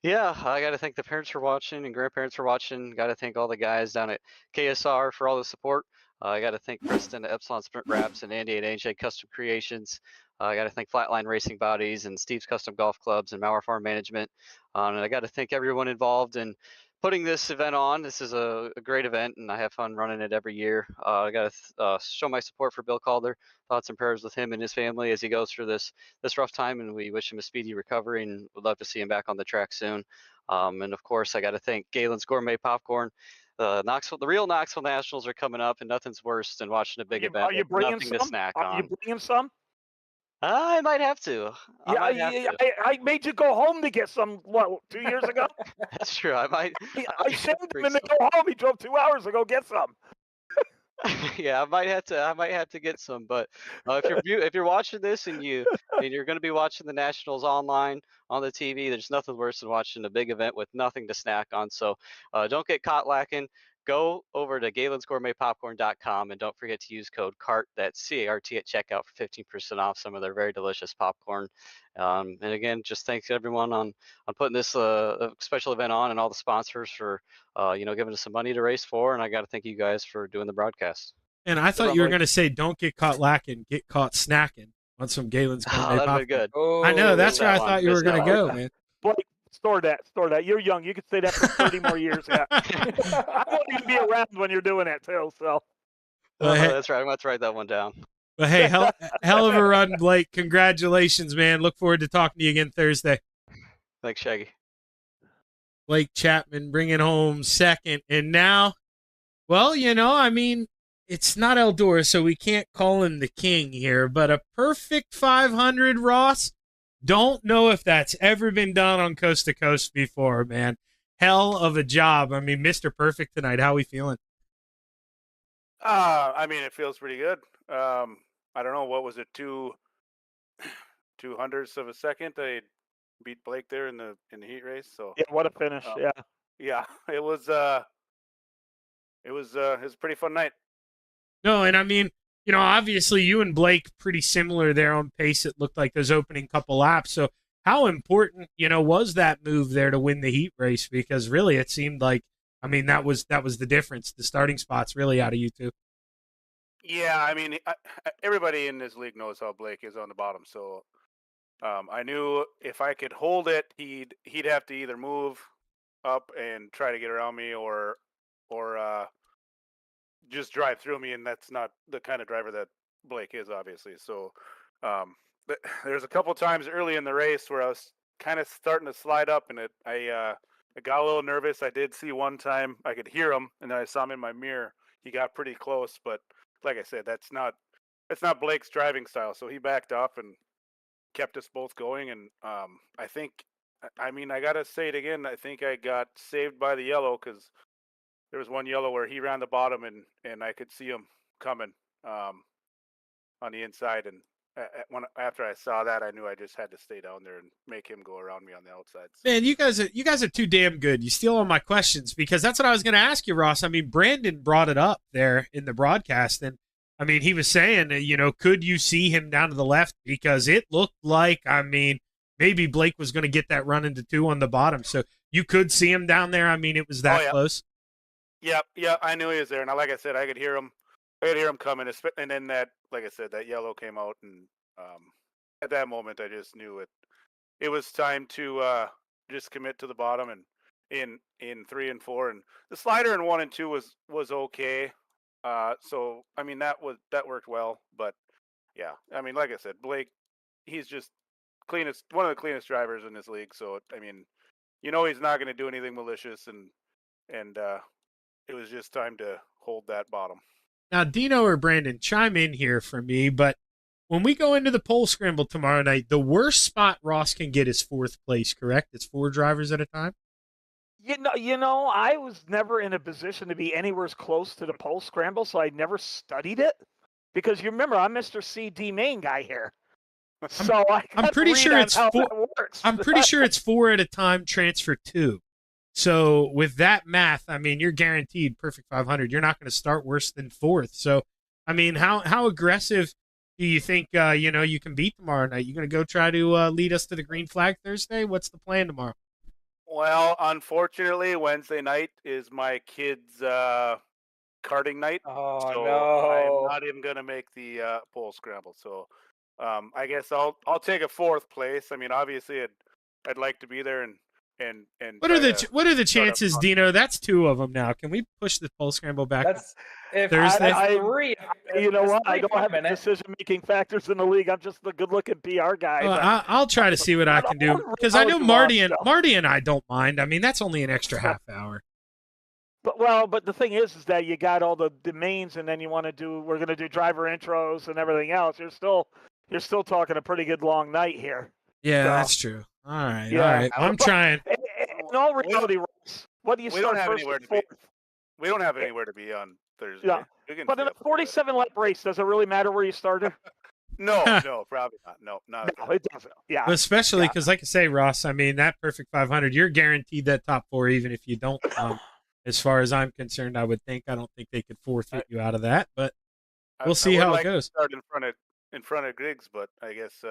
Yeah, I got to thank the parents for watching and grandparents for watching. Got to thank all the guys down at KSR for all the support. I got to thank Preston at Epsilon Sprint Wraps and Andy at AJ Custom Creations. I got to thank Flatline Racing Bodies and Steve's Custom Golf Clubs and Mauer Farm Management. And I got to thank everyone involved in putting this event on. This is a great event, and I have fun running it every year. I got to show my support for Bill Calder. Thoughts and prayers with him and his family as he goes through this rough time, and we wish him a speedy recovery and would love to see him back on the track soon. And of course, I got to thank Galen's Gourmet Popcorn. The real Knoxville Nationals are coming up, and nothing's worse than watching a big event. Are you bringing nothing some? to snack on. Are you bringing some? I might have to. I made you go home to get some. What, 2 years ago? That's true. I might. I sent him to go home. He drove 2 hours to go get some. Yeah, I might have to get some. But if you're watching this and you're going to be watching the Nationals online on the TV, there's nothing worse than watching a big event with nothing to snack on. So don't get caught lacking. Go over to galensgourmetpopcorn.com and don't forget to use code CART, that's C-A-R-T, at checkout for 15% off some of their very delicious popcorn. And again, just thanks everyone on putting this special event on, and all the sponsors for giving us some money to race for. And I got to thank you guys for doing the broadcast. And I thought you were going to say, don't get caught lacking, get caught snacking on some Galen's Gourmet that'd popcorn. be good. I know, that's where I thought you were going to go, man. Blake, store that. You're young. You could say that for 30 more years. Yeah. I want you to be around when you're doing that too. So. That's right. I'm going to write that one down. But hey, hell of a run, Blake. Congratulations, man. Look forward to talking to you again Thursday. Thanks, Shaggy. Blake Chapman bringing home second. And now, well, it's not Eldora, so we can't call him the king here, but a perfect 500, Ross. Don't know if that's ever been done on Coast to Coast before, man. Hell of a job. I mean, Mr. Perfect tonight. How we feeling? It feels pretty good. I don't know, what was it, 2/200ths of a second? I beat Blake there in the heat race. So yeah, what a finish! Yeah, it was a pretty fun night. No, and obviously you and Blake pretty similar there on pace. It looked like those opening couple laps. So how important, was that move there to win the heat race? Because really it seemed like, that was the difference. The starting spots really out of you two. Yeah, everybody in this league knows how Blake is on the bottom. So I knew if I could hold it, he'd have to either move up and try to get around me or just drive through me, and that's not the kind of driver that Blake is, obviously. So there's a couple times early in the race where I was kind of starting to slide up, and I got a little nervous. I did see one time I could hear him, and then I saw him in my mirror. He got pretty close, but like I said, that's not Blake's driving style. So he backed off and kept us both going. And I think, I gotta say it again, I think I got saved by the yellow, because there was one yellow where he ran the bottom and I could see him coming on the inside. And after I saw that, I knew I just had to stay down there and make him go around me on the outside. So. Man, you guys are too damn good. You steal all my questions, because that's what I was going to ask you, Ross. Brandon brought it up there in the broadcast, and he was saying, could you see him down to the left? Because it looked like, maybe Blake was going to get that run into two on the bottom. So you could see him down there. It was that close. Yeah, I knew he was there, and like I said, I could hear him coming, and then that, like I said, that yellow came out, and at that moment, I just knew it was time to just commit to the bottom, and in 3 and 4, and the slider in 1 and 2 was okay. So that worked well, but yeah, like I said, Blake, he's just one of the cleanest drivers in this league. So he's not going to do anything malicious, and it was just time to hold that bottom. Now, Dino or Brandon, chime in here for me, but when we go into the pole scramble tomorrow night, the worst spot Ross can get is 4th place, correct? It's 4 drivers at a time? I was never in a position to be anywhere close to the pole scramble, so I never studied it. Because you remember, I'm Mr. CD main guy here. So I'm pretty sure it's 4. I'm pretty sure it's 4 at a time, transfer 2. So with that math, I mean, you're guaranteed perfect 500. You're not going to start worse than 4th. So, I mean, how aggressive do you think you can beat tomorrow night? You going to go try to lead us to the green flag Thursday? What's the plan tomorrow? Well, unfortunately, Wednesday night is my kids' karting night. Oh, so no. I'm not even gonna make the pole scramble. So I guess I'll take a 4th place. I mean, obviously, I'd like to be there and What are the chances, Dino? That's 2 of them now. Can we push the pole scramble back Thursday? You know what? I don't have decision-making factors in the league. I'm just the good-looking PR guy. Well, I'll try to see what I can do because I know Marty and I don't mind. I mean, that's only an extra half hour. But the thing is that you got all the mains, and then we're going to do driver intros and everything else. You're still talking a pretty good long night here. Yeah, that's true. All right, all right. I'm trying. In all reality, Ross, what do you start first and fourth? We don't have anywhere to be on Thursday. Yeah, but in a 47-lap race, does it really matter where you started? No, probably not. No, it doesn't. Yeah, but especially because, like I say, Ross, I mean, that perfect 500, you're guaranteed that top 4, even if you don't. As far as I'm concerned, I don't think they could forfeit you out of that, but we'll see how it goes. Start in front of Griggs, but I guess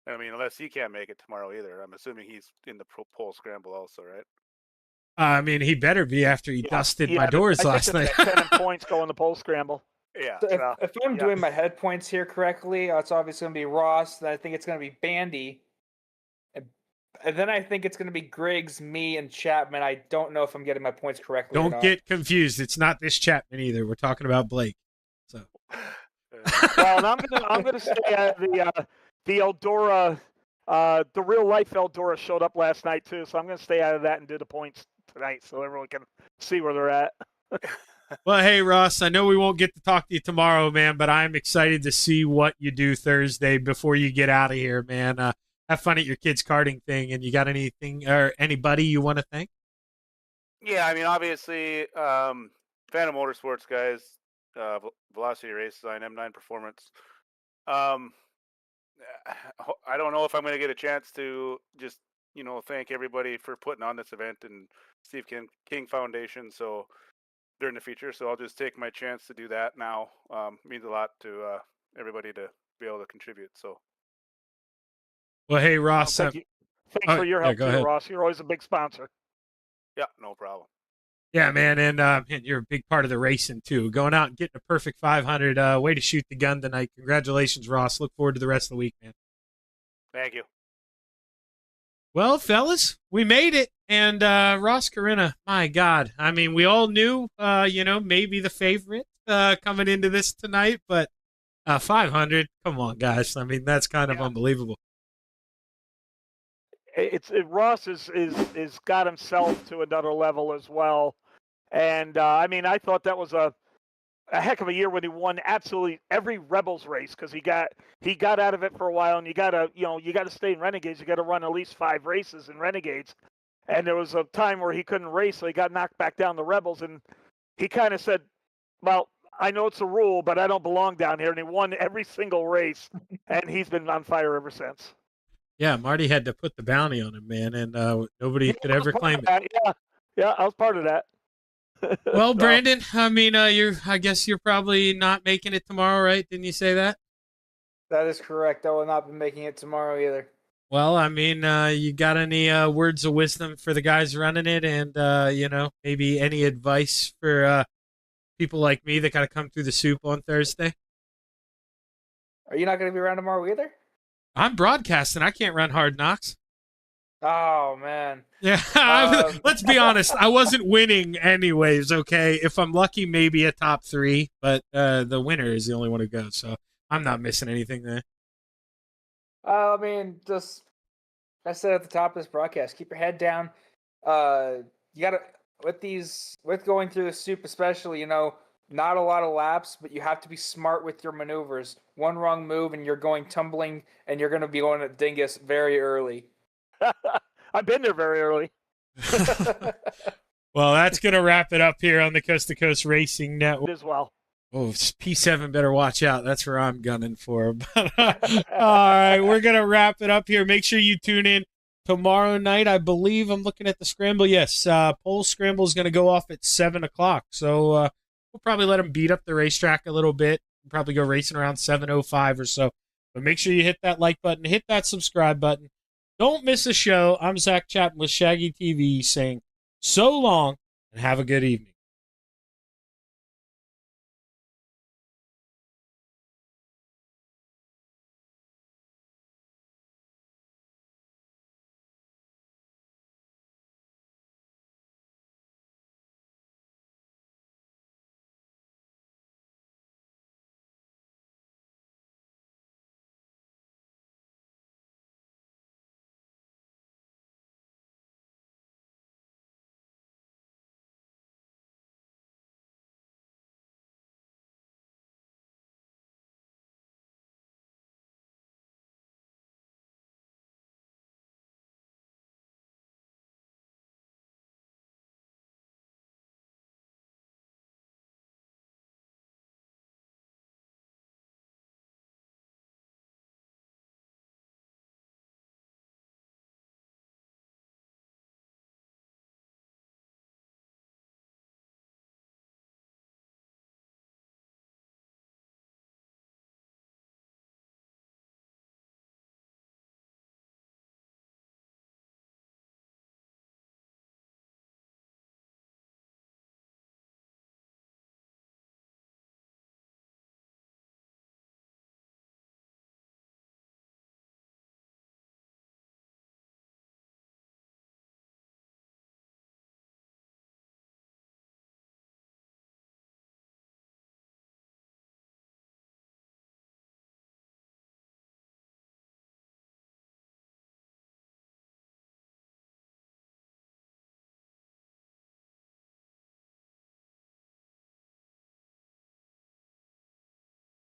I mean, unless he can't make it tomorrow either. I'm assuming he's in the pole scramble also, right? I mean, he better be after he dusted my doors last night. 10 points go in the pole scramble. Yeah. So if I'm doing my head points here correctly, it's obviously going to be Ross. Then I think it's going to be Bandy. And then I think it's going to be Griggs, me, and Chapman. I don't know if I'm getting my points correctly. Don't get confused. It's not this Chapman either. We're talking about Blake. So. Well, and I'm gonna stay at the Eldora. The real life Eldora showed up last night too, so I'm gonna stay out of that and do the points tonight, so everyone can see where they're at. Well, hey Ross, I know we won't get to talk to you tomorrow, man, but I'm excited to see what you do Thursday before you get out of here, man. Have fun at your kids' karting thing, and you got anything or anybody you want to thank? Yeah, I mean, obviously, Phantom Motorsports guys, Velocity Race Design, M9 Performance. I don't know if I'm going to get a chance to just, thank everybody for putting on this event and Steve King Foundation. So during the future, so I'll just take my chance to do that now. Means a lot to everybody to be able to contribute. So. Well, hey Ross, thanks for your help too, Ross. You're always a big sponsor. Yeah, no problem. Yeah, man, and you're a big part of the racing too. Going out and getting a perfect 500. Way to shoot the gun tonight. Congratulations, Ross. Look forward to the rest of the week, man. Thank you. Well, fellas, we made it. And Ross Corinna, my God. I mean, we all knew, maybe the favorite coming into this tonight, but 500, come on, guys. I mean, that's kind of unbelievable. Ross is got himself to another level as well, and I mean, I thought that was a heck of a year when he won absolutely every Rebels race, because he got out of it for a while, and you gotta stay in Renegades. You got to run at least 5 races in Renegades, and there was a time where he couldn't race, so he got knocked back down the Rebels, and he kind of said, "Well, I know it's a rule, but I don't belong down here," and he won every single race, and he's been on fire ever since. Yeah, Marty had to put the bounty on him, man, and nobody could ever claim it. Yeah, I was part of that. Well, Brandon, I mean, I guess you're probably not making it tomorrow, right? Didn't you say that? That is correct. I will not be making it tomorrow either. Well, I mean, you got any words of wisdom for the guys running it, and maybe any advice for people like me that got to come through the soup on Thursday? Are you not going to be around tomorrow either? I'm broadcasting. I can't run Hard Knocks. Oh, man. Yeah, let's be honest. I wasn't winning anyways, okay? If I'm lucky, maybe a top 3, but the winner is the only one who goes, so I'm not missing anything there. I mean, just, I said at the top of this broadcast, keep your head down. You got to, with going through the soup especially, not a lot of laps, but you have to be smart with your maneuvers. One wrong move and you're going tumbling, and you're going to be going at dingus very early. I've been there very early. Well, that's going to wrap it up here on the Coast to Coast Racing Network. As well. Oh, P7 better watch out. That's where I'm gunning for. But, all right, we're going to wrap it up here. Make sure you tune in tomorrow night. I believe I'm looking at the scramble. Yes, Pole Scramble is going to go off at 7 o'clock. So we'll probably let them beat up the racetrack a little bit. We'll probably go racing around 7:05 or so. But make sure you hit that like button, hit that subscribe button. Don't miss a show. I'm Zach Chapman with Shaggy TV saying so long and have a good evening.